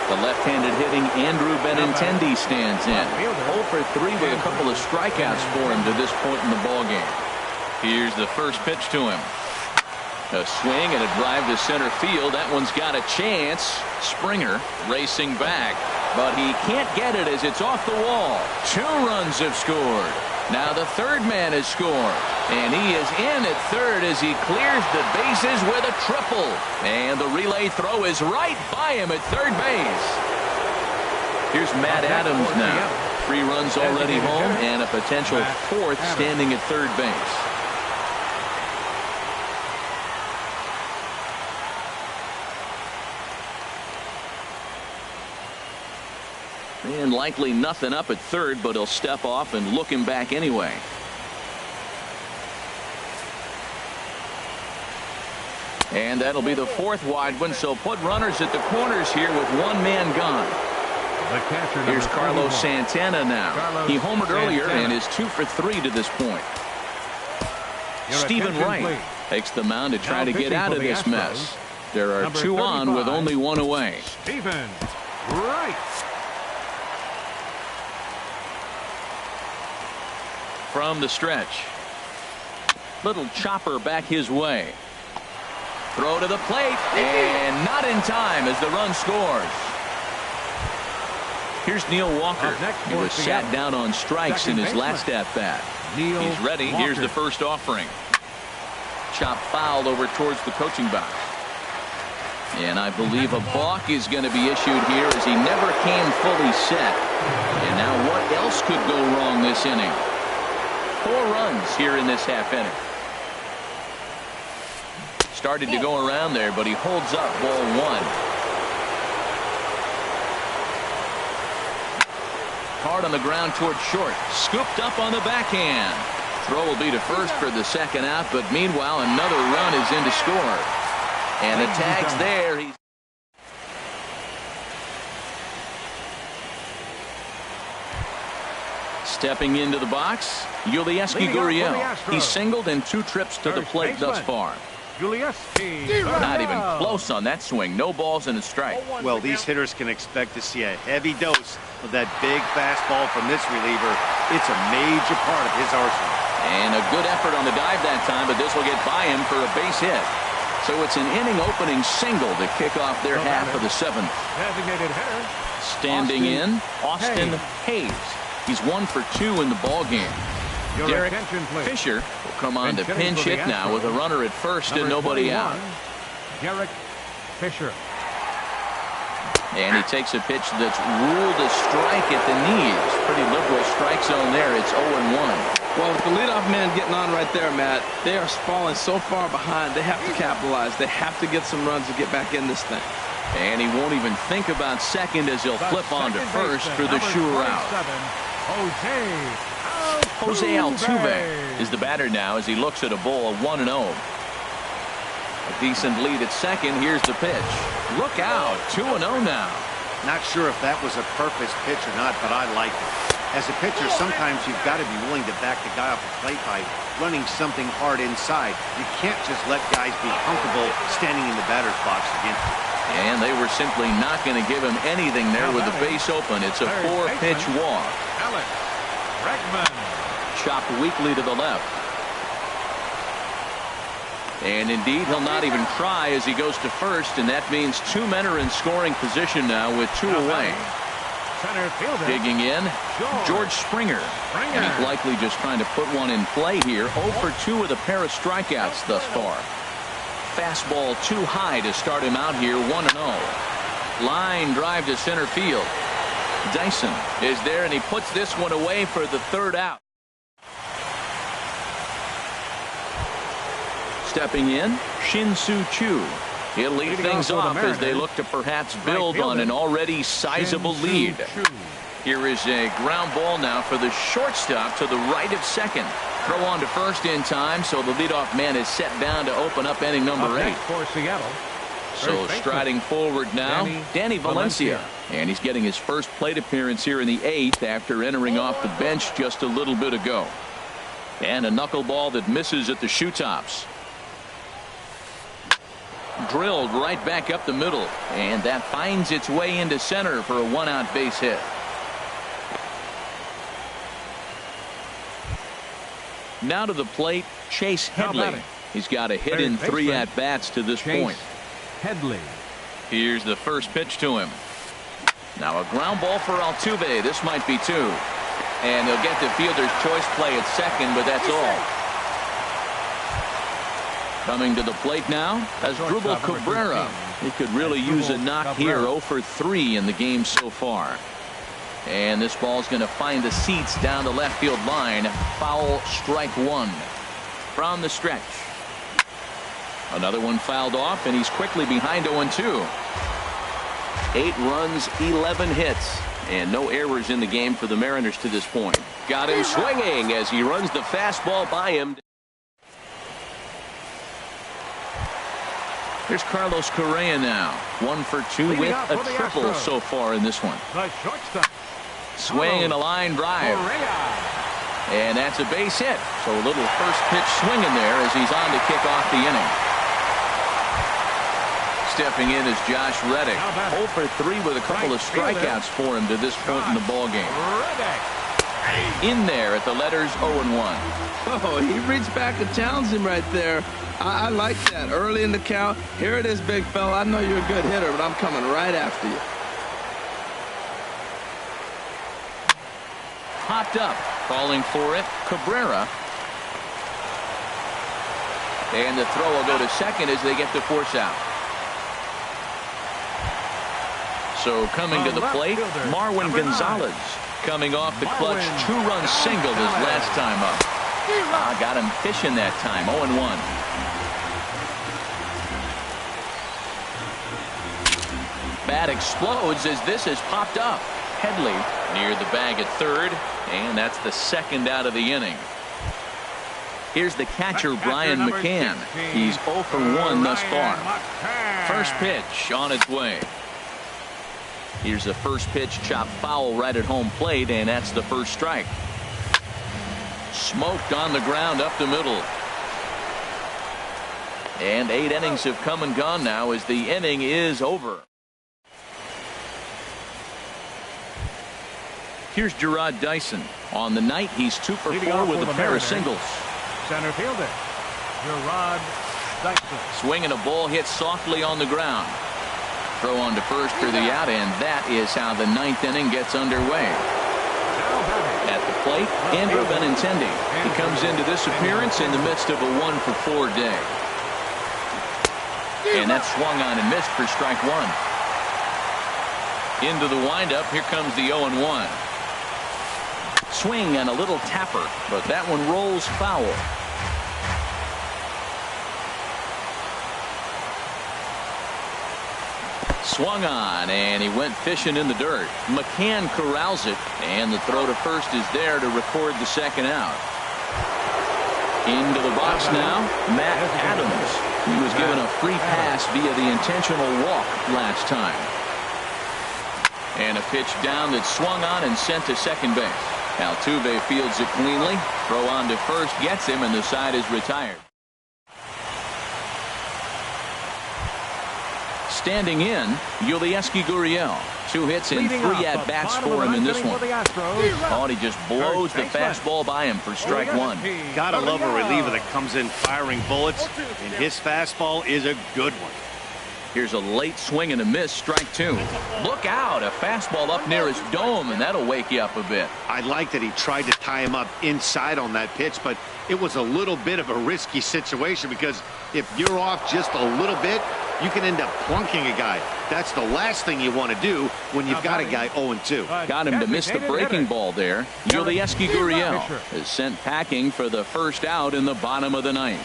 The left-handed hitting Andrew Benintendi stands in. 0 for 3 with a couple of strikeouts for him to this point in the ballgame. Here's the first pitch to him. A swing and a drive to center field. That one's got a chance. Springer racing back, but he can't get it as it's off the wall. 2 runs have scored. Now the third man has scored, and he is in at third as he clears the bases with a triple. And the relay throw is right by him at third base. Here's Matt Adams now. 3 runs already home and a potential 4th standing at third base. And likely nothing up at third, but he'll step off and look him back anyway. And that'll be the 4th wide one, so put runners at the corners here with 1 man gone. The catcher, Here's Carlos Santana now. He homered earlier and is 2 for 3 to this point. Stephen Wright takes the mound to try to get out of this mess. There are 2 on with only 1 away. Stephen Wright. From the stretch. Little chopper back his way. Throw to the plate, and not in time as the run scores. Here's Neil Walker. He was sat down on strikes in his last at-bat. He's ready. Here's the first offering. Chop fouled over towards the coaching box. And I believe a balk is going to be issued here as he never came fully set. And now what else could go wrong this inning? 4 runs here in this half inning. Started to go around there, but he holds up ball 1. Hard on the ground toward short. Scooped up on the backhand. Throw will be to first for the 2nd out, but meanwhile another run is in to score. And the tag's there. He's stepping into the box, Yulieski Gurriel. He's singled in 2 trips to the plate thus far. Not even close on that swing. No balls and a strike. Well, these hitters can expect to see a heavy dose of that big fastball from this reliever. It's a major part of his arsenal. And a good effort on the dive that time, but this will get by him for a base hit. So it's an inning-opening single to kick off their half of the seventh. Designated hitter. Standing in, Austin Hayes. He's 1 for 2 in the ballgame. Derek Fisher will come on to pinch hit now with a runner at first and nobody out. Derek Fisher. And he takes a pitch that's ruled a strike at the knees. Pretty liberal strike zone there. It's 0-1. Well, with the leadoff man getting on right there, Matt, they are falling so far behind. They have to capitalize. They have to get some runs to get back in this thing. And he won't even think about second as he'll flip on to first for the sure out. Jose Altuve is the batter now as he looks at a ball of 1-0. A decent lead at second. Here's the pitch. Look out. 2-0 now. Not sure if that was a purpose pitch or not, but I like it. As a pitcher, sometimes you've got to be willing to back the guy off the plate by running something hard inside. You can't just let guys be comfortable standing in the batter's box against you. And they were simply not going to give him anything there with the base open. It's a 4-pitch walk. Alex Bregman. Chopped weakly to the left. And indeed, he'll not even try as he goes to first, and that means 2 men are in scoring position now with 2 away. Center fielder. Digging in, George Springer. And he's likely just trying to put one in play here. 0 for 2 with a pair of strikeouts thus far. Fastball too high to start him out here. 1-0. Line drive to center field. Dyson is there, and he puts this one away for the 3rd out. Stepping in, Shin-Soo Choo. He'll lead things off as they look to perhaps build on an already sizable lead. Here is a ground ball now for the shortstop to the right of second. Throw on to first in time, so the leadoff man is set down to open up inning number 8. For Seattle. So striding forward now, Danny Valencia. And he's getting his first plate appearance here in the 8th after entering off the bench just a little bit ago. And a knuckleball that misses at the shoe tops. Drilled right back up the middle, and that finds its way into center for a 1-out base hit. Now to the plate, Chase Headley. He's got a hit in 3 at-bats to this point. Headley. Here's the first pitch to him. Now a ground ball for Altuve. This might be 2. And they'll get the fielder's choice play at second, but that's all. Coming to the plate now, Asdrubal Cabrera. He could really use a knock here. 0 for 3 in the game so far. And this ball's going to find the seats down the left field line. Foul, strike 1 from the stretch. Another one fouled off, and he's quickly behind 0-2. 8 runs, 11 hits, and no errors in the game for the Mariners to this point. Got him swinging as he runs the fastball by him. Here's Carlos Correa now. 1 for 2 with a triple so far in this one. The shortstop. Swing and a line drive. And that's a base hit. So a little first pitch swinging there as he's on to kick off the inning. Stepping in is Josh Reddick. 0 for 3 with a couple of strikeouts for him to this point in the ballgame. In there at the letters 0-1. Oh, he reached back and challenged him right there. I like that. Early in the count. Here it is, big fella. I know you're a good hitter, but I'm coming right after you. Popped up. Calling for it, Cabrera. And the throw will go to second as they get the force out. So coming to the plate, Marwin Gonzalez. Coming off the clutch 2-run single his last time up. Got him fishing that time. 0-1. Bat explodes as this is popped up. Headley near the bag at third, and that's the 2nd out of the inning. Here's the catcher, Brian McCann. He's 0 for 1 thus far. First pitch on its way. Here's the first pitch, chopped foul right at home plate, and that's the first strike. Smoked on the ground up the middle. And 8 innings have come and gone now as the inning is over. Here's Gerard Dyson. On the night, he's 2 for 4 with a pair of singles. Center fielder, Gerard Swinging a ball hit softly on the ground. Throw on to first for the out, and that is how the ninth inning gets underway. At the plate, Andrew Benintendi. He comes into this appearance in the midst of a 1-for-4 day. And that's swung on and missed for strike one. Into the windup, here comes the 0-1. Swing and a little tapper, but that one rolls foul. Swung on, and he went fishing in the dirt. McCann corrals it, and the throw to first is there to record the second out. Into the box now, Matt Adams. He was given a free pass via the intentional walk last time. And a pitch down that swung on and sent to second base. Altuve fields it cleanly. Throw on to first gets him, and the side is retired. Standing in, Yulieski Gurriel. 2 hits and 3 at-bats for him in this one. He just blows the fastball by him for strike one. Gotta love a reliever that comes in firing bullets, and his fastball is a good one. Here's a late swing and a miss, strike 2. Look out, a fastball up near his dome, and that'll wake you up a bit. I like that he tried to tie him up inside on that pitch, but it was a little bit of a risky situation because if you're off just a little bit, you can end up plunking a guy. That's the last thing you want to do when you've got a guy 0-2. Got him to miss the breaking ball there. Yulieski Gurriel is sent packing for the first out in the bottom of the ninth.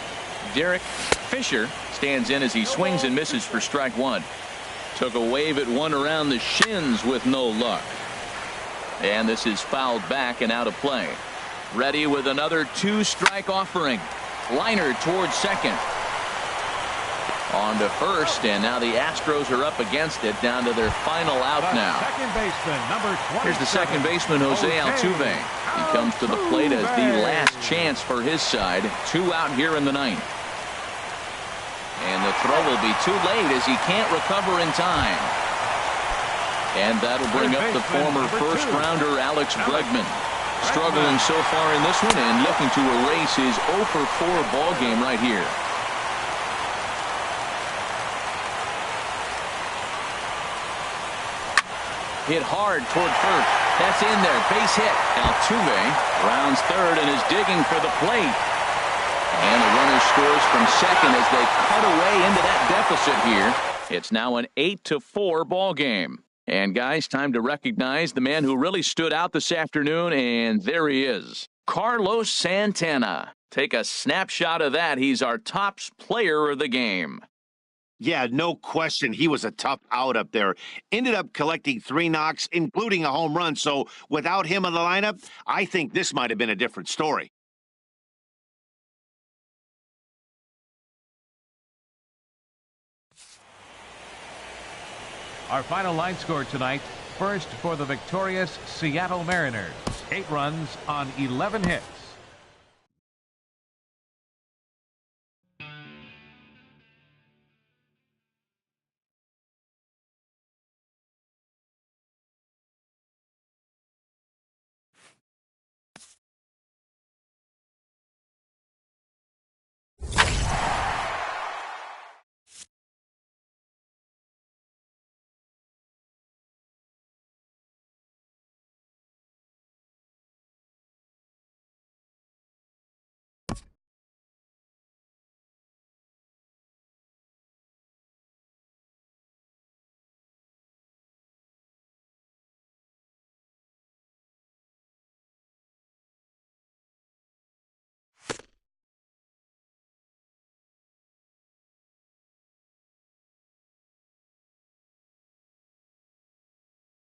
Derek Fisher stands in as he swings and misses for strike one. Took a wave at one around the shins with no luck. And this is fouled back and out of play. Ready with another 2-strike offering. Liner towards second. On to first, and now the Astros are up against it, down to their final out now. Here's the second baseman, Jose Altuve. He comes to the plate as the last chance for his side. 2 out here in the ninth. And the throw will be too late as he can't recover in time. And that'll bring up the former first-rounder Alex Bregman. Struggling so far in this one and looking to erase his 0-for-4 ball game right here. Hit hard toward first. That's in there. Base hit. Altuve rounds third and is digging for the plate. And the runner scores from second as they cut away into that deficit here. It's now an 8-4 ball game. And guys, time to recognize the man who really stood out this afternoon, and there he is. Carlos Santana. Take a snapshot of that. He's our top player of the game. Yeah, no question. He was a tough out up there. Ended up collecting 3 knocks, including a home run. So without him in the lineup, I think this might have been a different story. Our final line score tonight. First for the victorious Seattle Mariners. 8 runs on 11 hits.